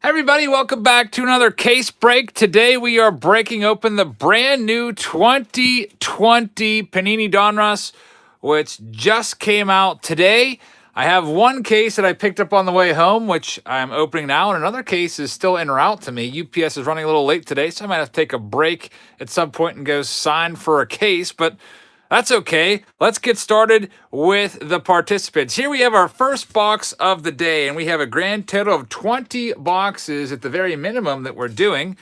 Everybody, welcome back to another case break. Today we are breaking open the brand new 2020 Panini Donruss, which just came out today. I have one case that I picked up on the way home, which I'm opening now, and another case is still en route to me. UPS is running a little late today, so I might have to take a break at some point and go sign for a case, but that's okay. Let's get started with the participants. Here we have our first box of the day, and we have a grand total of 20 boxes at the very minimum that we're doing.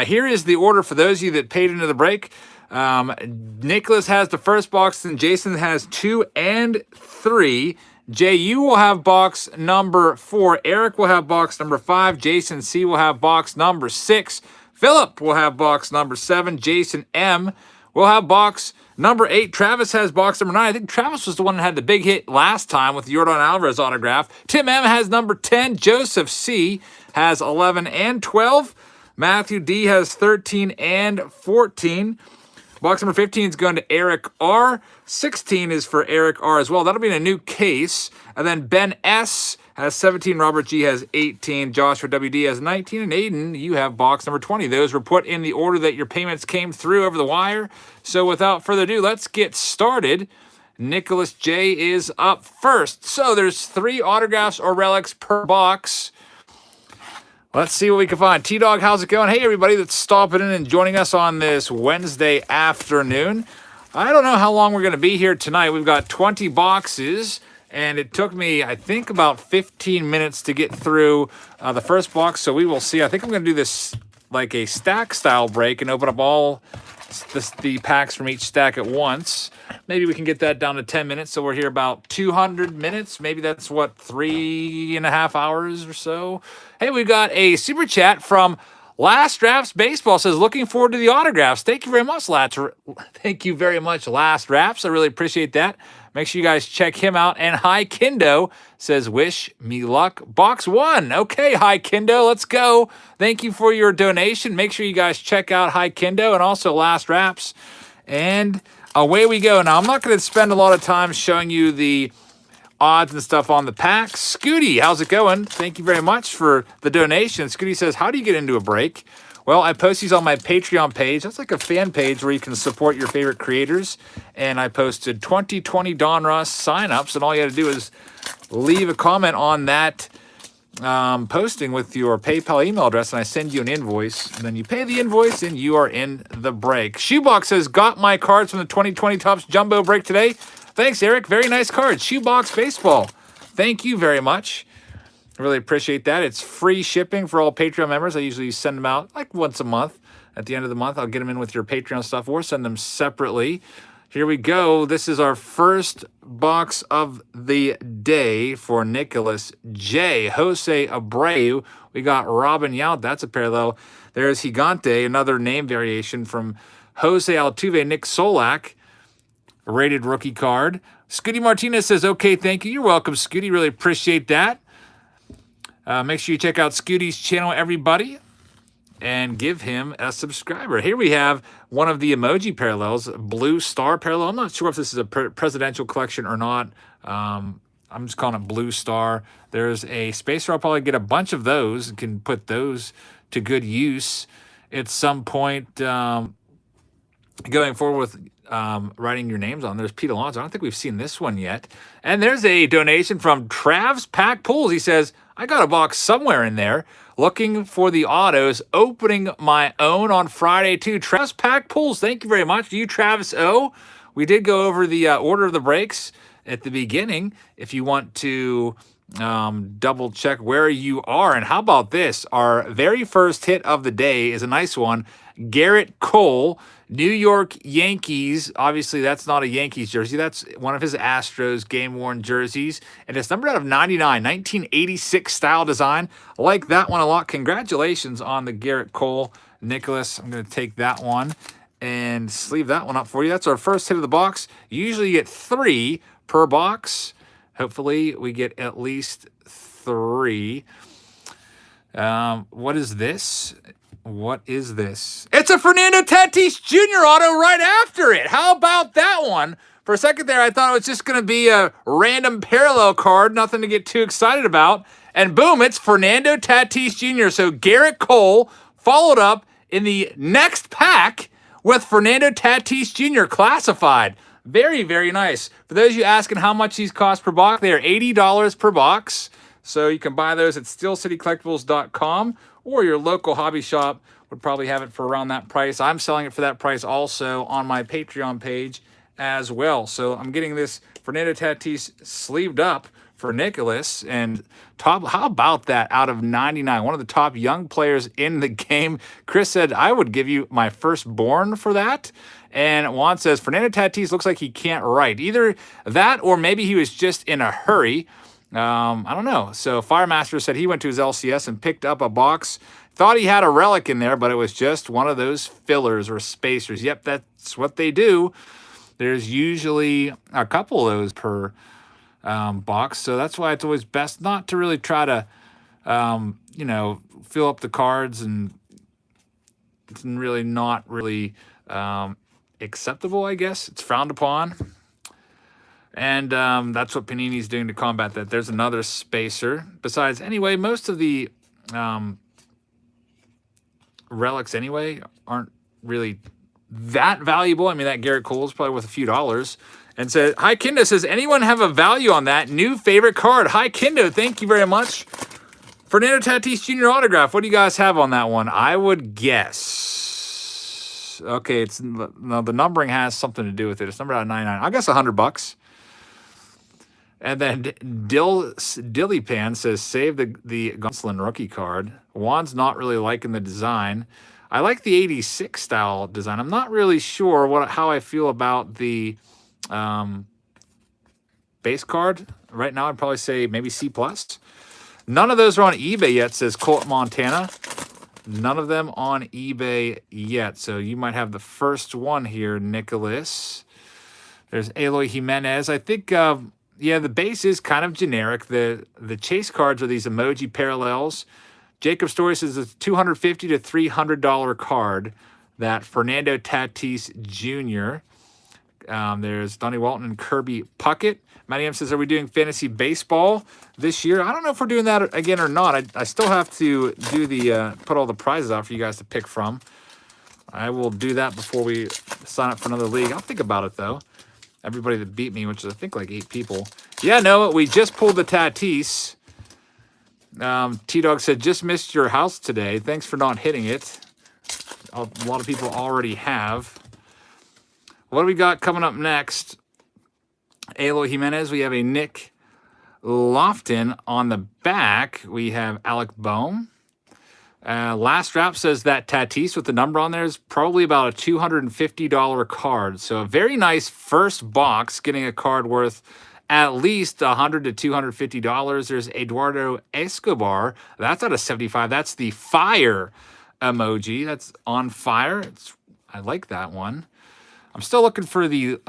Here is the order for those of you that paid into the break. Nicholas has the first box, and Jason has 2 and 3. Jay, you will have box number 4. Eric will have box number 5. Jason C will have box number 6. Philip will have box number 7. Jason M will have box number 8. Travis has box number 9. I think Travis was the one that had the big hit last time with the Yordan Alvarez autograph. Tim M has number 10. Joseph C has 11 and 12. Matthew D has 13 and 14. Box number 15 is going to Eric R. 16 is for Eric R as well. That'll be in a new case. And then Ben S has 17. Robert G has 18. Joshua WD has 19. And Aiden, you have box number 20. Those were put in the order that your payments came through over the wire. So without further ado, let's get started. Nicholas J is up first. So there's 3 autographs or relics per box. Let's see what we can find. T-Dog, how's it going? Hey, everybody that's stopping in and joining us on this Wednesday afternoon. I don't know how long we're going to be here tonight. We've got 20 boxes, and it took me, I think, about 15 minutes to get through the first box, so we will see. I think I'm going to do this like a stack-style break and open up all the packs from each stack at once. Maybe we can get that down to 10 minutes, so we're here about 200 minutes. Maybe that's, what, 3.5 hours or so? Hey, we've got a super chat from Last Drafts Baseball. Says, looking forward to the autographs. Thank you very much, Thank you very much, Last Drafts. I really appreciate that. Make sure you guys check him out. And Hi Kendo says, wish me luck. Box 1. Okay, Hi Kendo, let's go. Thank you for your donation. Make sure you guys check out Hi Kendo and also Last Drafts. And away we go. Now, I'm not going to spend a lot of time showing you the odds and stuff on the packs. Scooty, how's it going? Thank you very much for the donation. Scooty says, how do you get into a break? Well, I post these on my Patreon page. That's like a fan page where you can support your favorite creators. And I posted 2020 Donruss signups, and all you have to do is leave a comment on that posting with your PayPal email address, and I send you an invoice. And then you pay the invoice, and you are in the break. Shoebox says, got my cards from the 2020 Topps Jumbo break today. Thanks, Eric. Very nice cards. Shoebox Baseball. Thank you very much. I really appreciate that. It's free shipping for all Patreon members. I usually send them out like once a month. At the end of the month, I'll get them in with your Patreon stuff or send them separately. Here we go. This is our first box of the day for Nicholas J. Jose Abreu. We got Robin Yount. That's a parallel. There's Gigante, another name variation from Jose Altuve, Nick Solak. A rated rookie card. Scooty Martinez says, okay, thank you. You're welcome, Scooty. Really appreciate that. Make sure you check out Scooty's channel, everybody, and give him a subscriber. Here we have one of the emoji parallels, Blue Star parallel. I'm not sure if this is a presidential collection or not. I'm just calling it Blue Star. There's a spacer. I'll probably get a bunch of those and can put those to good use at some point going forward with writing your names on. There's Pete Alonso. I don't think we've seen this one yet. And there's a donation from Trav's Pack Pools. He says, I got a box somewhere in there looking for the autos, opening my own on Friday too. Trav's Pack Pools, thank you very much. You, Travis O. We did go over the order of the breaks at the beginning if you want to double check where you are. And how about this? Our very first hit of the day is a nice one. Garrett Cole, New York Yankees. Obviously, that's not a Yankees jersey. That's one of his Astros game-worn jerseys. And it's numbered out of 99, 1986 style design. I like that one a lot. Congratulations on the Garrett Cole, Nicholas. I'm going to take that one and sleeve that one up for you. That's our first hit of the box. Usually you get 3 per box. Hopefully, we get at least 3. What is this? What is this? It's a Fernando Tatis Jr. auto right after it. How about that one? For a second there, I thought it was just going to be a random parallel card, nothing to get too excited about. And boom, it's Fernando Tatis Jr. So Garrett Cole followed up in the next pack with Fernando Tatis Jr. classified. Very, very nice. For those of you asking how much these cost per box, they are $80 per box. So you can buy those at steelcitycollectibles.com, or your local hobby shop would probably have it for around that price. I'm selling it for that price also on my Patreon page as well. So I'm getting this Fernando Tatis sleeved up for Nicholas. And how about that out of 99? One of the top young players in the game. Chris said, I would give you my firstborn for that. And Juan says, Fernando Tatis looks like he can't write. Either that or maybe he was just in a hurry. I don't know. So Firemaster said he went to his LCS and picked up a box. Thought he had a relic in there, but it was just one of those fillers or spacers. Yep, that's what they do. There's usually a couple of those per box. So that's why it's always best not to really try to, fill up the cards, and it's really not really acceptable, I guess. It's frowned upon. And that's what Panini's doing to combat that. There's another spacer. Besides, anyway, most of the relics anyway aren't really that valuable. I mean, that Garrett Cole is probably worth a few dollars. And said, hi, Kendo says, anyone have a value on that? New favorite card. Hi, Kendo. Thank you very much. Fernando Tatis Jr. autograph. What do you guys have on that one? I would guess. Okay, the numbering has something to do with it. It's numbered out of 99. I guess $100. And then Dillypan says, save the Gonsolin rookie card. Juan's not really liking the design. I like the 86 style design. I'm not really sure how I feel about the base card. Right now, I'd probably say maybe C+. None of those are on eBay yet, says Colt Montana. None of them on eBay yet. So you might have the first one here, Nicholas. There's Eloy Jimenez. I think... yeah, the base is kind of generic. The chase cards are these emoji parallels. Jacob Story says it's a $250 to $300 card. That Fernando Tatis Jr. There's Donnie Walton and Kirby Puckett. Matty M says, are we doing fantasy baseball this year? I don't know if we're doing that again or not. I still have to do put all the prizes out for you guys to pick from. I will do that before we sign up for another league. I'll think about it, though. Everybody that beat me, which is, I think, like 8 people. Yeah, no, we just pulled the Tatis. T-Dog said, just missed your house today. Thanks for not hitting it. A lot of people already have. What do we got coming up next? Eloy Jimenez. We have a Nick Lofton on the back. We have Alec Boehm. Last Wrap says that Tatis with the number on there is probably about a $250 card. So a very nice first box, getting a card worth at least $100 to $250. There's Eduardo Escobar. That's out of 75. That's the fire emoji. That's on fire. I like that one. I'm still looking for the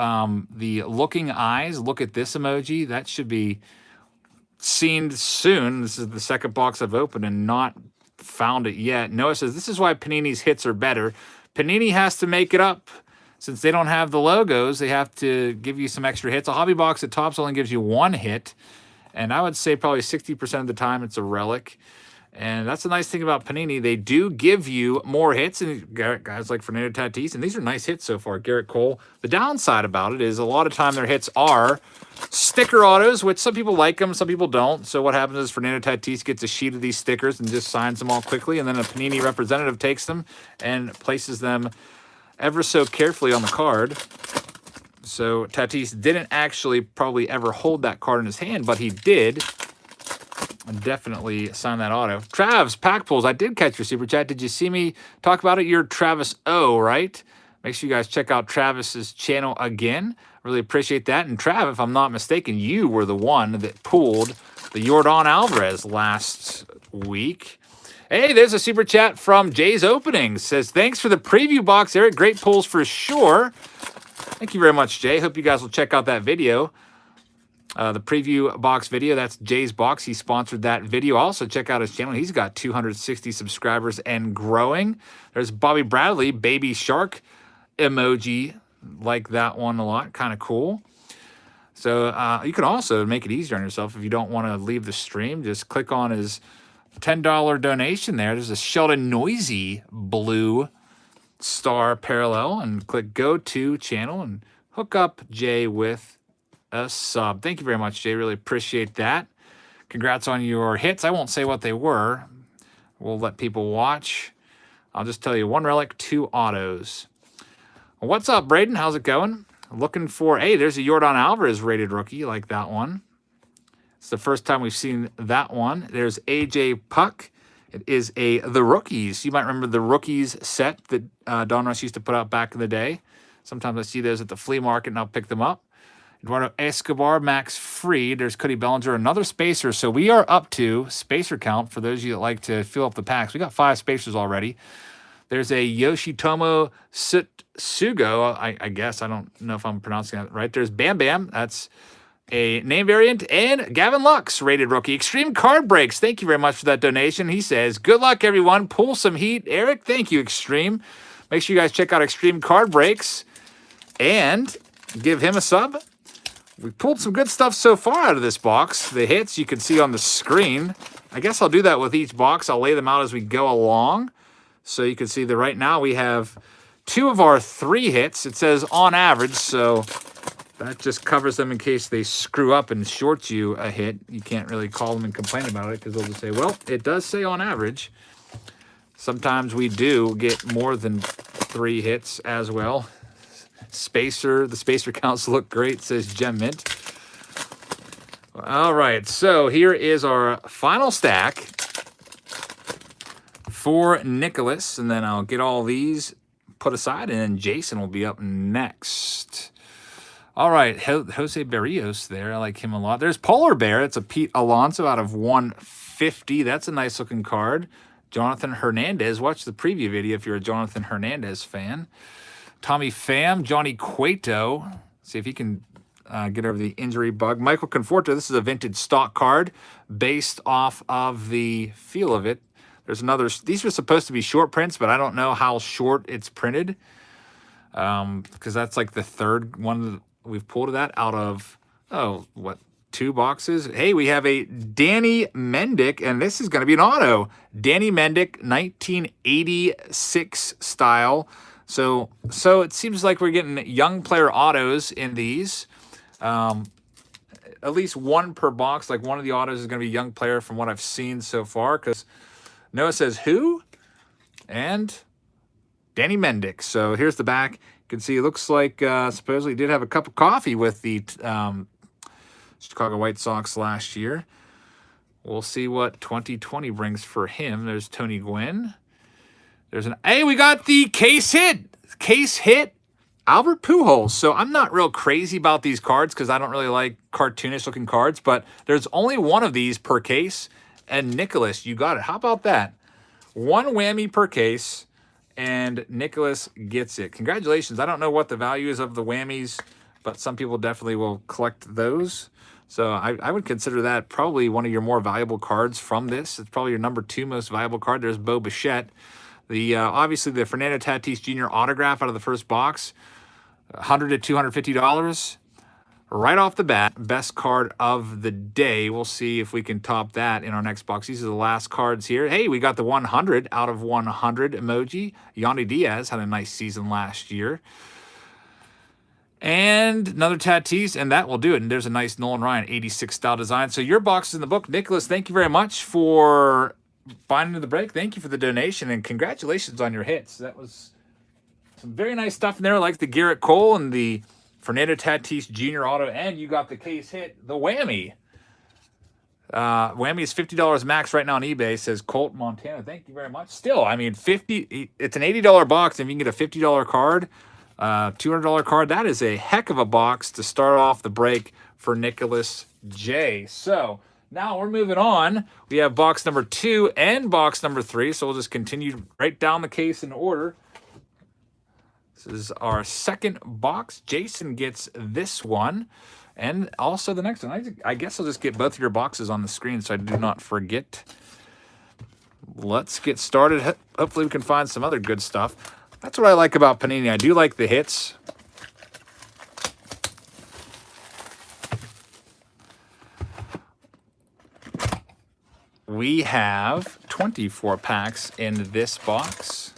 looking eyes. Look at this emoji. That should be seen soon. This is the second box I've opened and not found it yet. Noah says, this is why Panini's hits are better. Panini has to make it up. Since they don't have the logos, they have to give you some extra hits. A hobby box at Topps only gives you 1 hit. And I would say probably 60% of the time it's a relic. And that's the nice thing about Panini. They do give you more hits. And guys like Fernando Tatis, and these are nice hits so far. Garrett Cole. The downside about it is a lot of time their hits are sticker autos, which some people like them, some people don't. So what happens is Fernando Tatis gets a sheet of these stickers and just signs them all quickly. And then a Panini representative takes them and places them ever so carefully on the card. So Tatis didn't actually probably ever hold that card in his hand, but he did definitely sign that auto. Travs, pack pulls. I did catch your super chat. Did you see me talk about it? You're Travis O, right? Make sure you guys check out Travis's channel again. Really appreciate that. And Trav, if I'm not mistaken, you were the one that pulled the Yordan Alvarez last week. Hey, there's a super chat from Jay's Openings. Says, thanks for the preview box, Eric. Great pulls for sure. Thank you very much, Jay. Hope you guys will check out that video. the preview box video. That's Jay's box. He sponsored that video. Also, check out his channel. He's got 260 subscribers and growing. There's Bobby Bradley, baby shark emoji. Like that one a lot. Kind of cool. So you can also make it easier on yourself if you don't want to leave the stream. Just click on his $10 donation there. There's a Sheldon Noisy blue star parallel, and click go to channel and hook up Jay with a sub. Thank you very much, Jay. Really appreciate that. Congrats on your hits. I won't say what they were. We'll let people watch. I'll just tell you, 1 relic, 2 autos. What's up, Braden? How's it going? Looking for, hey, there's a Yordan Alvarez rated rookie, like that one. It's the first time we've seen that one. There's AJ Puck. It is the Rookies. You might remember the Rookies set that Donruss used to put out back in the day. Sometimes I see those at the flea market, and I'll pick them up. Eduardo Escobar, Max Fried. There's Cody Bellinger, another spacer. So we are up to spacer count for those of you that like to fill up the packs. We got 5 spacers already. There's a Yoshitomo Sugo, I guess. I don't know if I'm pronouncing that right. There's Bam Bam. That's a name variant. And Gavin Lux, rated rookie. Extreme Card Breaks. Thank you very much for that donation. He says, good luck, everyone. Pull some heat. Eric, thank you, Extreme. Make sure you guys check out Extreme Card Breaks and give him a sub. We pulled some good stuff so far out of this box. The hits you can see on the screen. I guess I'll do that with each box. I'll lay them out as we go along. So you can see that right now we have 2 of our 3 hits. It says on average, so that just covers them in case they screw up and short you a hit. You can't really call them and complain about it because they'll just say, well, it does say on average. Sometimes we do get more than 3 hits as well. The spacer counts look great, says Gem Mint. All right, so here is our final stack for Nicholas, and then I'll get all these put aside, and then Jason will be up next. All right, Jose Berrios there. I like him a lot. There's Polar Bear. It's a Pete Alonso out of 150. That's a nice-looking card. Jonathan Hernandez. Watch the preview video if you're a Jonathan Hernandez fan. Tommy Pham. Johnny Cueto. See if he can get over the injury bug. Michael Conforto. This is a vintage stock card based off of the feel of it. There's another. These were supposed to be short prints, but I don't know how short it's printed because that's like the 3rd one that we've pulled of that out of, 2 boxes. Hey, we have a Danny Mendick, and this is going to be an auto. Danny Mendick, 1986 style. So it seems like we're getting young player autos in these. At least 1 per box. Like one of the autos is going to be young player from what I've seen so far because Noah says who? And Danny Mendick. So here's the back. You can see it looks like supposedly he did have a cup of coffee with the Chicago White Sox last year. We'll see what 2020 brings for him. There's Tony Gwynn. Hey, we got the case hit. Albert Pujols. So I'm not real crazy about these cards because I don't really like cartoonish looking cards, but there's only 1 of these per case. And Nicholas, you got it. How about that? 1 whammy per case, and Nicholas gets it. Congratulations. I don't know what the value is of the whammies, but some people definitely will collect those. So I would consider that probably one of your more valuable cards from this. It's probably your number 2 most valuable card. There's Bo Bichette. Obviously, the Fernando Tatis Jr. autograph out of the first box, $100 to $250. Right off the bat, best card of the day. We'll see if we can top that in our next box. These are the last cards here. Hey, we got the 100 out of 100 emoji. Yandy Diaz had a nice season last year. And another Tatis, and that will do it. And there's a nice Nolan Ryan 86 style design. So your box is in the book. Nicholas, thank you very much for buying into the break. Thank you for the donation, and congratulations on your hits. That was some very nice stuff in there, like the Garrett Cole and the Fernando Tatis Jr. auto, and you got the case hit, the whammy. Whammy is $50 max right now on eBay, says Colt Montana. Thank you very much. Still, I mean, it's an $80 box, and if you can get a $50 card, $200 card, that is a heck of a box to start off the break for Nicholas J. So now we're moving on. We have box number 2 and box number 3, so we'll just continue right down the case in order. This is our second box. Jason gets this one. And also the next one. I guess I'll just get both of your boxes on the screen so I do not forget. Let's get started. Hopefully we can find some other good stuff. That's what I like about Panini. I do like the hits. We have 24 packs in this box.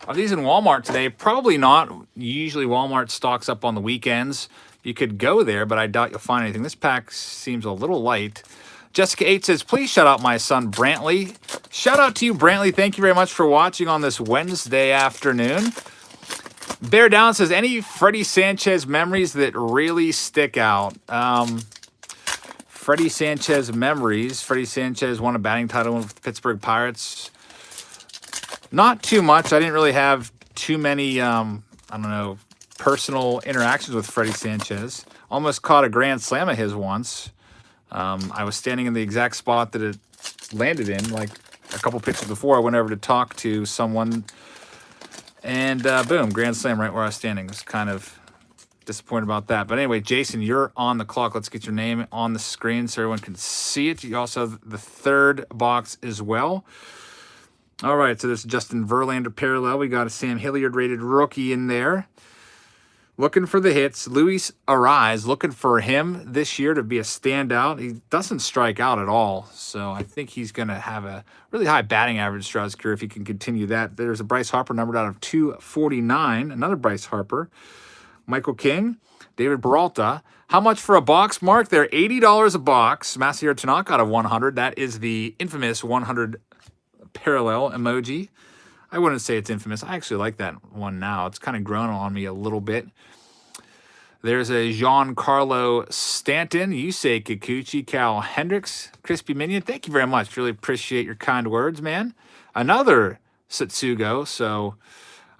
Are these in Walmart today? Probably not. Usually Walmart stocks up on the weekends. You could go there, but I doubt you'll find anything. This pack seems a little light. Jessica 8 says, please shout out my son, Brantley. Shout out to you, Brantley. Thank you very much for watching on this Wednesday afternoon. Bear Down says, any Freddie Sanchez memories that really stick out? Freddie Sanchez memories. Freddie Sanchez won a batting title with the Pittsburgh Pirates. Not too much. I didn't really have too many, I don't know, personal interactions with Freddie Sanchez. Almost caught a grand slam of his once. I was standing in the exact spot that it landed in, like a couple pitches before. I went over to talk to someone, and boom, grand slam right where I was standing. I was kind of disappointed about that. But anyway, Jason, you're on the clock. Let's get your name on the screen so everyone can see it. You also have the third box as well. All right, so there's Justin Verlander parallel. We got a Sam Hilliard rated rookie in there. Looking for the hits. Luis Arraez, looking for him this year to be a standout. He doesn't strike out at all, so I think he's going to have a really high batting average throughout his career if he can continue that. There's a Bryce Harper numbered out of 249. Another Bryce Harper. Michael King, David Peralta. How much for a box, Mark? They're $80 a box. Masahiro Tanaka out of 100. That is the infamous 100 parallel emoji. I wouldn't say it's infamous. I actually like that one now. It's kind of grown on me a little bit. There's a Giancarlo Stanton, Yusei Kikuchi, Cal Hendricks, Crispy Minion. Thank you very much. Really appreciate your kind words, man. Another Satsugo. So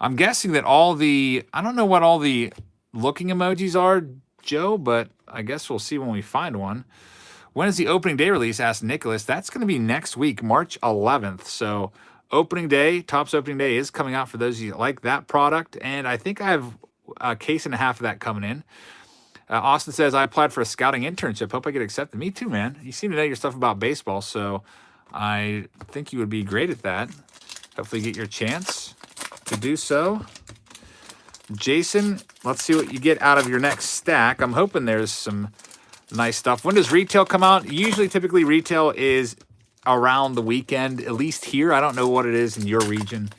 I'm guessing that I don't know what all the looking emojis are, Joe, but I guess we'll see when we find one. When is the opening day release? Asked Nicholas. That's going to be next week, March 11th. So opening day, Topps opening day is coming out for those of you that like that product. And I think I have a case and a half of that coming in. Austin says, I applied for a scouting internship. Hope I get accepted. Me too, man. You seem to know your stuff about baseball, so I think you would be great at that. Hopefully get your chance to do so. Jason, let's see what you get out of your next stack. I'm hoping there's some nice stuff. When does retail come out? Usually, typically, retail is around the weekend, at least here. I don't know what it is in your region.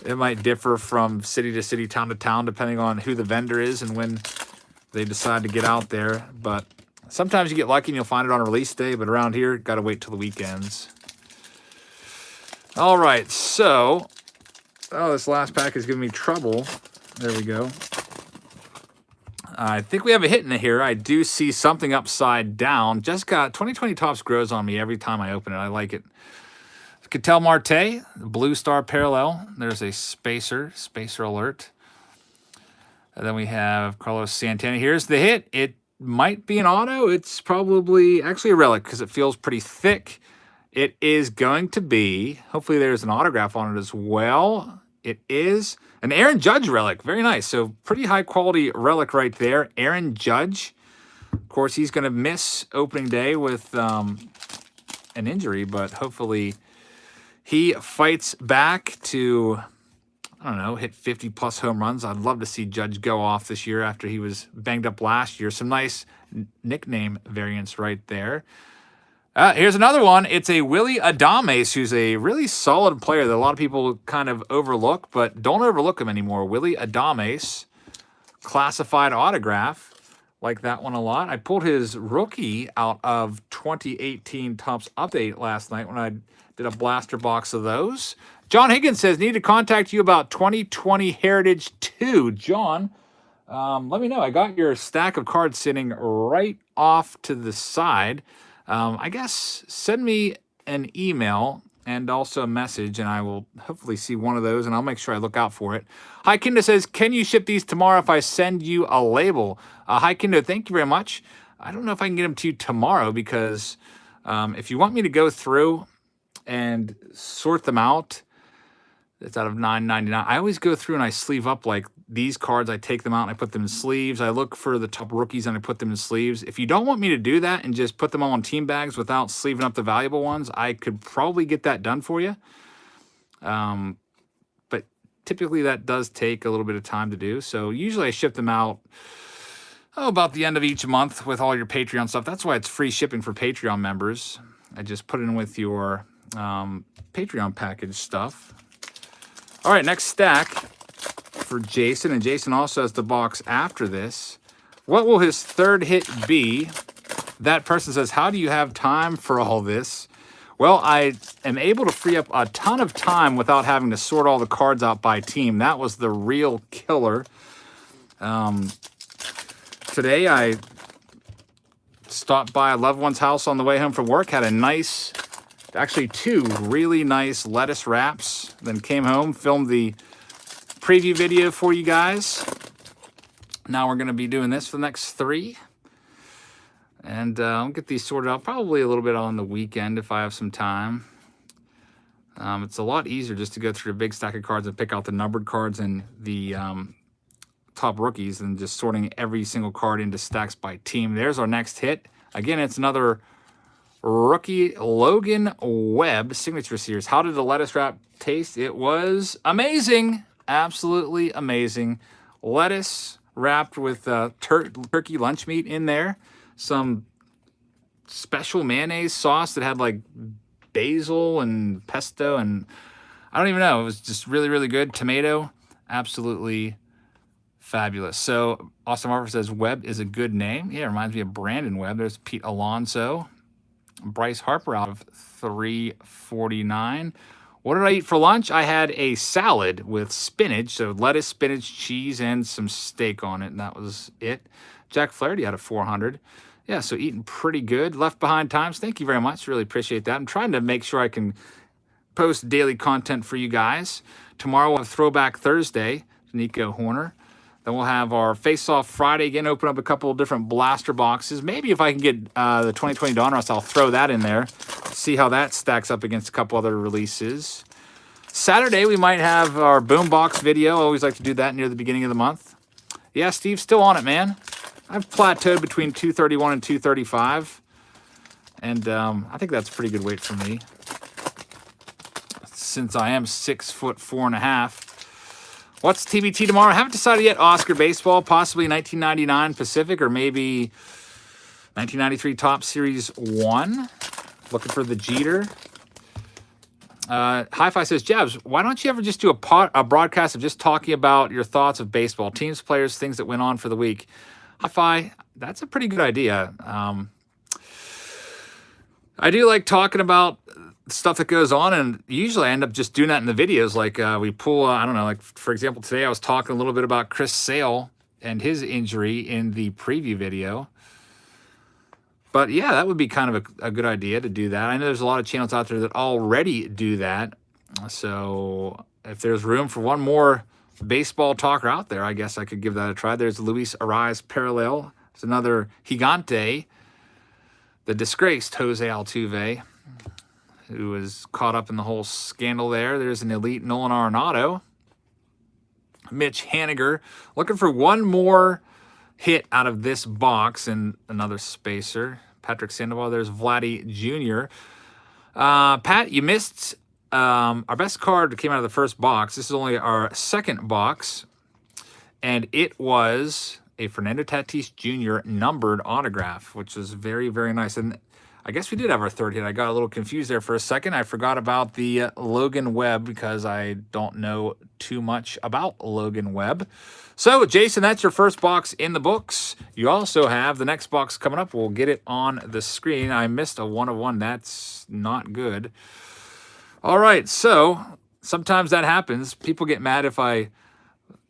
It might differ from city to city, town to town, depending on who the vendor is and when they decide to get out there. But sometimes you get lucky and you'll find it on release day, but around here, got to wait till the weekends. All right, so, this last pack is giving me trouble. There we go. I think we have a hit in here. I do see something upside down. Just got 2020 Topps grows on me every time I open it. I like it. Ketel Marte, Blue Star Parallel. There's a spacer alert. And then we have Carlos Santana. Here's the hit. It might be an auto. It's probably actually a relic because it feels pretty thick. It is going to be, hopefully there's an autograph on it as well. It is an Aaron Judge relic. Very nice. So pretty high quality relic right there. Aaron Judge. Of course, he's going to miss opening day with an injury, but hopefully he fights back to, I don't know, hit 50-plus home runs. I'd love to see Judge go off this year after he was banged up last year. Some nice nickname variants right there. Here's another one. It's a Willie Adames, who's a really solid player that a lot of people kind of overlook, but don't overlook him anymore. Willie Adames, classified autograph. Like that one a lot. I pulled his rookie out of 2018 Topps Update last night when I did a blaster box of those. John Higgins says, need to contact you about 2020 Heritage 2. John, let me know. I got your stack of cards sitting right off to the side. I guess send me an email and also a message, and I will hopefully see one of those, and I'll make sure I look out for it. Hi Kindo says, can you ship these tomorrow if I send you a label? Hi Kindo, thank you very much. I don't know if I can get them to you tomorrow because if you want me to go through and sort them out, It's out of $9.99. I always go through and I sleeve up like these cards. I take them out and I put them in sleeves. I look for the top rookies and I put them in sleeves. If you don't want me to do that and just put them all in team bags without sleeving up the valuable ones, I could probably get that done for you. But typically that does take a little bit of time to do. So usually I ship them out about the end of each month with all your Patreon stuff. That's why it's free shipping for Patreon members. I just put it in with your Patreon package stuff. All right, next stack for Jason, and Jason also has the box after this. What will his third hit be? That person says, how do you have time for all this? Well, I am able to free up a ton of time without having to sort all the cards out by team. That was the real killer. Today, I stopped by a loved one's house on the way home from work, had a nice, actually 2 really nice lettuce wraps, then came home, filmed the preview video for you guys. Now we're going to be doing this for the next 3. And I'll get these sorted out probably a little bit on the weekend if I have some time. It's a lot easier just to go through a big stack of cards and pick out the numbered cards and the top rookies and just sorting every single card into stacks by team. There's our next hit. Again, it's another rookie Logan Webb signature series. How did the lettuce wrap taste? It was amazing. Absolutely amazing. Lettuce wrapped with turkey lunch meat in there. Some special mayonnaise sauce that had like basil and pesto and I don't even know. It was just really, really good. Tomato, absolutely fabulous. So Austin Harper says Webb is a good name. Yeah, it reminds me of Brandon Webb. There's Pete Alonso. Bryce Harper out of $3.49. What did I eat for lunch? I had a salad with spinach, so lettuce, spinach, cheese, and some steak on it, and that was it. Jack Flaherty out of 400. Yeah, so eating pretty good. Left Behind Times, thank you very much. Really appreciate that. I'm trying to make sure I can post daily content for you guys. Tomorrow we'll have Throwback Thursday, Nico Horner. Then we'll have our Face-Off Friday again, open up a couple of different blaster boxes. Maybe if I can get the 2020 Donruss, I'll throw that in there. See how that stacks up against a couple other releases. Saturday, we might have our Boombox video. I always like to do that near the beginning of the month. Yeah, Steve's still on it, man. I've plateaued between 231 and 235. And I think that's a pretty good weight for me. Since I am 6'4.5". What's TBT tomorrow? I haven't decided yet. Oscar baseball, possibly 1999 Pacific, or maybe 1993 Top Series 1. Looking for the Jeter. Hi-Fi says, Jabs, why don't you ever just do a broadcast of just talking about your thoughts of baseball, teams, players, things that went on for the week? Hi-Fi, that's a pretty good idea. I do like talking about stuff that goes on, and usually I end up just doing that in the videos. Like we pull, I don't know, like for example, today I was talking a little bit about Chris Sale and his injury in the preview video. But yeah, that would be kind of a good idea to do that. I know there's a lot of channels out there that already do that. So if there's room for one more baseball talker out there, I guess I could give that a try. There's Luis Ariz parallel. There's another Gigante, the disgraced Jose Altuve, who was caught up in the whole scandal there. There's an elite Nolan Arenado. Mitch Haniger. Looking for one more hit out of this box, and another spacer. Patrick Sandoval. There's Vladdy Jr. Pat, you missed our best card that came out of the first box. This is only our second box, and it was a Fernando Tatis Jr. numbered autograph, which was very, very nice. And I guess we did have our third hit. I got a little confused there for a second. I forgot about the Logan Webb because I don't know too much about Logan Webb. So, Jason, that's your first box in the books. You also have the next box coming up. We'll get it on the screen. I missed a 1 of 1. That's not good. All right, so sometimes that happens. People get mad if I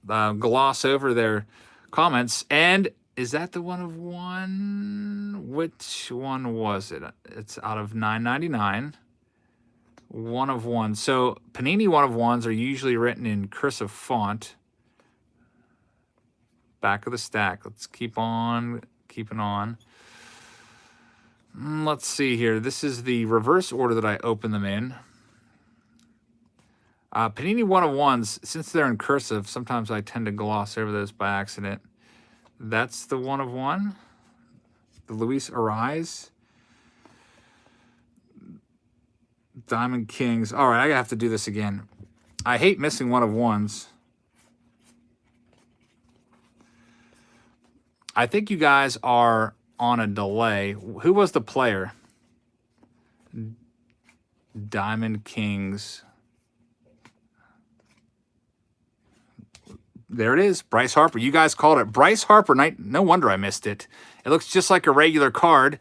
gloss over their comments. And is that the 1 of 1? Which one was it? It's out of $9.99. 1 of 1. So Panini 1 of 1s are usually written in cursive font. Back of the stack. Let's keep on keeping on. Let's see here. This is the reverse order that I open them in. Panini 1-of-1s, since they're in cursive, sometimes I tend to gloss over those by accident. That's the 1-of-1. The Luis Ariz. Diamond Kings. All right, I have to do this again. I hate missing 1-of-1s. I think you guys are on a delay. Who was the player? Diamond Kings. There it is, Bryce Harper. You guys called it. Bryce Harper, no wonder I missed it. It looks just like a regular card.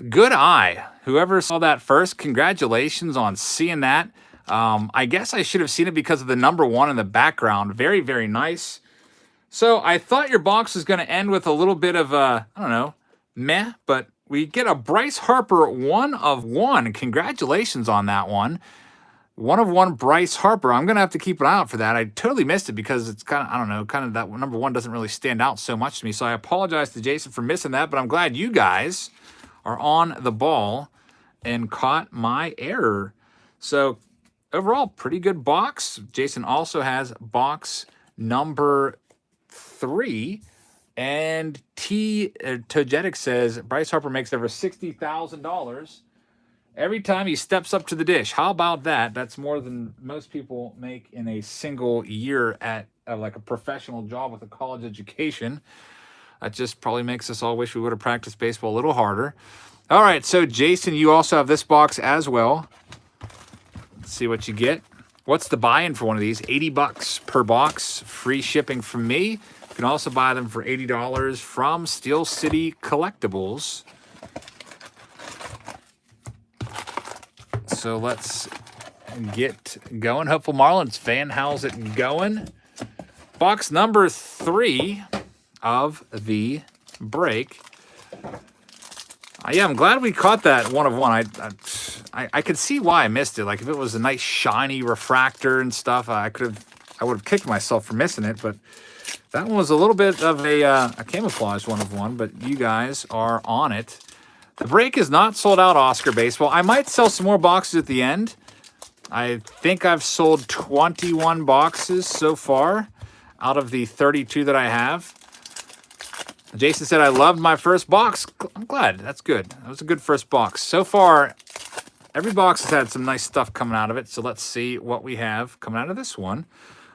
Good eye. Whoever saw that first, congratulations on seeing that. I guess I should have seen it because of the number 1 in the background. Very, very nice. So I thought your box was going to end with a little bit of I don't know, meh, but we get a Bryce Harper 1-of-1. Congratulations on that one. 1-of-1 Bryce Harper. I'm going to have to keep an eye out for that. I totally missed it because it's kind of, I don't know, kind of that number 1 doesn't really stand out so much to me. So I apologize to Jason for missing that, but I'm glad you guys are on the ball and caught my error. So overall, pretty good box. Jason also has box number 3. And Togetic says Bryce Harper makes over $60,000 every time he steps up to the dish. How about that? That's more than most people make in a single year at like a professional job with a college education. That just probably makes us all wish we would have practiced baseball a little harder. All right, so Jason, you also have this box as well. Let's see what you get. What's the buy-in for one of these? $80 per box, free shipping from me. You can also buy them for $80 from Steel City Collectibles. So let's get going. Hopeful Marlins fan, how's it going? Box number 3 of the break. Yeah, I'm glad we caught that 1-of-1. I could see why I missed it. Like if it was a nice shiny refractor and stuff, I would have kicked myself for missing it. But that one was a little bit of a camouflage 1-of-1. But you guys are on it. The break is not sold out, Oscar Baseball. I might sell some more boxes at the end. I think I've sold 21 boxes so far out of the 32 that I have. Jason said, I loved my first box. I'm glad. That's good. That was a good first box. So far, every box has had some nice stuff coming out of it. So let's see what we have coming out of this one.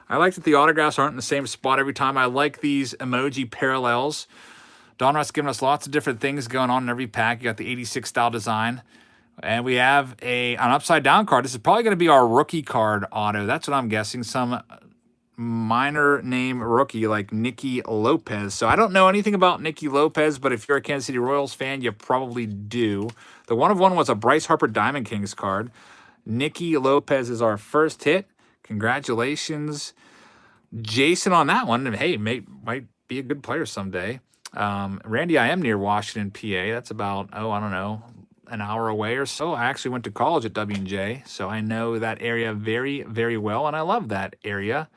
I like that the autographs aren't in the same spot every time. I like these emoji parallels. Donruss giving us lots of different things going on in every pack. You got the 86 style design. And we have an upside down card. This is probably going to be our rookie card auto. That's what I'm guessing. Some minor name rookie like Nicky Lopez. So I don't know anything about Nicky Lopez, but if you're a Kansas City Royals fan, you probably do. The 1-of-1 was a Bryce Harper Diamond Kings card. Nicky Lopez is our first hit. Congratulations, Jason, on that one. Hey, might be a good player someday. Randy, I am near Washington, PA. That's about, I don't know, an hour away or so. I actually went to college at W&J, so I know that area very, very well, and I love that area.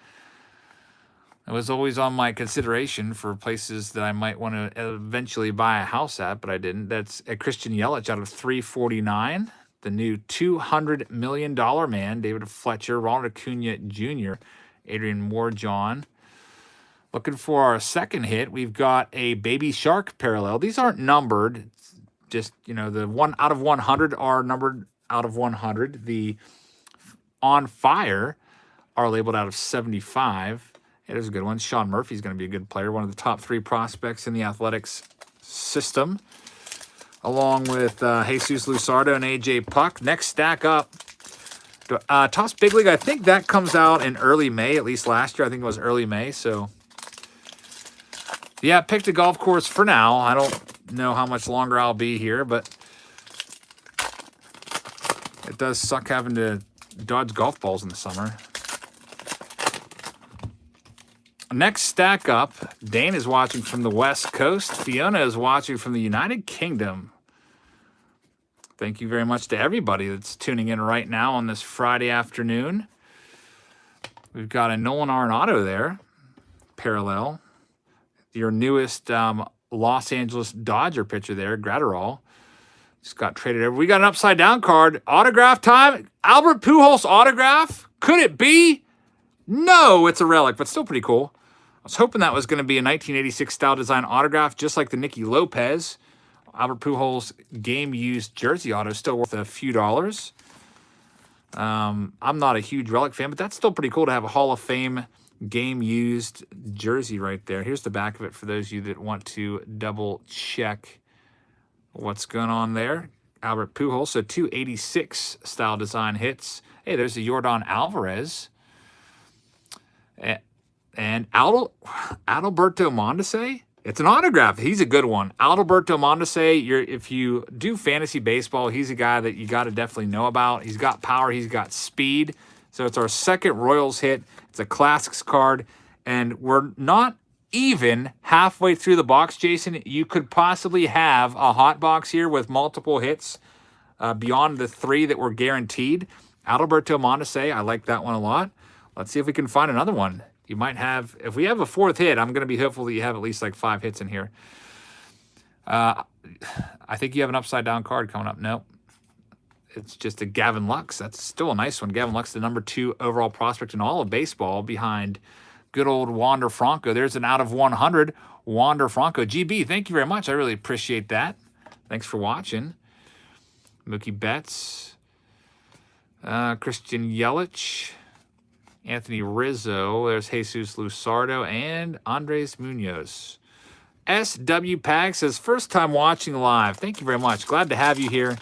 It was always on my consideration for places that I might want to eventually buy a house at, but I didn't. That's a Christian Yelich out of 349. The new $200 million man, David Fletcher, Ronald Acuna Jr., Adrian Moore-John. Looking for our second hit, we've got a Baby Shark parallel. These aren't numbered. Just, the 1 out of 100 are numbered out of 100. The On Fire are labeled out of 75. It is a good one. Sean Murphy's going to be a good player, one of the top 3 prospects in the Athletics system, along with Jesus Luzardo and A.J. Puck. Next stack up, Topps Big League. I think that comes out in early May, at least last year. I think it was early May. So, yeah, picked a golf course for now. I don't know how much longer I'll be here, but it does suck having to dodge golf balls in the summer. Next stack up, Dane is watching from the West Coast. Fiona is watching from the United Kingdom. Thank you very much to everybody that's tuning in right now on this Friday afternoon. We've got a Nolan Arenado there, parallel. Your newest Los Angeles Dodger pitcher there, Gratterall. Just got traded over. We got an upside down card. Autograph time. Albert Pujols autograph. Could it be? No, it's a relic, but still pretty cool. I was hoping that was going to be a 1986 style design autograph, just like the Nicky Lopez. Albert Pujols game-used jersey auto, still worth a few dollars. I'm not a huge relic fan, but that's still pretty cool to have a Hall of Fame game-used jersey right there. Here's the back of it for those of you that want to double-check what's going on there. Albert Pujols, so 286 style design hits. Hey, there's a Yordan Alvarez. And Adalberto Mondesi. It's an autograph. He's a good one. Adalberto Mondesi, if you do fantasy baseball, he's a guy that you got to definitely know about. He's got power. He's got speed. So it's our second Royals hit. It's a Classics card. And we're not even halfway through the box, Jason. You could possibly have a hot box here with multiple hits beyond the 3 that were guaranteed. Adalberto Mondesi, I like that one a lot. Let's see if we can find another one. You might have, if we have a 4th hit, I'm going to be hopeful that you have at least like 5 hits in here. I think you have an upside down card coming up. Nope. It's just a Gavin Lux. That's still a nice one. Gavin Lux, the number 2 overall prospect in all of baseball behind good old Wander Franco. There's an out of 100 Wander Franco. GB, thank you very much. I really appreciate that. Thanks for watching. Mookie Betts. Christian Yelich. Anthony Rizzo, there's Jesus Luzardo, and Andres Munoz. SW Pag says, first time watching live. Thank you very much. Glad to have you here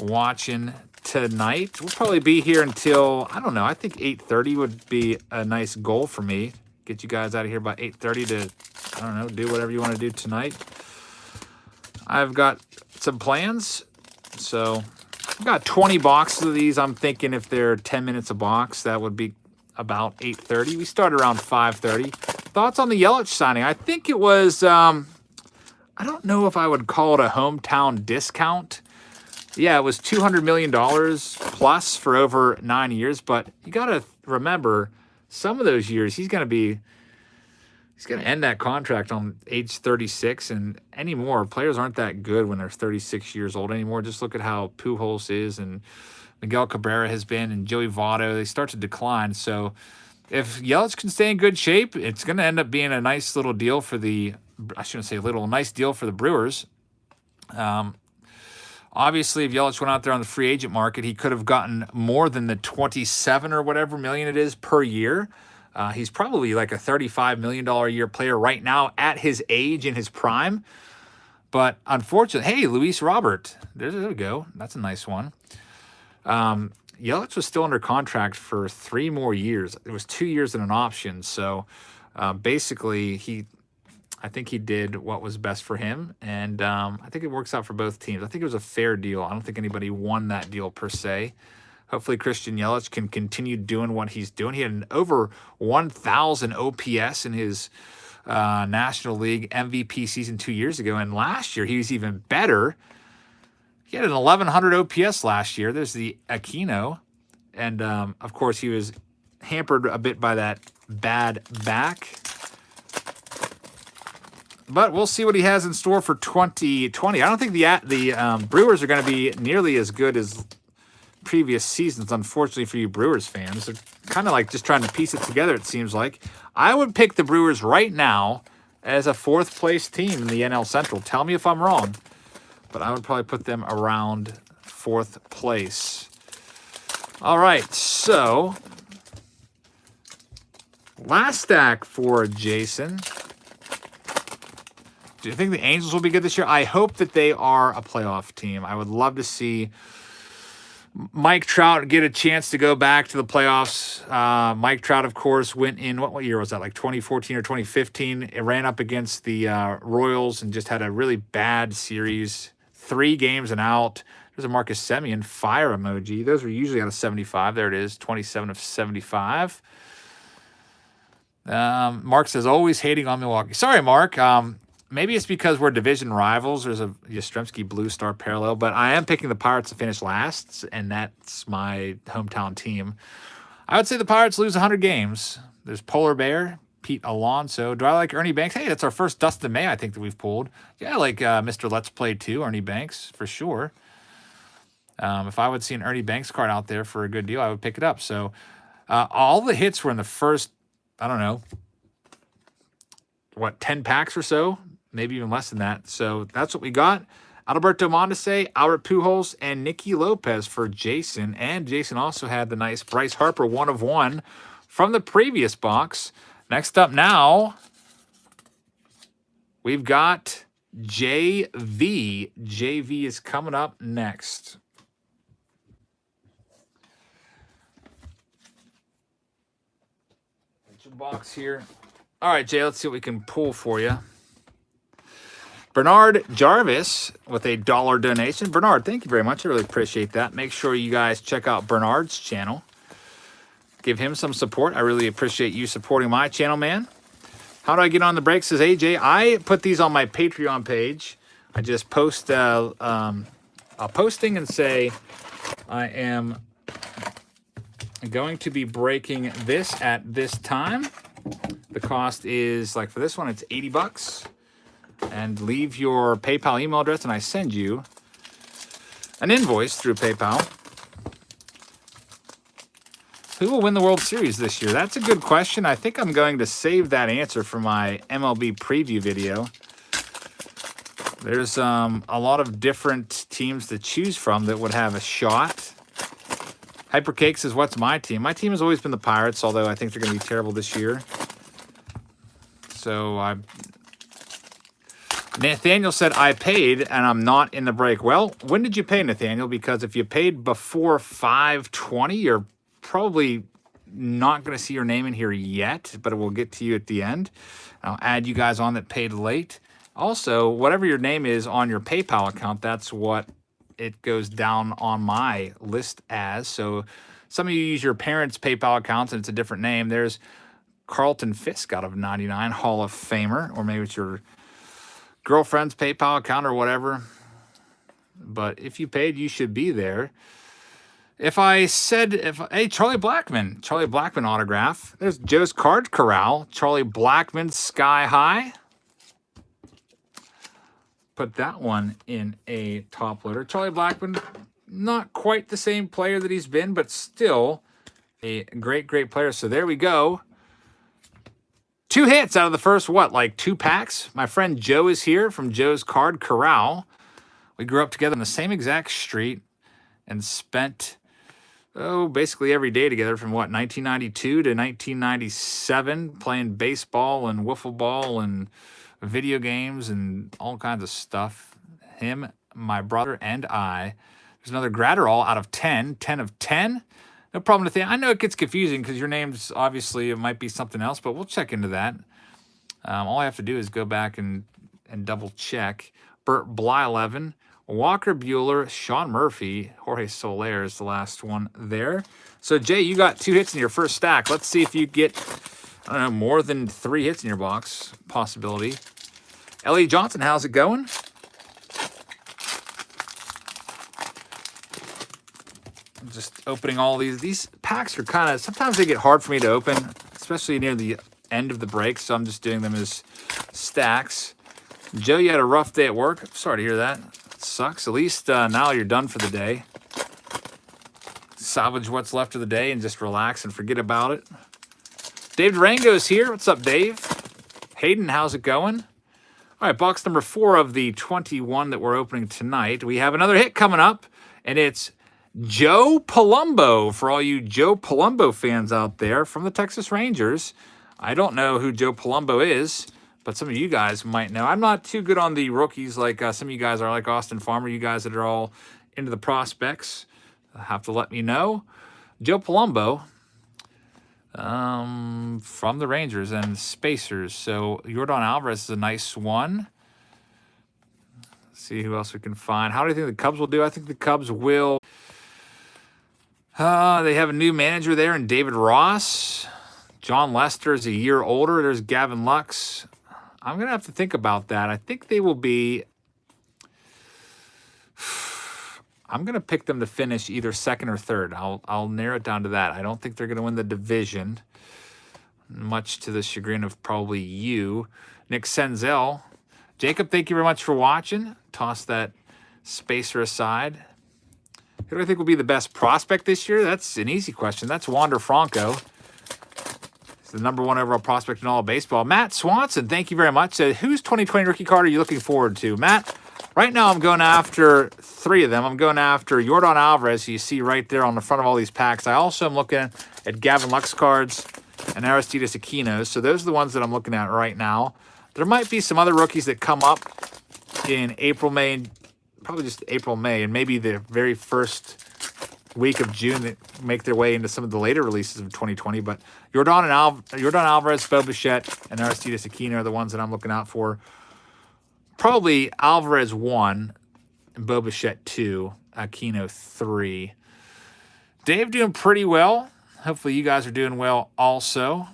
watching tonight. We'll probably be here until, I don't know, I think 8:30 would be a nice goal for me. Get you guys out of here by 8:30 to, I don't know, do whatever you want to do tonight. I've got some plans, so I've got 20 boxes of these. I'm thinking if they're 10 minutes a box, that would be about 8:30. We start around 5:30. Thoughts on the Yelich signing? I think it was, I don't know if I would call it a hometown discount. Yeah, it was $200 million plus for over 9 years. But you got to remember, some of those years, he's going to end that contract on age 36, and anymore, players aren't that good when they're 36 years old anymore. Just look at how Pujols is, and Miguel Cabrera has been, and Joey Votto. They start to decline. So if Yelich can stay in good shape, it's going to end up being a nice little deal for the, I shouldn't say little, nice deal for the Brewers. Obviously, if Yelich went out there on the free agent market, he could have gotten more than the 27 or whatever million it is per year. He's probably like a $35 million a year player right now at his age, in his prime. But unfortunately, hey, Luis Robert. There we go. That's a nice one. Yelich was still under contract for 3 more years. It was 2 years and an option. So basically, I think he did what was best for him. And I think it works out for both teams. I think it was a fair deal. I don't think anybody won that deal per se. Hopefully Christian Yelich can continue doing what he's doing. He had an over 1,000 OPS in his National League MVP season 2 years ago. And last year, he was even better. He had an 1,100 OPS last year. There's the Aquino. And, of course, he was hampered a bit by that bad back. But we'll see what he has in store for 2020. I don't think the Brewers are going to be nearly as good as previous seasons, unfortunately for you Brewers fans. They're kind of like just trying to piece it together, it seems like. I would pick the Brewers right now as a 4th place team in the NL Central. Tell me if I'm wrong, but I would probably put them around 4th place. All right, so last stack for Jason. Do you think the Angels will be good this year? I hope that they are a playoff team. I would love to see Mike Trout get a chance to go back to the playoffs. Mike Trout, of course, went in, what year was that, like 2014 or 2015? It ran up against the Royals and just had a really bad series. 3 games and out. There's a Marcus Semien fire emoji. Those were usually out of 75. There it is, 27 of 75. Mark says, always hating on Milwaukee. Sorry, Mark. Maybe it's because we're division rivals. There's a Yastrzemski Blue Star parallel, but I am picking the Pirates to finish last, and that's my hometown team. I would say the Pirates lose 100 games. There's Polar Bear. Pete Alonso. Do I like Ernie Banks? Hey, that's our first Dustin May, I think, that we've pulled. Yeah, I like Mr. Let's Play too, Ernie Banks, for sure. If I would see an Ernie Banks card out there for a good deal, I would pick it up. So all the hits were in the first, I don't know, what, 10 packs or so? Maybe even less than that. So that's what we got. Alberto Mondesi, Albert Pujols, and Nicky Lopez for Jason. And Jason also had the nice Bryce Harper 1 of 1 from the previous box. Next up now, we've got JV. JV is coming up next. Get your box here. All right, Jay, let's see what we can pull for you. Bernard Jarvis with a $1 donation. Bernard, thank you very much. I really appreciate that. Make sure you guys check out Bernard's channel. Give him some support. I really appreciate you supporting my channel, man. How do I get on the break, says AJ. I put these on my Patreon page. I just post a posting and say I am going to be breaking this at this time. The cost is, like for this one, it's 80 bucks. And leave your PayPal email address, and I send you an invoice through PayPal. Who will win the World Series this year? That's a good question. I think I'm going to save that answer for my MLB preview video. There's a lot of different teams to choose from that would have a shot. Hypercake says, what's my team? My team has always been the Pirates, although I think they're going to be terrible this year. So Nathaniel said, I paid and I'm not in the break. Well, when did you pay, Nathaniel? Because if you paid before 5/20, you're probably not going to see your name in here yet, but it will get to you at the end. I'll add you guys on that paid late. Also, whatever your name is on your PayPal account, that's what it goes down on my list as. So some of you use your parents' PayPal accounts and it's a different name. There's Carlton Fisk out of 99, Hall of Famer, or maybe it's your girlfriend's PayPal account or whatever. But if you paid, you should be there. Hey, Charlie Blackmon autograph. There's Joe's Card Corral. Charlie Blackmon, Sky High. Put that one in a top loader. Charlie Blackmon, not quite the same player that he's been, but still a great, great player. So there we go. 2 hits out of the first, like 2 packs? My friend Joe is here from Joe's Card Corral. We grew up together on the same exact street and spent, basically every day together from 1992 to 1997, playing baseball and wiffle ball and video games and all kinds of stuff. Him, my brother, and I. There's another Gratterall out of 10. 10 of 10. No problem with that. I know it gets confusing because your name's obviously, it might be something else, but we'll check into that. All I have to do is go back and double check. Burt Bly 11, Walker Buehler, Sean Murphy, Jorge Soler is the last one there. So Jay, you got 2 hits in your first stack. Let's see if you get, I don't know, more than 3 hits in your box. Possibility. Ellie Johnson, how's it going? Just opening all these. These packs are kind of, sometimes they get hard for me to open, especially near the end of the break, so I'm just doing them as stacks. Joe, you had a rough day at work. Sorry to hear that. It sucks. At least now you're done for the day. Salvage what's left of the day and just relax and forget about it. Dave Durango's here. What's up, Dave? Hayden, how's it going? All right, box number 4 of the 21 that we're opening tonight. We have another hit coming up, and it's Joe Palumbo, for all you Joe Palumbo fans out there from the Texas Rangers. I don't know who Joe Palumbo is, but some of you guys might know. I'm not too good on the rookies like some of you guys are, like Austin Farmer. You guys that are all into the prospects have to let me know. Joe Palumbo from the Rangers and Spacers. So Yordan Alvarez is a nice one. Let's see who else we can find. How do you think the Cubs will do? I think the Cubs will... they have a new manager there in David Ross. John Lester is a year older. There's Gavin Lux. I'm going to have to think about that. I think they will be... I'm going to pick them to finish either second or third. I'll narrow it down to that. I don't think they're going to win the division. much to the chagrin of probably you. Nick Senzel. Jacob, thank you very much for watching. Toss that spacer aside. Who do I think will be the best prospect this year? That's an easy question. That's Wander Franco. He's the #1 overall prospect in all of baseball. Matt Swanson, thank you very much. Whose 2020 rookie card are you looking forward to? Matt, right now I'm going after 3 of them. I'm going after Yordan Alvarez, who you see right there on the front of all these packs. I also am looking at Gavin Lux cards and Aristides Aquino. So those are the ones that I'm looking at right now. There might be some other rookies that come up in April, May, and probably just April, May, and maybe the very first week of June that make their way into some of the later releases of 2020. But Yordan Alvarez, Bo Bichette, and Aristides Aquino are the ones that I'm looking out for. Probably Alvarez 1, and Bo Bichette 2, Aquino 3. Dave doing pretty well. Hopefully you guys are doing well also.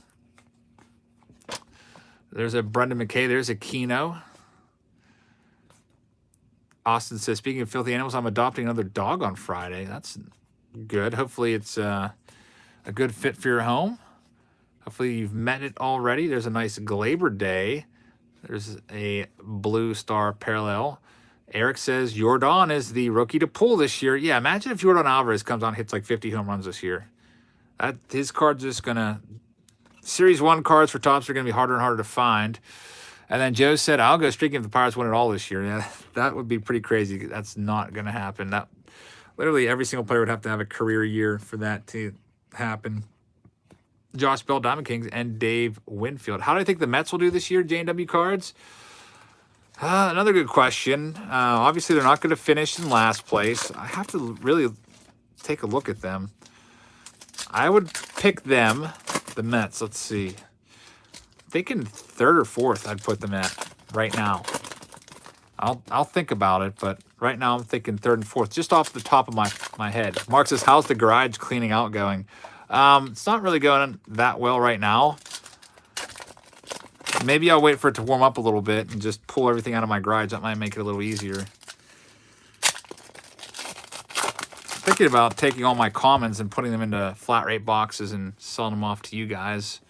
There's a Brendan McKay. There's a Aquino. Austin says, speaking of filthy animals, I'm adopting another dog on Friday. That's good. Hopefully it's a good fit for your home. Hopefully you've met it already. There's a nice Glaber Day. There's a Blue Star Parallel. Eric says, Yordan is the rookie to pull this year. Yeah, imagine if Yordan Alvarez comes on and hits like 50 home runs this year. His card's just going to... Series 1 cards for Topps are going to be harder and harder to find. And then Joe said, I'll go streaking if the Pirates win it all this year. Yeah, that would be pretty crazy. That's not going to happen. That literally every single player would have to have a career year for that to happen. Josh Bell, Diamond Kings, and Dave Winfield. How do I think the Mets will do this year, J&W Cards? Another good question. Obviously, they're not going to finish in last place. I have to really take a look at them. I would pick them, the Mets. Let's see. Thinking 3rd or 4th, I'd put them at right now. I'll think about it, but right now I'm thinking 3rd and 4th, just off the top of my head. Mark says, how's the garage cleaning out going? It's not really going that well right now. Maybe I'll wait for it to warm up a little bit and just pull everything out of my garage. That might make it a little easier. Thinking about taking all my commons and putting them into flat rate boxes and selling them off to you guys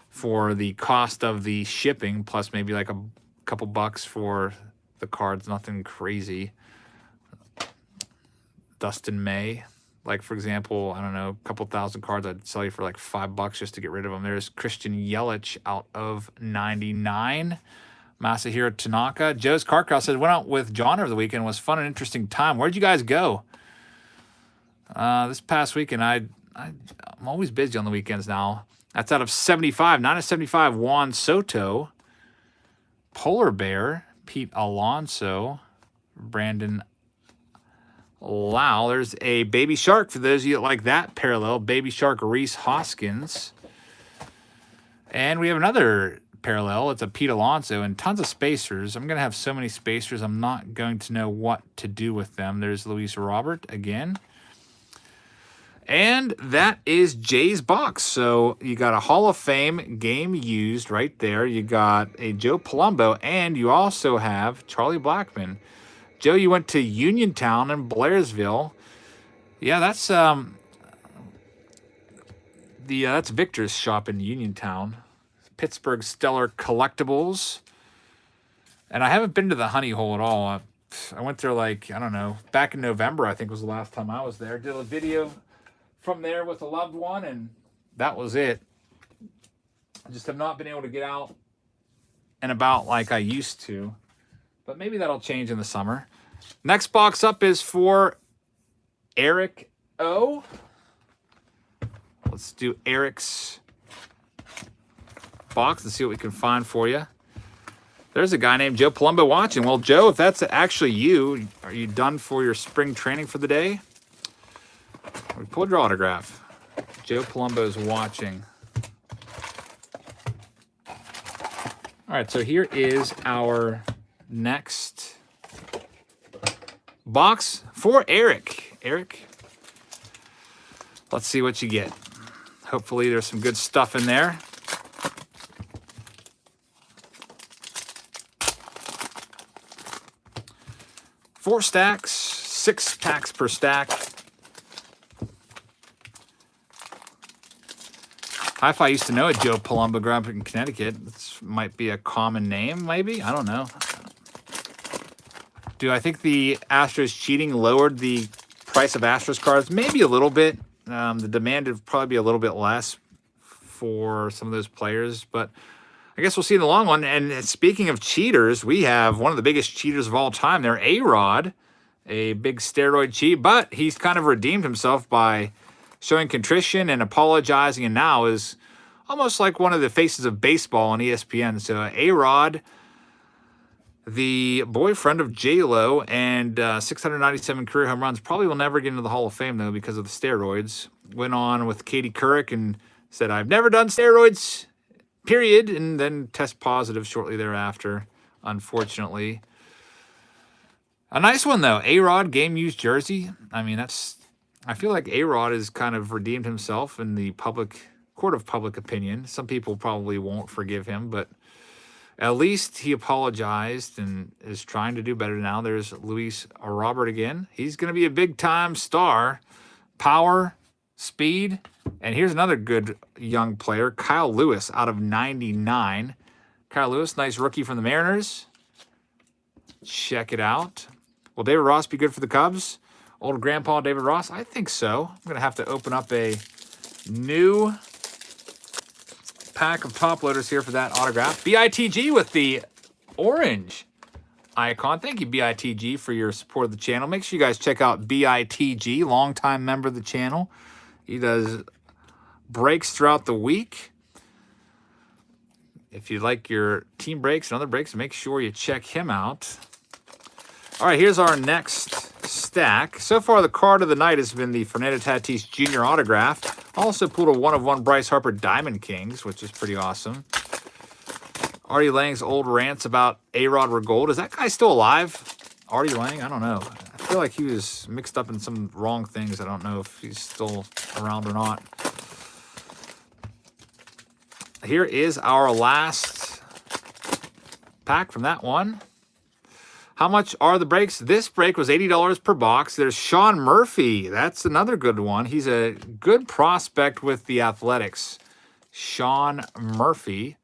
for the cost of the shipping, plus maybe like a couple bucks for the cards. Nothing crazy. Dustin May, like for example, I don't know, a couple thousand cards I'd sell you for like $5 just to get rid of them. There's Christian Yelich out of 99. Masahiro Tanaka. Joe's Car Cross said, went out with John over the weekend. It was fun and interesting time. Where'd you guys go? This past weekend, I'm always busy on the weekends now. That's out of 75. 9 of 75, Juan Soto. Polar Bear, Pete Alonso. Brandon Lau. There's a Baby Shark for those of you that like that parallel. Baby Shark Reese Hoskins. And we have another parallel. It's a Pete Alonso and tons of spacers. I'm going to have so many spacers, I'm not going to know what to do with them. There's Luis Robert again. And that is Jay's box. So you got a Hall of Fame game used right there. You got a Joe Palumbo, and you also have Charlie Blackmon. Joe, you went to Uniontown and Blairsville. Yeah, that's that's Victor's shop in Uniontown. Pittsburgh Stellar Collectibles. And I haven't been to the Honey Hole at all. I went there like, I don't know, back in November, I think was the last time I was there. Did a video from there with a loved one, and that was it. I just have not been able to get out and about like I used to, but maybe that'll change in the summer. Next box up is for Eric O. Let's do Eric's box and see what we can find for you. There's a guy named Joe Palumbo watching. Well, Joe, if that's actually you, are you done for your spring training for the day? We pulled your autograph. Joe Palumbo is watching. All right, so here is our next box for Eric. Eric, let's see what you get. Hopefully there's some good stuff in there. Four stacks, 6 packs per stack. Hi-Fi used to know a Joe Palumbo growing up in Connecticut. This might be a common name, maybe? I don't know. Do I think the Astros cheating lowered the price of Astros cards? Maybe a little bit. The demand would probably be a little bit less for some of those players, but I guess we'll see in the long run. And speaking of cheaters, we have one of the biggest cheaters of all time there, A-Rod, a big steroid cheat, but he's kind of redeemed himself by showing contrition and apologizing, and now is almost like one of the faces of baseball on ESPN. So A-Rod, the boyfriend of J-Lo, and 697 career home runs, probably will never get into the Hall of Fame, though, because of the steroids. Went on with Katie Couric and said, "I've never done steroids, period," and then test positive shortly thereafter, unfortunately. A nice one, though. A-Rod game-used jersey. I mean, I feel like A-Rod has kind of redeemed himself in the court of public opinion. Some people probably won't forgive him, but at least he apologized and is trying to do better now. There's Luis Robert again. He's going to be a big-time star. Power, speed, and here's another good young player, Kyle Lewis, out of 99. Kyle Lewis, nice rookie from the Mariners. Check it out. Will David Ross be good for the Cubs? Old Grandpa David Ross? I think so. I'm going to have to open up a new pack of top loaders here for that autograph. BITG with the orange icon. Thank you, BITG, for your support of the channel. Make sure you guys check out BITG, longtime member of the channel. He does breaks throughout the week. If you like your team breaks and other breaks, make sure you check him out. All right, here's our next stack. So far, the card of the night has been the Fernando Tatis Jr. autograph. Also pulled a 1/1 Bryce Harper Diamond Kings, which is pretty awesome. Artie Lang's old rants about A-Rod Regold. Is that guy still alive? Artie Lang? I don't know. I feel like he was mixed up in some wrong things. I don't know if he's still around or not. Here is our last pack from that one. How much are the breaks? This break was $80 per box. There's Sean Murphy. That's another good one. He's a good prospect with the Athletics. Sean Murphy.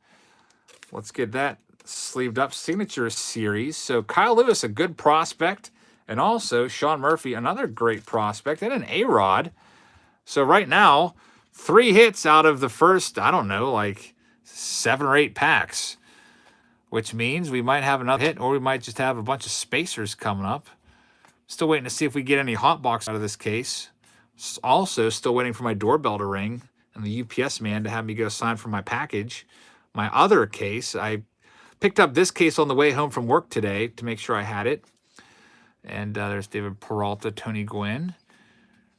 Let's get that sleeved up. Signature series. So Kyle Lewis, a good prospect. And also Sean Murphy, another great prospect. And an A-Rod. So right now, 3 hits out of the first, I don't know, like 7 or 8 packs. Which means we might have another hit, or we might just have a bunch of spacers coming up. Still waiting to see if we get any hot box out of this case. Also, still waiting for my doorbell to ring and the UPS man to have me go sign for my package. My other case, I picked up this case on the way home from work today to make sure I had it. And there's David Peralta, Tony Gwynn.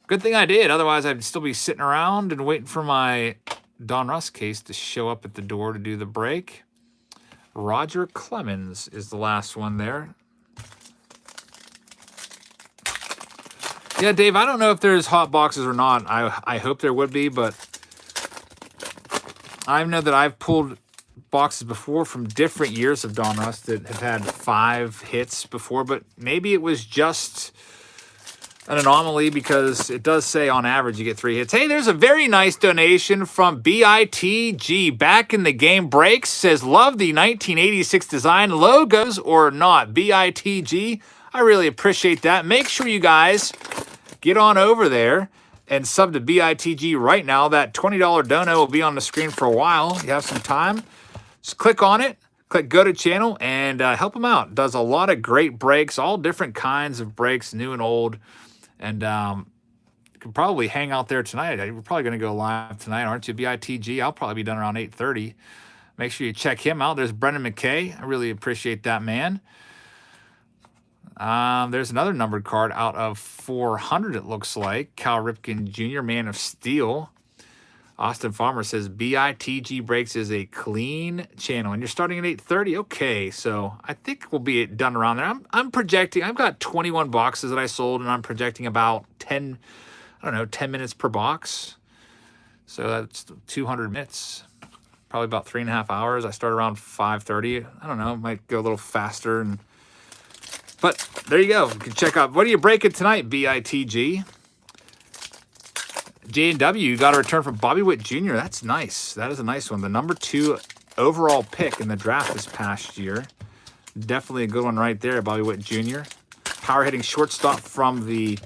Good thing I did. Otherwise, I'd still be sitting around and waiting for my Donruss case to show up at the door to do the break. Roger Clemens is the last one there. Yeah, Dave, I don't know if there's hot boxes or not. I hope there would be, but I know that I've pulled boxes before from different years of Donruss that have had 5 hits before, but maybe it was just an anomaly because it does say on average you get 3 hits. Hey, there's a very nice donation from BITG. Back in the game breaks. Says, love the 1986 design, logos or not. BITG, I really appreciate that. Make sure you guys get on over there and sub to BITG right now. That $20 dono will be on the screen for a while. You have some time. Just click on it. Click go to channel and help him out. Does a lot of great breaks, all different kinds of breaks, new and old. And you can probably hang out there tonight. We're probably going to go live tonight, aren't you, BITG? I'll probably be done around 8:30. Make sure you check him out. There's Brendan McKay. I really appreciate that man. There's another numbered card out of 400, it looks like. Cal Ripken Jr., Man of Steel. Austin Farmer says, BITG Breaks is a clean channel. And you're starting at 8:30? Okay, so I think we'll be done around there. I'm projecting, I've got 21 boxes that I sold, and I'm projecting about 10 minutes per box. So that's 200 minutes. Probably about 3.5 hours. I start around 5:30. I don't know, might go a little faster. But there you go. You can check out, what are you breaking tonight, BITG? J&W got a return from Bobby Witt Jr. That's nice. That is a nice one. The number 2 overall pick in the draft this past year. Definitely a good one right there, Bobby Witt Jr. Power hitting shortstop from the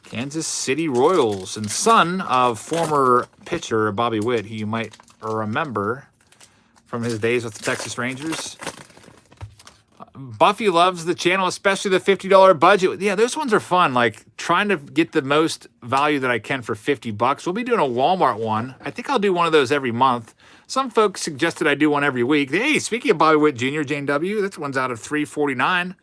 Kansas City Royals and son of former pitcher Bobby Witt, who you might remember from his days with the Texas Rangers. Buffy loves the channel, especially the $50 budget. Yeah, those ones are fun. Like trying to get the most value that I can for $50. We'll be doing a Walmart one. I think I'll do one of those every month. Some folks suggested I do one every week. Hey, speaking of Bobby Witt Jr., Jane W., this one's out of $349.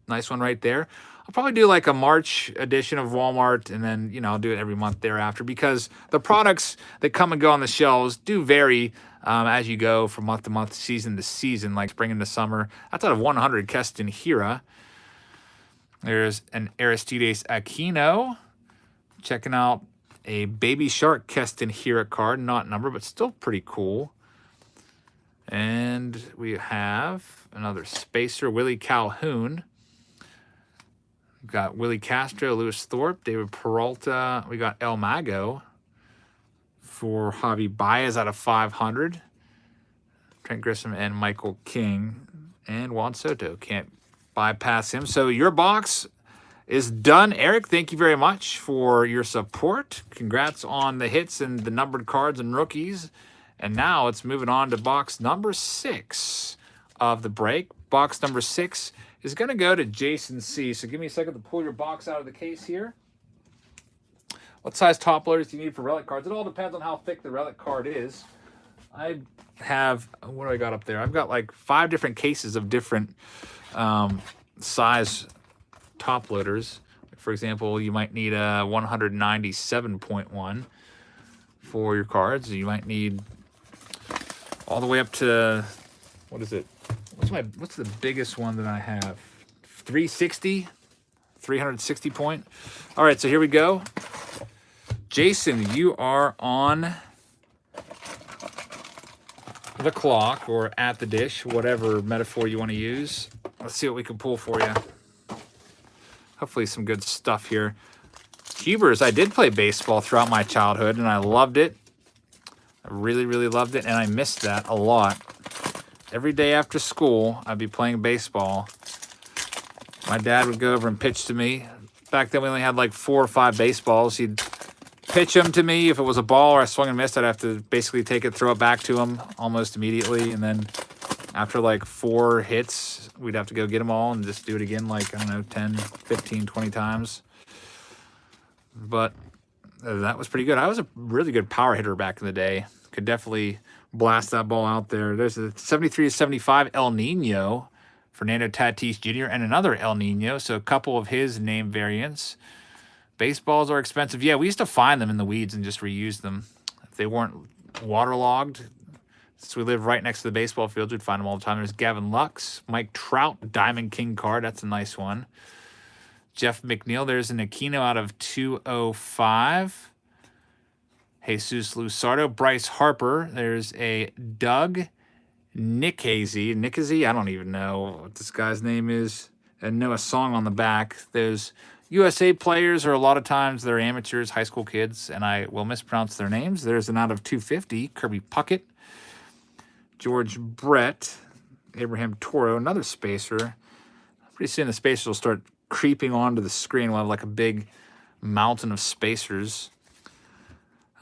Nice one right there. I'll probably do like a March edition of Walmart, and then, I'll do it every month thereafter because the products that come and go on the shelves do vary as you go from month to month, season to season, like spring into summer. That's out of 100, Keston Hira. There's an Aristides Aquino. Checking out a Baby Shark Keston Hira card, not numbered, but still pretty cool. And we have another spacer, Willie Calhoun. We've got Willie Castro, Lewis Thorpe, David Peralta. We got El Mago for Javi Baez out of 500. Trent Grisham and Michael King. And Juan Soto. Can't bypass him. So your box is done. Eric, thank you very much for your support. Congrats on the hits and the numbered cards and rookies. And now it's moving on to box number 6 of the break. Box number 6 is going to go to Jason C. So give me a second to pull your box out of the case here. What size top loaders do you need for relic cards? It all depends on how thick the relic card is. I have, what do I got up there? I've got like 5 different cases of different size top loaders. For example, you might need a 197.1 for your cards. You might need all the way up to, what is it? What's the biggest one that I have? 360 point. All right, so here we go. Jason, you are on the clock or at the dish, whatever metaphor you want to use. Let's see what we can pull for you. Hopefully some good stuff here. Cubers, I did play baseball throughout my childhood, and I loved it. I really, really loved it, and I missed that a lot. Every day after school, I'd be playing baseball. My dad would go over and pitch to me. Back then, we only had like 4 or 5 baseballs. He'd pitch them to me. If it was a ball or I swung and missed, I'd have to basically take it, throw it back to him almost immediately. And then after like 4 hits, we'd have to go get them all and just do it again like, I don't know, 10, 15, 20 times. But that was pretty good. I was a really good power hitter back in the day. Could definitely blast that ball out there. There's a 73-75 El Nino, Fernando Tatis Jr., and another El Nino, so a couple of his name variants. Baseballs are expensive. Yeah, we used to find them in the weeds and just reuse them. If they weren't waterlogged, since we live right next to the baseball fields, we'd find them all the time. There's Gavin Lux, Mike Trout, Diamond King card. That's a nice one. Jeff McNeil, there's an Aquino out of 205. Jesus Lusardo, Bryce Harper. There's a Doug Nickhazy. I don't even know what this guy's name is. I know a song on the back. There's USA players, or a lot of times they're amateurs, high school kids, and I will mispronounce their names. There's an out of 250, Kirby Puckett. George Brett, Abraham Toro, another spacer. Pretty soon the spacers will start creeping onto the screen. We'll have like a big mountain of spacers.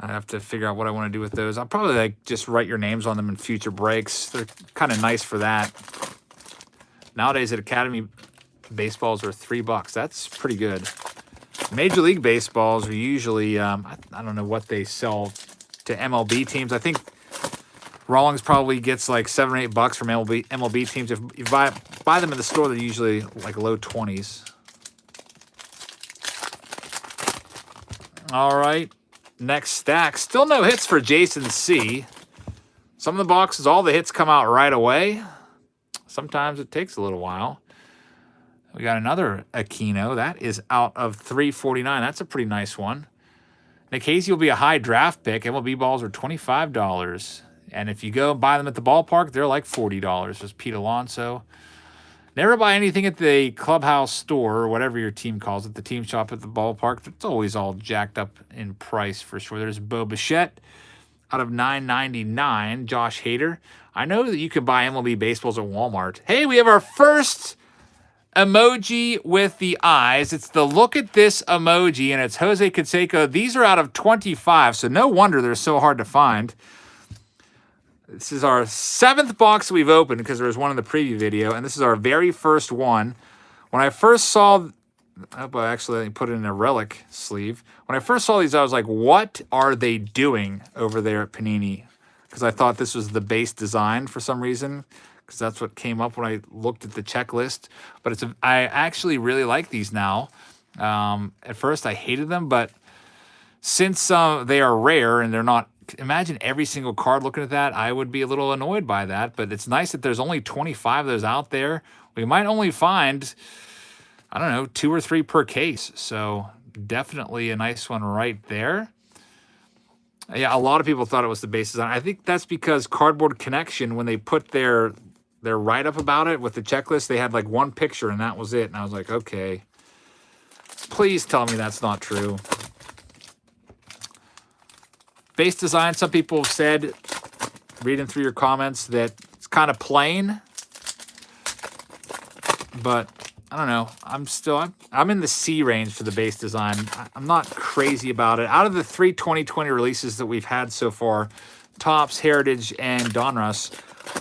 I have to figure out what I want to do with those. I'll probably like just write your names on them in future breaks. They're kind of nice for that. Nowadays at Academy, baseballs are $3. That's pretty good. Major League baseballs are usually, I don't know what they sell to MLB teams. I think Rawlings probably gets like $7 or $8 from MLB teams. If you buy them in the store, they're usually like low 20s. All right. Next stack. Still no hits for Jason C. Some of the boxes, all the hits come out right away. Sometimes it takes a little while. We got another Aquino. That is out of 349. That's a pretty nice one. Nick Casey will be a high draft pick. MLB balls are $25. And if you go and buy them at the ballpark, they're like $40. There's Pete Alonso. Never buy anything at the clubhouse store or whatever your team calls it, the team shop at the ballpark. It's always all jacked up in price for sure. There's Bo Bichette out of $9.99. Josh Hader. I know that you can buy MLB baseballs at Walmart. Hey, we have our first emoji with the eyes. It's the look at this emoji, and it's Jose Canseco. These are out of 25, so no wonder they're so hard to find. This is our 7th box we've opened because there was one in the preview video, and this is our very first one. When I first saw, I actually put it in a relic sleeve. When I first saw these, I was like, what are they doing over there at Panini? Because I thought this was the base design for some reason, because that's what came up when I looked at the checklist. But I actually really like these now. At first, I hated them, but since they are rare and they're not, imagine every single card looking at that, I would be a little annoyed by that. But it's nice that there's only 25 of those out there. We might only find, I don't know, 2 or 3 per case. So definitely a nice one right there. Yeah, a lot of people thought it was the base design. I think that's because Cardboard Connection, when they put their write-up about it with the checklist, they had like one picture and that was it. And I was like, okay, please tell me that's not true. Base design, some people have said, reading through your comments, that it's kind of plain. But I don't know. I'm in the C range for the base design. I'm not crazy about it. Out of the 3 2020 releases that we've had so far, Topps, Heritage, and Donruss,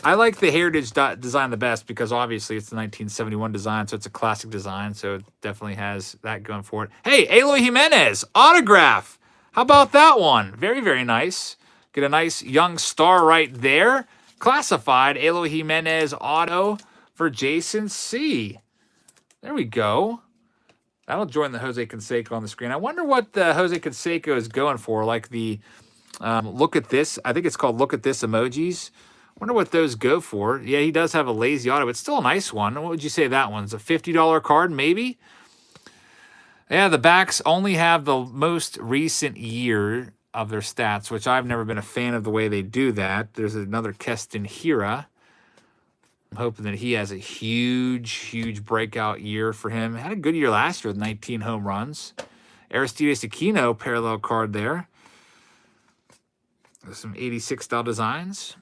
I like the Heritage design the best because obviously it's the 1971 design, so it's a classic design, so it definitely has that going for it. Hey, Eloy Jimenez, autograph. How about that one? Very, very nice. Get a nice young star right there. Classified Eloy Jimenez auto for Jason C. There we go. That'll join the Jose Canseco on the screen. I wonder what the Jose Canseco is going for, like the look at this. I think it's called look at this emojis. I wonder what those go for. Yeah, he does have a lazy auto. It's still a nice one. What would you say that one's? A $50 card, maybe? Yeah, the backs only have the most recent year of their stats, which I've never been a fan of the way they do that. There's another Keston Hira. I'm hoping that he has a huge, huge breakout year for him. Had a good year last year with 19 home runs. Aristides Aquino parallel card there. There's some 86 style designs.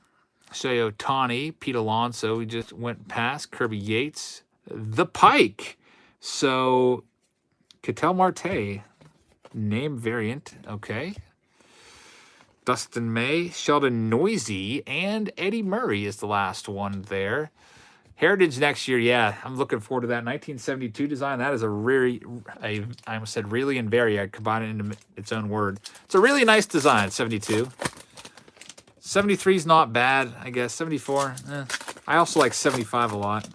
Shohei Ohtani, Pete Alonso, we just went past. Kirby Yates. The Pike. So, Ketel Marte, name variant. Okay. Dustin May, Sheldon Noisy, and Eddie Murray is the last one there. Heritage next year, yeah, I'm looking forward to that. 1972 design, that is I almost said really and very, I combine it into its own word. It's a really nice design, 72. 73 is not bad, I guess. 74, I also like 75 a lot.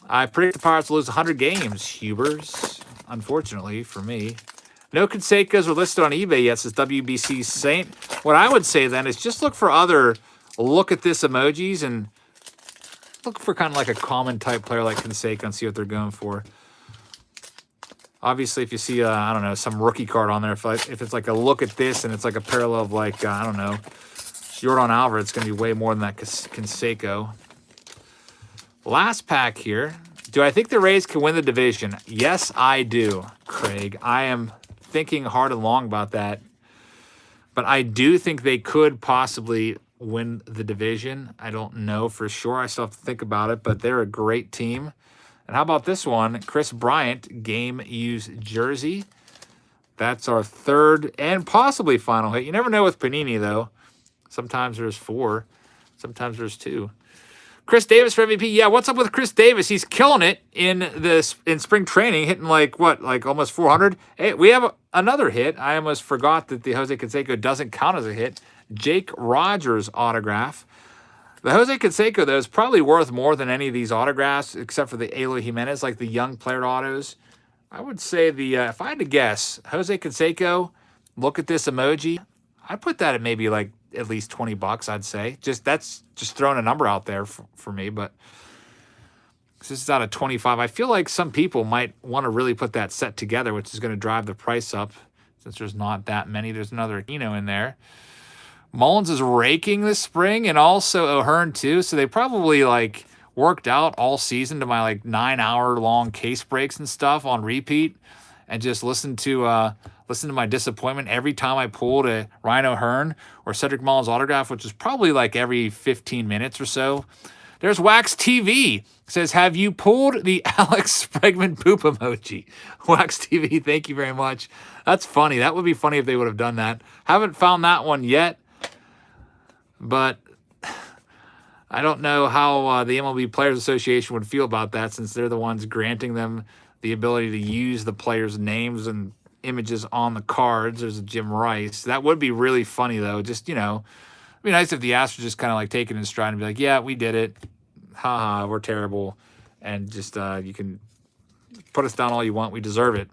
I predict the Pirates will lose 100 games, Hubers, unfortunately for me. No Cansecos are listed on eBay yet, says WBC Saint. What I would say then is just look for other look at this emojis and look for kind of like a common type player like Canseco and see what they're going for. Obviously, if you see, I don't know, some rookie card on there, if it's like a look at this and it's like a parallel of like, I don't know, Yordan Alvarez, it's going to be way more than that Canseco. Last pack here. Do I think the Rays can win the division? Yes, I do, Craig. I am thinking hard and long about that. But I do think they could possibly win the division. I don't know for sure. I still have to think about it, but they're a great team. And how about this one? Chris Bryant, game used jersey. That's our 3rd and possibly final hit. You never know with Panini, though. Sometimes there's 4. Sometimes there's 2. Chris Davis for MVP. Yeah, what's up with Chris Davis? He's killing it in spring training, hitting like almost 400. Hey, we have another hit. I almost forgot that the Jose Canseco doesn't count as a hit. Jake Rogers autograph. The Jose Canseco, though, is probably worth more than any of these autographs, except for the Eloy Jimenez, like the young player autos. I would say if I had to guess, Jose Canseco, look at this emoji. I'd put that at maybe like at least $20, I'd say. That's just throwing a number out there for me, but this is out of 25. I feel like some people might want to really put that set together, which is going to drive the price up since there's not that many. There's another Aquino in there. Mullins is raking this spring, and also O'Hearn too, so they probably like worked out all season to my like 9-hour-long case breaks and stuff on repeat, and just listened to my disappointment every time I pulled a Rhino Hearn or Cedric Mullins autograph, which is probably like every 15 minutes or so. There's Wax TV. Says, have you pulled the Alex Bregman poop emoji? Wax TV, thank you very much. That's funny. That would be funny if they would have done that. Haven't found that one yet, but I don't know how the MLB Players Association would feel about that, since they're the ones granting them the ability to use the players' names and images on the cards. There's a Jim Rice. That would be really funny, though. Just, it'd be nice if the Astros just kind of like take it in stride and be like, yeah, we did it. Haha, we're terrible. And just, you can put us down all you want. We deserve it.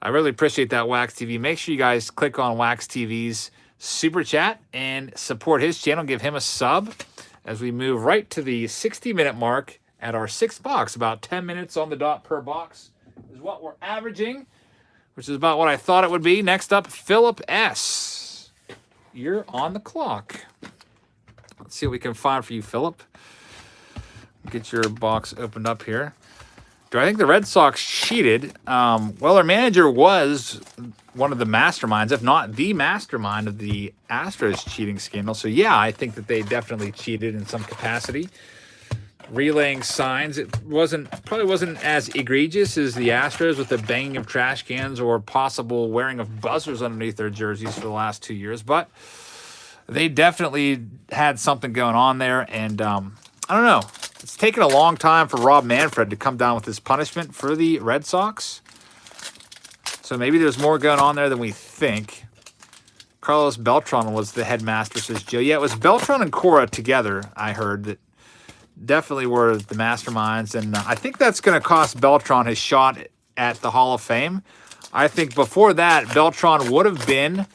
I really appreciate that, Wax TV. Make sure you guys click on Wax TV's Super Chat and support his channel. Give him a sub as we move right to the 60-minute mark at our 6th box. About 10 minutes on the dot per box is what we're averaging, which is about what I thought it would be. Next up, Philip S. You're on the clock. Let's see what we can find for you, Philip. Get your box opened up here. Do I think the Red Sox cheated? Well, their manager was one of the masterminds, if not the mastermind of the Astros cheating scandal. So, yeah, I think that they definitely cheated in some capacity. Relaying signs, it probably wasn't as egregious as the Astros with the banging of trash cans or possible wearing of buzzers underneath their jerseys for the last 2 years, but they definitely had something going on there. And I don't know, it's taken a long time for Rob Manfred to come down with his punishment for the Red Sox, so maybe there's more going on there than we think. Carlos Beltran was the headmaster, says Joe. Yeah, it was Beltran and Cora together, I heard, that definitely were the masterminds, and I think that's going to cost Beltran his shot at the Hall of Fame. I think before that, Beltran would have been,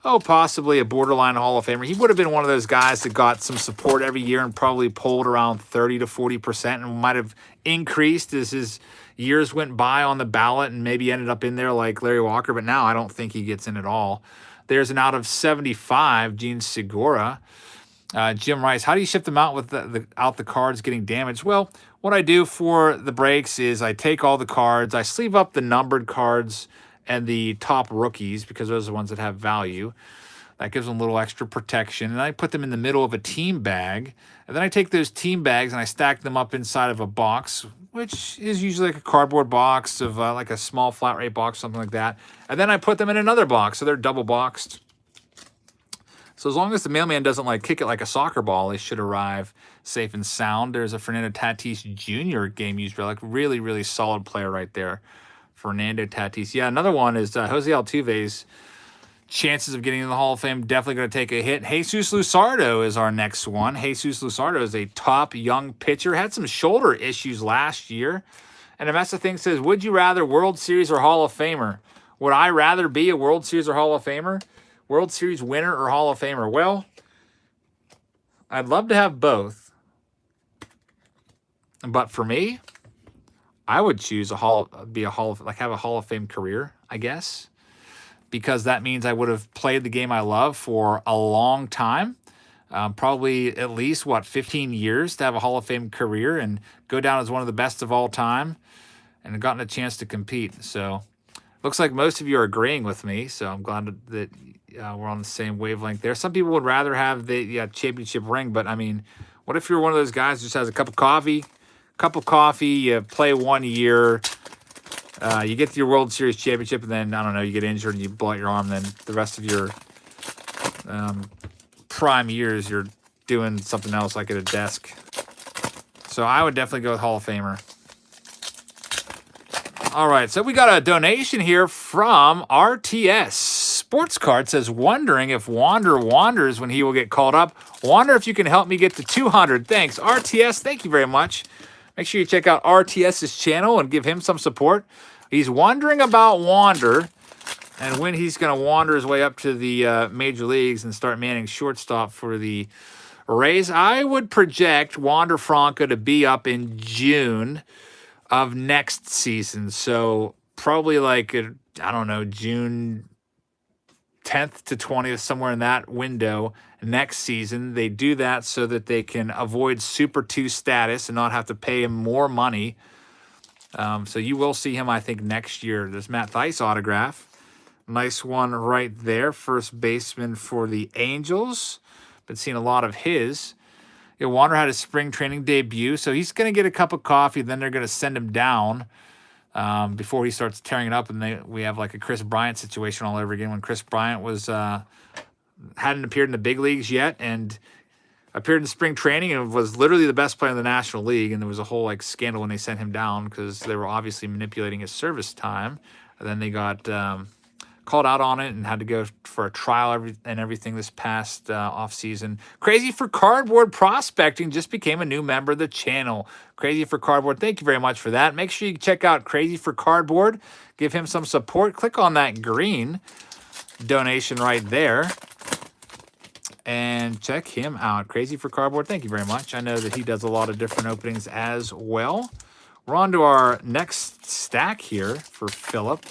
possibly a borderline Hall of Famer. He would have been one of those guys that got some support every year and probably polled around 30 to 40% and might have increased as his years went by on the ballot and maybe ended up in there like Larry Walker, but now I don't think he gets in at all. There's an out of 75, Gene Segura. Jim Rice, how do you ship them out with the cards getting damaged? Well, what I do for the breaks is I take all the cards, I sleeve up the numbered cards and the top rookies, because those are the ones that have value. That gives them a little extra protection. And I put them in the middle of a team bag. And then I take those team bags and I stack them up inside of a box, which is usually like a cardboard box of like a small flat rate box, something like that. And then I put them in another box, so they're double boxed. So as long as the mailman doesn't like kick it like a soccer ball, they should arrive safe and sound. There's a Fernando Tatis Jr. game used relic. Really, really solid player right there. Fernando Tatis. Yeah, another one is Jose Altuve's chances of getting in the Hall of Fame definitely going to take a hit. Jesus Luzardo is our next one. Jesus Luzardo is a top young pitcher. Had some shoulder issues last year. And the mess of things says, would you rather World Series or Hall of Famer? Would I rather be a World Series or Hall of Famer? World Series winner or Hall of Famer? Well, I'd love to have both. But for me, I would choose have a Hall of Fame career, I guess, because that means I would have played the game I love for a long time, probably at least 15 years to have a Hall of Fame career and go down as one of the best of all time, and have gotten a chance to compete. So, looks like most of you are agreeing with me. So I'm glad that we're on the same wavelength there. Some people would rather have the championship ring, but I mean, what if you're one of those guys who just has a cup of coffee, you play 1 year, you get to your World Series championship, and then, I don't know, you get injured and you blow out your arm, then the rest of your prime years, you're doing something else like at a desk. So I would definitely go with Hall of Famer. All right, so we got a donation here from RTS. Sports Card says, wondering if Wander wanders when he will get called up. Wonder if you can help me get to 200. Thanks, RTS. Thank you very much. Make sure you check out RTS's channel and give him some support. He's wondering about Wander and when he's going to wander his way up to the major leagues and start manning shortstop for the Rays. I would project Wander Franco to be up in June of next season. So probably like, June 10th to 20th, somewhere in that window next season. They do that so that they can avoid Super 2 status and not have to pay him more money. So you will see him, I think, next year. There's Matt Theis autograph. Nice one right there. First baseman for the Angels. Been seeing a lot of his. Wander had his spring training debut, so he's going to get a cup of coffee. Then they're going to send him down before he starts tearing it up. And we have like a Chris Bryant situation all over again when Chris Bryant was hadn't appeared in the big leagues yet and appeared in spring training and was literally the best player in the National League. And there was a whole like scandal when they sent him down because they were obviously manipulating his service time. And then they got called out on it and had to go for a trial and everything this past offseason. Crazy for Cardboard Prospecting just became a new member of the channel. Crazy for Cardboard, thank you very much for that. Make sure you check out Crazy for Cardboard. Give him some support. Click on that green donation right there and check him out. Crazy for Cardboard, thank you very much. I know that he does a lot of different openings as well. We're on to our next stack here for Philip.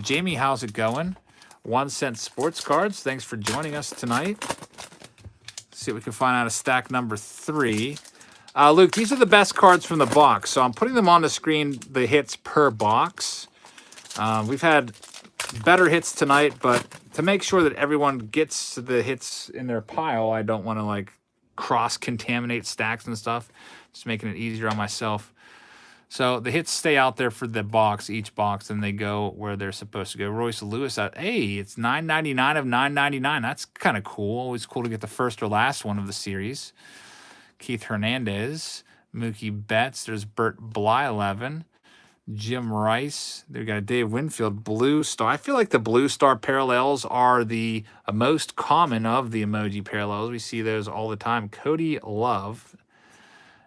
Jamie, how's it going? 1 Cent Sports Cards. Thanks for joining us tonight. Let's see if we can find out a stack number 3. Luke, these are the best cards from the box. So I'm putting them on the screen, the hits per box. We've had better hits tonight, but to make sure that everyone gets the hits in their pile, I don't want to like cross-contaminate stacks and stuff. Just making it easier on myself. So the hits stay out there for the box, each box, and they go where they're supposed to go. Royce Lewis, hey, it's $9.99 of $9.99. That's kind of cool. Always cool to get the first or last one of the series. Keith Hernandez, Mookie Betts. There's Bert Bly, 11. Jim Rice. They've got a Dave Winfield, Blue Star. I feel like the Blue Star parallels are the most common of the emoji parallels. We see those all the time. Cody Love.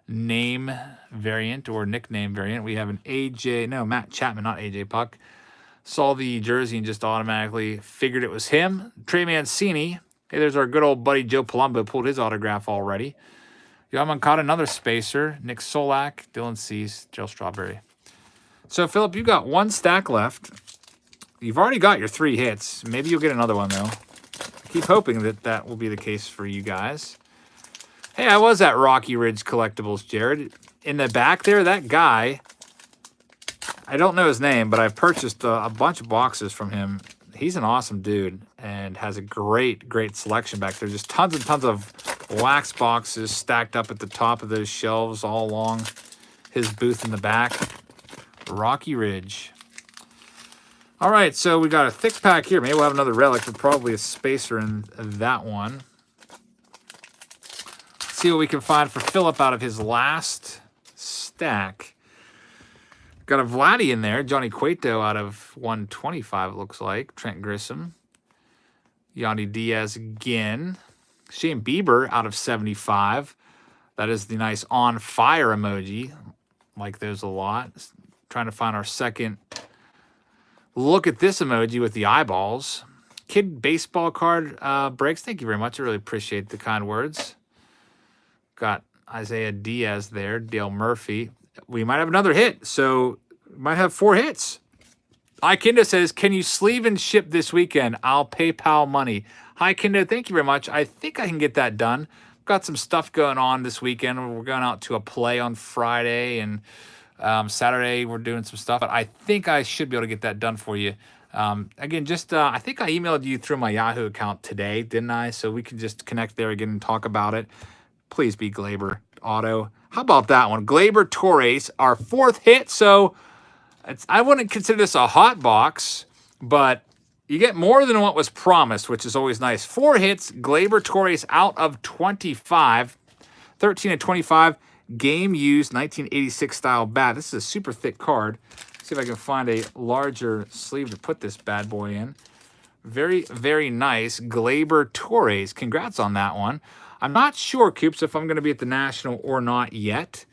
Name variant or nickname variant. We have an Matt Chapman, not AJ Puck. Saw the jersey and just automatically figured it was him. Trey Mancini. Hey, there's our good old buddy Joe Palumbo. Pulled his autograph already. Yohan caught another spacer. Nick Solak, Dylan Cease, Jill Strawberry. So, Philip, you got 1 stack left. You've already got your 3 hits. Maybe you'll get another one, though. I keep hoping that that will be the case for you guys. Hey, I was at Rocky Ridge Collectibles, Jared. In the back there, that guy, I don't know his name, but I've purchased a bunch of boxes from him. He's an awesome dude and has a great, great selection back there. Just tons and tons of wax boxes stacked up at the top of those shelves all along his booth in the back. Rocky Ridge. All right, so we got a thick pack here. Maybe we'll have another relic, but probably a spacer in that one. See what we can find for Philip out of his last stack. Got a Vladdy in there. Johnny Cueto out of 125, it looks like. Trent Grissom. Yandy Diaz again. Shane Bieber out of 75. That is the nice on fire emoji. Like those a lot. Trying to find our second look at this emoji with the eyeballs. Kid baseball card breaks. Thank you very much. I really appreciate the kind words. Got Isaiah Diaz there, Dale Murphy. We might have another hit, so we might have 4 hits. Hi, Kendo says, can you sleeve and ship this weekend? I'll PayPal money. Hi, Kendo, thank you very much. I think I can get that done. Got some stuff going on this weekend. We're going out to a play on Friday, and Saturday we're doing some stuff. But I think I should be able to get that done for you. Again, just I think I emailed you through my Yahoo account today, didn't I? So we can just connect there again and talk about it. Please be Glaber Auto. How about that one? Glaber Torres, our 4th hit. So I wouldn't consider this a hot box, but you get more than what was promised, which is always nice. 4 hits, Glaber Torres out of 25. 13 of 25, game used, 1986 style bat. This is a super thick card. Let's see if I can find a larger sleeve to put this bad boy in. Very, very nice. Glaber Torres. Congrats on that one. I'm not sure, Coops, if I'm going to be at the National or not yet.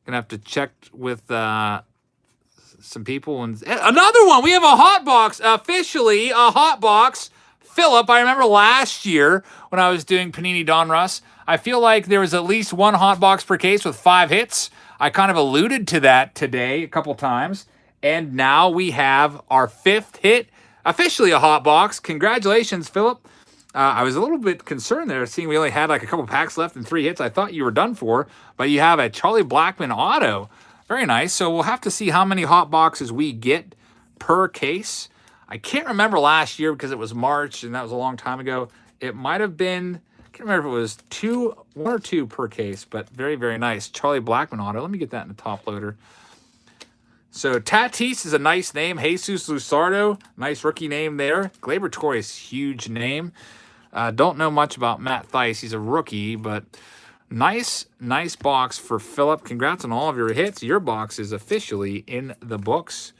Going to have to check with some people. And another one. We have a hot box. Officially, a hot box. Philip, I remember last year when I was doing Panini Donruss, I feel like there was at least 1 hot box per case with 5 hits. I kind of alluded to that today a couple times. And now we have our 5th hit. Officially a hot box. Congratulations, Philip. I was a little bit concerned there, seeing we only had like a couple packs left and 3 hits. I thought you were done for, but you have a Charlie Blackmon auto. Very nice. So we'll have to see how many hot boxes we get per case. I can't remember last year because it was March and that was a long time ago. It might have been, I can't remember if it was 1 or 2 per case, but very, very nice. Charlie Blackmon auto. Let me get that in the top loader. So Tatis is a nice name. Jesus Luzardo, nice rookie name there. Gleyber Torres, huge name. Don't know much about Matt Thaiss. He's a rookie, but nice box for Philip. Congrats on all of your hits. Your box is officially in the books.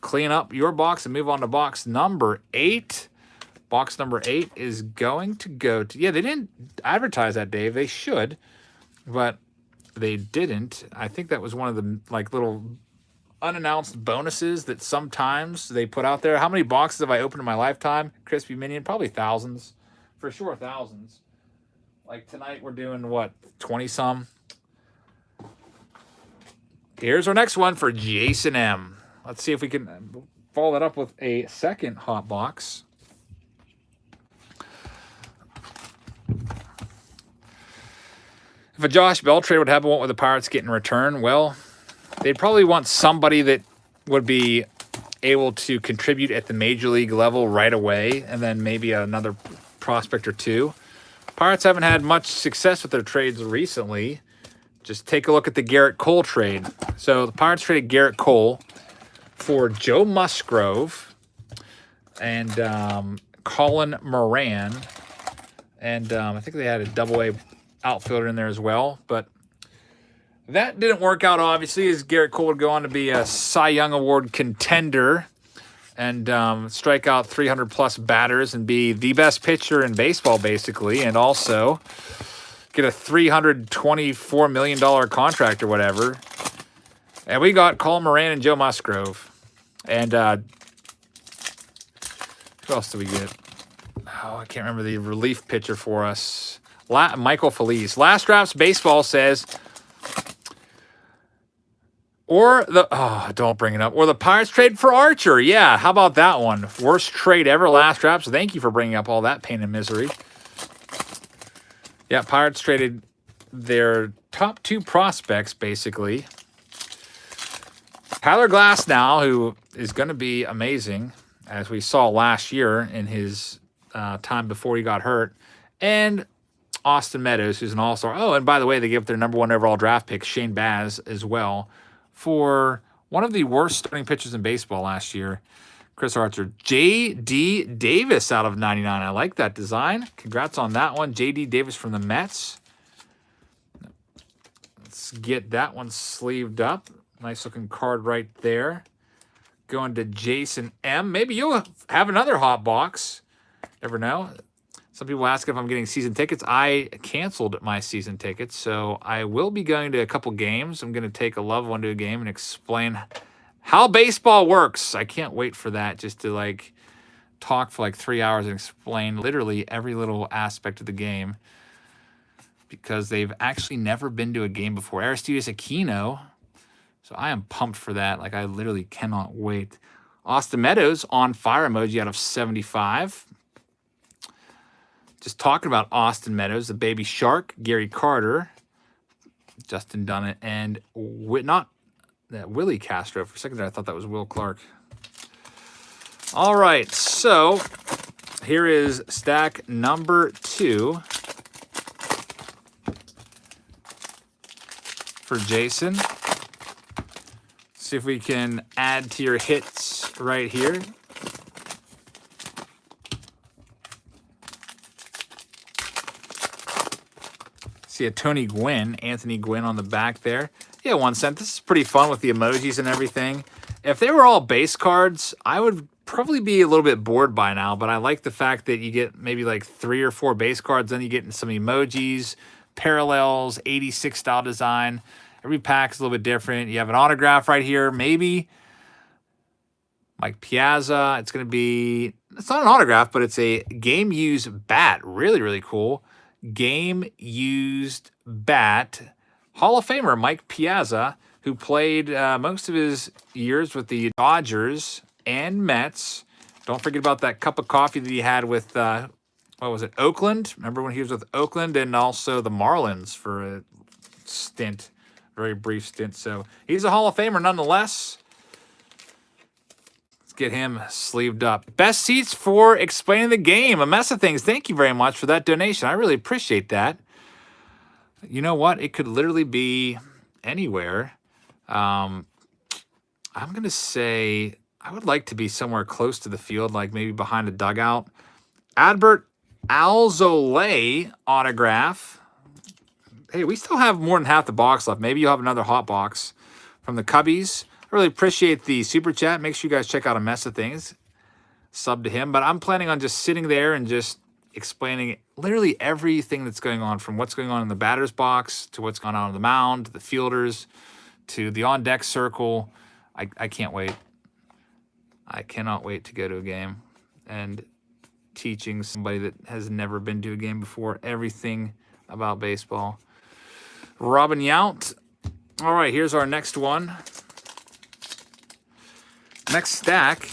Clean up your box and move on to box number 8. Box number 8 is going to go to... Yeah, they didn't advertise that, Dave. They should, but they didn't. I think that was one of the like little unannounced bonuses that sometimes they put out there. How many boxes have I opened in my lifetime? Crispy Minion? Probably thousands. For sure, thousands. Like tonight we're doing, what, 20-some? Here's our next one for Jason M. Let's see if we can follow that up with a second hot box. If a Josh Bell trade would happen, what would the Pirates get in return? Well, they'd probably want somebody that would be able to contribute at the major league level right away, and then maybe another prospect or two. Pirates haven't had much success with their trades recently. Just take a look at the Garrett Cole trade. So the Pirates traded Garrett Cole for Joe Musgrove and Colin Moran. And I think they had a double-A outfielder in there as well. But that didn't work out, obviously, as Garrett Cole would go on to be a Cy Young Award contender and strike out 300-plus batters and be the best pitcher in baseball, basically, and also get a $324 million contract or whatever. And we got Colin Moran and Joe Musgrove. And who else did we get? Oh, I can't remember the relief pitcher for us. Michael Feliz. Last Drafts Baseball says... don't bring it up. Or the Pirates trade for Archer. Yeah, how about that one? Worst trade ever, Last Drafts. Thank you for bringing up all that pain and misery. Yeah, Pirates traded their top 2 prospects, basically. Tyler Glass now, who is going to be amazing, as we saw last year in his time before he got hurt. And Austin Meadows, who's an all-star. Oh, and by the way, they gave up their number 1 overall draft pick, Shane Baz, as well, for one of the worst starting pitchers in baseball last year, Chris Archer. J.D. Davis out of 99. I like that design. Congrats on that one. J.D. Davis from the Mets. Let's get that one sleeved up. Nice looking card right there. Going to Jason M. Maybe you'll have another hot box. Never know. Some people ask if I'm getting season tickets. I canceled my season tickets, so I will be going to a couple games. I'm going to take a loved one to a game and explain how baseball works. I can't wait for that, just to like talk for like 3 hours and explain literally every little aspect of the game, because they've actually never been to a game before. Aristides Aquino, so I am pumped for that. Like, I literally cannot wait. Austin Meadows on fire emoji out of 75. Just talking about Austin Meadows, the baby shark, Gary Carter, Justin Dunnett, and Willie Castro. For a second there, I thought that was Will Clark. All right, so here is stack number 2 for Jason. See if we can add to your hits right here. See a Anthony Gwynn on the back there. Yeah, 1 cent. This is pretty fun with the emojis and everything. If they were all base cards, I would probably be a little bit bored by now, but I like the fact that you get maybe like 3 or 4 base cards, then you get some emojis, parallels, 86 style design. Every pack is a little bit different. You have an autograph right here, maybe Mike Piazza. It's going to be, it's not an autograph, but it's a game-used bat. Really, really cool. Game-used bat. Hall of Famer Mike Piazza, who played most of his years with the Dodgers and Mets, Don't forget about that cup of coffee that he had with, what was it, Oakland? Remember when he was with Oakland and also the Marlins for a stint, very brief stint. So he's a Hall of Famer nonetheless. Let's get him sleeved up. Best seats for explaining the game. A mess of things. Thank you very much for that donation. I really appreciate that. You know what? It could literally be anywhere. I'm going to say I would like to be somewhere close to the field, like maybe behind a dugout. Adbert Alzolay autograph. Hey, we still have more than half the box left. Maybe you'll have another hot box from the Cubbies. I really appreciate the super chat. Make sure you guys check out A Mess of Things. Sub to him. But I'm planning on just sitting there and just explaining literally everything that's going on, from what's going on in the batter's box to what's going on the mound, the fielders, to the on-deck circle. I can't wait. I cannot wait to go to a game and teaching somebody that has never been to a game before everything about baseball. Robin Yount. All right, here's our next one. Next stack.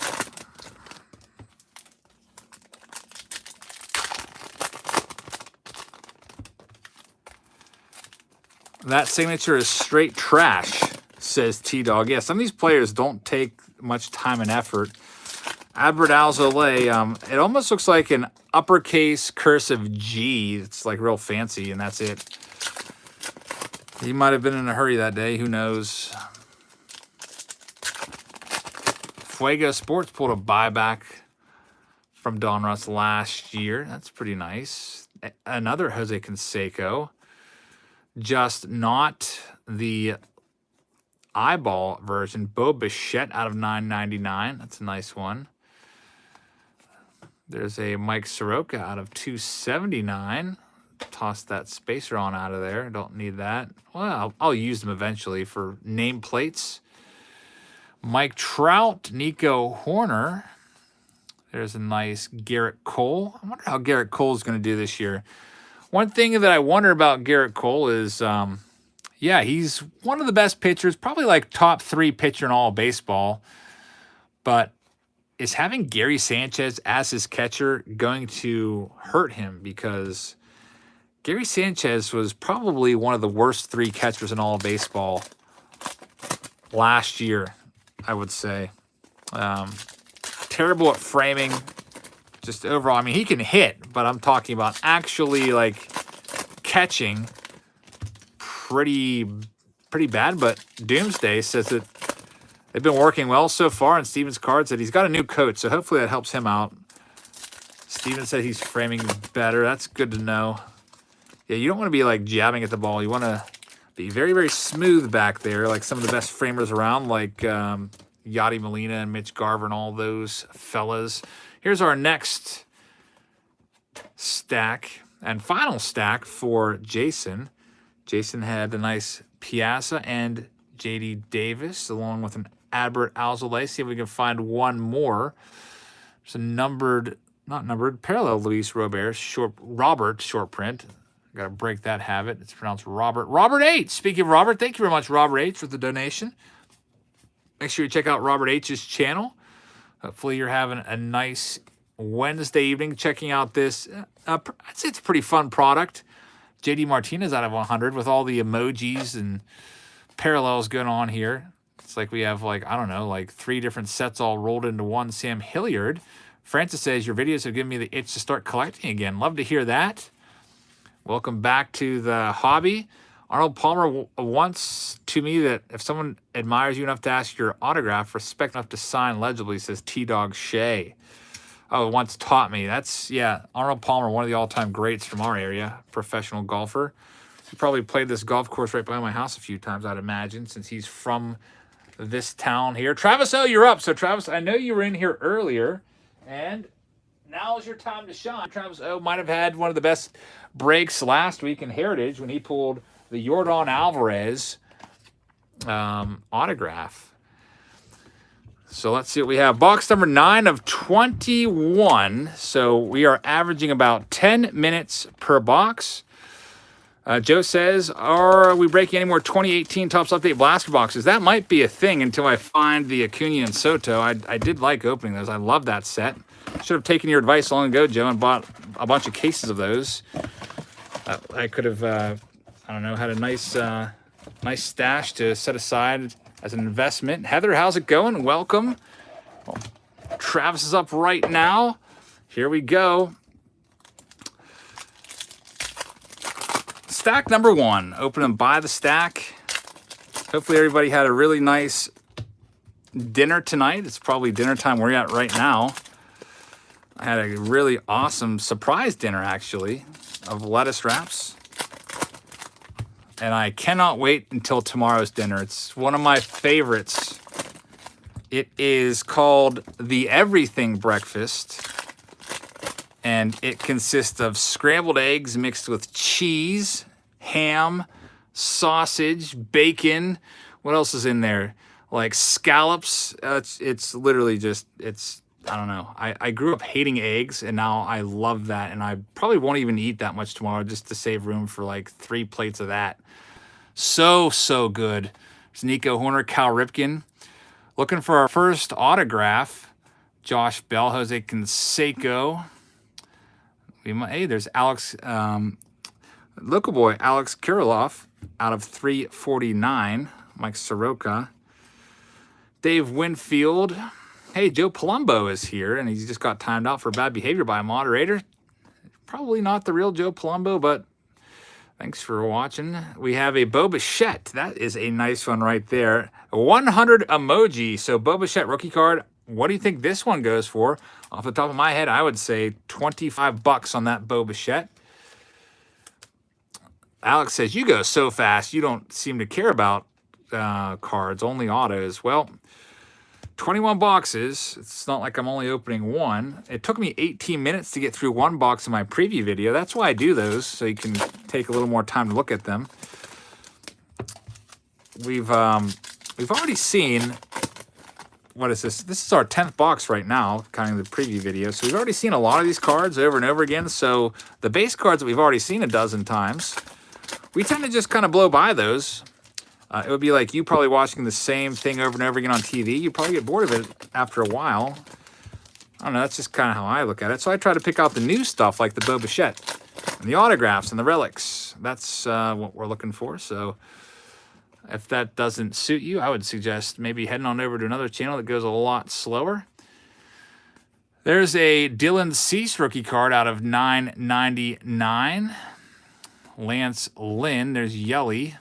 That signature is straight trash, says T-Dog. Yeah, some of these players don't take much time and effort. Adbert Alzolay, it almost looks like an uppercase cursive G. It's like real fancy, and that's it. He might have been in a hurry that day. Who knows? Fuego Sports pulled a buyback from Donruss last year. That's pretty nice. Another Jose Canseco. Just not the eyeball version. Bo Bichette out of 9.99. That's a nice one. There's a Mike Soroka out of 279. Toss that spacer on out of there. Don't need that. Well, I'll use them eventually for nameplates. Mike Trout, Nico Horner. There's a nice Garrett Cole. I wonder how Garrett Cole is going to do this year. One thing that I wonder about Garrett Cole is, yeah, he's one of the best pitchers, probably like top 3 pitcher in all of baseball. But is having Gary Sanchez as his catcher going to hurt him? Because Gary Sanchez was probably one of the worst 3 catchers in all of baseball last year, I would say. Terrible at framing. Just overall, I mean, he can hit, but I'm talking about actually, like, catching pretty bad. But Doomsday says that they've been working well so far, and Steven's card said he's got a new coach, so hopefully that helps him out. Steven said he's framing better. That's good to know. Yeah, you don't want to be, like, jabbing at the ball. You want to be very, very smooth back there, like some of the best framers around, like Yadi Molina and Mitch Garver and all those fellas. Here's our next stack and final stack for Jason. Jason had a nice Piazza and J.D. Davis, along with an Adbert Alzolay. See if we can find one more. There's a parallel Luis Robert short print. Got to break that habit. It's pronounced Robert. Robert H. Speaking of Robert, thank you very much, Robert H., for the donation. Make sure you check out Robert H.'s channel. Hopefully you're having a nice Wednesday evening checking out this. I'd say it's a pretty fun product. JD Martinez out of 100 with all the emojis and parallels going on here. It's like we have, like, I don't know, like 3 different sets all rolled into one. Sam Hilliard. Francis says, your videos have given me the itch to start collecting again. Love to hear that. Welcome back to the hobby. Arnold Palmer wants to me that if someone admires you enough to ask your autograph, respect enough to sign legibly, says T-Dog Shea. Oh, once taught me. That's, yeah, Arnold Palmer, one of the all-time greats from our area, professional golfer. He probably played this golf course right behind my house a few times, I'd imagine, since he's from this town here. Travis O, you're up. So, Travis, I know you were in here earlier, and now is your time to shine. Travis O might have had one of the best breaks last week in Heritage when he pulled the Yordan Alvarez autograph. So let's see what we have. Box number 9 of 21. So we are averaging about 10 minutes per box. Joe says, are we breaking any more 2018 Topps Update blaster boxes? That might be a thing until I find the Acuna and Soto. I did like opening those. I love that set. Should have taken your advice long ago, Joe, and bought a bunch of cases of those. I could have, I don't know, had a nice stash to set aside as an investment. Heather, how's it going? Welcome. Well, Travis is up right now. Here we go. Stack number 1. Open and buy the stack. Hopefully everybody had a really nice dinner tonight. It's probably dinner time where you're at right now. I had a really awesome surprise dinner, actually, of lettuce wraps. And I cannot wait until tomorrow's dinner. It's one of my favorites. It is called the Everything Breakfast. And it consists of scrambled eggs mixed with cheese, ham, sausage, bacon. What else is in there? Like scallops. It's literally just, I don't know. I grew up hating eggs, and now I love that. And I probably won't even eat that much tomorrow just to save room for like 3 plates of that. So good. There's Nico Horner, Cal Ripken. Looking for our first autograph. Josh Bell, Jose Canseco. Hey, there's Alex, local boy, Alex Kirilloff out of 349. Mike Soroka. Dave Winfield. Hey, Joe Palumbo is here, and he's just got timed out for bad behavior by a moderator. Probably not the real Joe Palumbo, but thanks for watching. We have a Bo Bichette. That is a nice one right there. 100 emoji. So Bo Bichette rookie card. What do you think this one goes for? Off the top of my head, I would say $25 on that Bo Bichette. Alex says, you go so fast, you don't seem to care about cards, only autos. Well, 21 boxes. It's not like I'm only opening one. It took me 18 minutes to get through one box in my preview video. That's why I do those, so you can take a little more time to look at them. We've already seen, what is this? This is our 10th box right now, counting the preview video. So we've already seen a lot of these cards over and over again. So the base cards that we've already seen a dozen times, we tend to just kind of blow by those. It would be like you probably watching the same thing over and over again on TV. You probably get bored of it after a while. I don't know. That's just kind of how I look at it. So I try to pick out the new stuff like the Bo Bichette and the autographs and the relics. That's what we're looking for. So if that doesn't suit you, I would suggest maybe heading on over to another channel that goes a lot slower. There's a Dylan Cease rookie card out of 999. Lance Lynn. There's Yelly.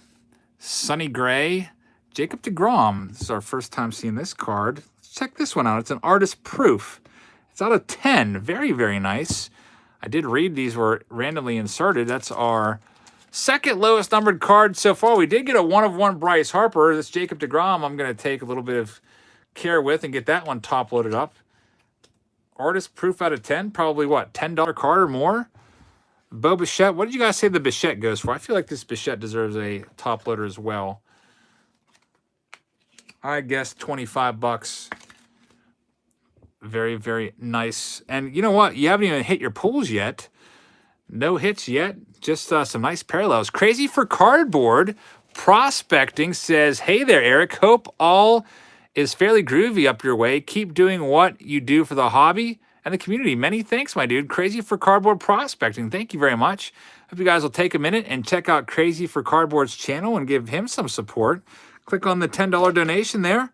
Sonny Gray. Jacob deGrom. This is our first time seeing this card. Let's check this one out. It's an artist proof. It's out of 10. Very, very nice. I did read these were randomly inserted. That's our second lowest numbered card so far. We did get a 1/1 Bryce Harper. This Jacob deGrom I'm going to take a little bit of care with and get that one top loaded up. Artist proof out of 10. Probably what, $10 card or more? Bo Bichette. What did you guys say the Bichette goes for? I feel like this Bichette deserves a top loader as well. I guess $25. Very, very nice. And you know what? You haven't even hit your pools yet. No hits yet. Just some nice parallels. Crazy for Cardboard Prospecting says, hey there, Eric. Hope all is fairly groovy up your way. Keep doing what you do for the hobby and the community. Many thanks, my dude. Crazy for Cardboard Prospecting. Thank you very much. Hope you guys will take a minute and check out Crazy for Cardboard's channel and give him some support. Click on the $10 donation there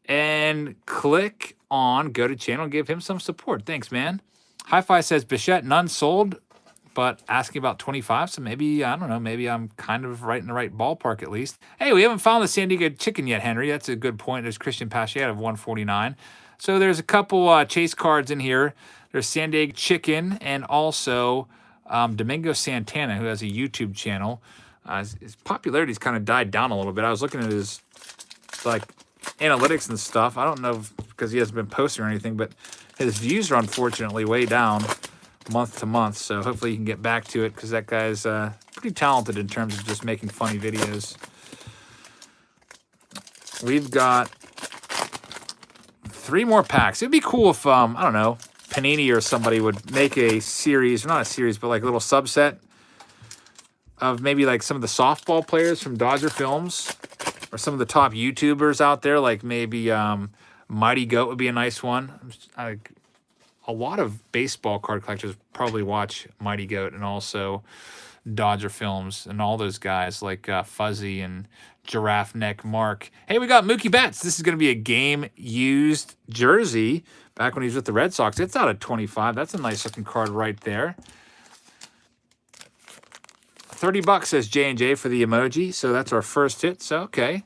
and click on go to channel and give him some support. Thanks, man. Hi-Fi says Bichette, none sold, but asking about 25. So maybe, I don't know, maybe I'm kind of right in the right ballpark at least. Hey, we haven't found the San Diego Chicken yet, Henry. That's a good point. There's Christian Pache out of 149. So there's a couple chase cards in here. There's San Diego Chicken and also Domingo Santana, who has a YouTube channel. His popularity's kind of died down a little bit. I was looking at his like analytics and stuff. I don't know because he hasn't been posting or anything, but his views are unfortunately way down month to month. So hopefully he can get back to it because that guy's pretty talented in terms of just making funny videos. We've got 3 more packs. It'd be cool if, I don't know, Panini or somebody would make a series, or not a series, but like a little subset of maybe like some of the softball players from Dodger Films, or some of the top YouTubers out there, like maybe Mighty Goat would be a nice one. A lot of baseball card collectors probably watch Mighty Goat, and also Dodger Films, and all those guys like Fuzzy and Giraffe Neck Mark. Hey, we got Mookie Betts. This is going to be a game-used jersey back when he was with the Red Sox. It's out of 25. That's a nice-looking card right there. $30 says J&J for the emoji, so that's our first hit. So, okay.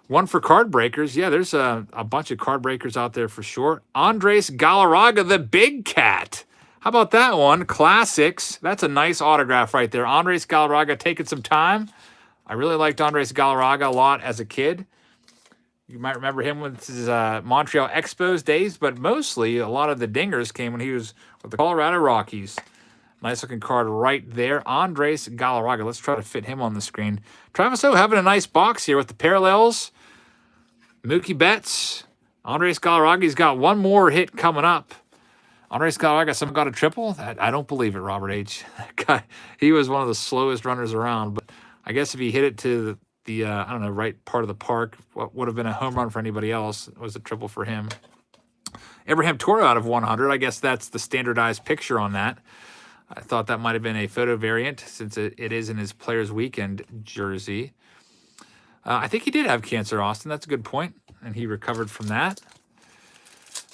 One for card breakers. Yeah, there's a bunch of card breakers out there for sure. Andres Galarraga, the big cat. How about that one? Classics. That's a nice autograph right there. Andres Galarraga taking some time. I really liked Andres Galarraga a lot as a kid. You might remember him with his Montreal Expos days, but mostly a lot of the dingers came when he was with the Colorado Rockies. Nice looking card right there. Andres Galarraga. Let's try to fit him on the screen. Travis O having a nice box here with the parallels. Mookie Betts. Andres Galarraga's got one more hit coming up. Andres Galarraga, someone got a triple? I don't believe it, Robert H. That guy, he was one of the slowest runners around. But I guess if he hit it to the I don't know, right part of the park, what would have been a home run for anybody else, it was a triple for him. Abraham Toro out of 100. I guess that's the standardized picture on that. I thought that might have been a photo variant since it is in his Players Weekend jersey. I think he did have cancer, Austin. That's a good point, and he recovered from that.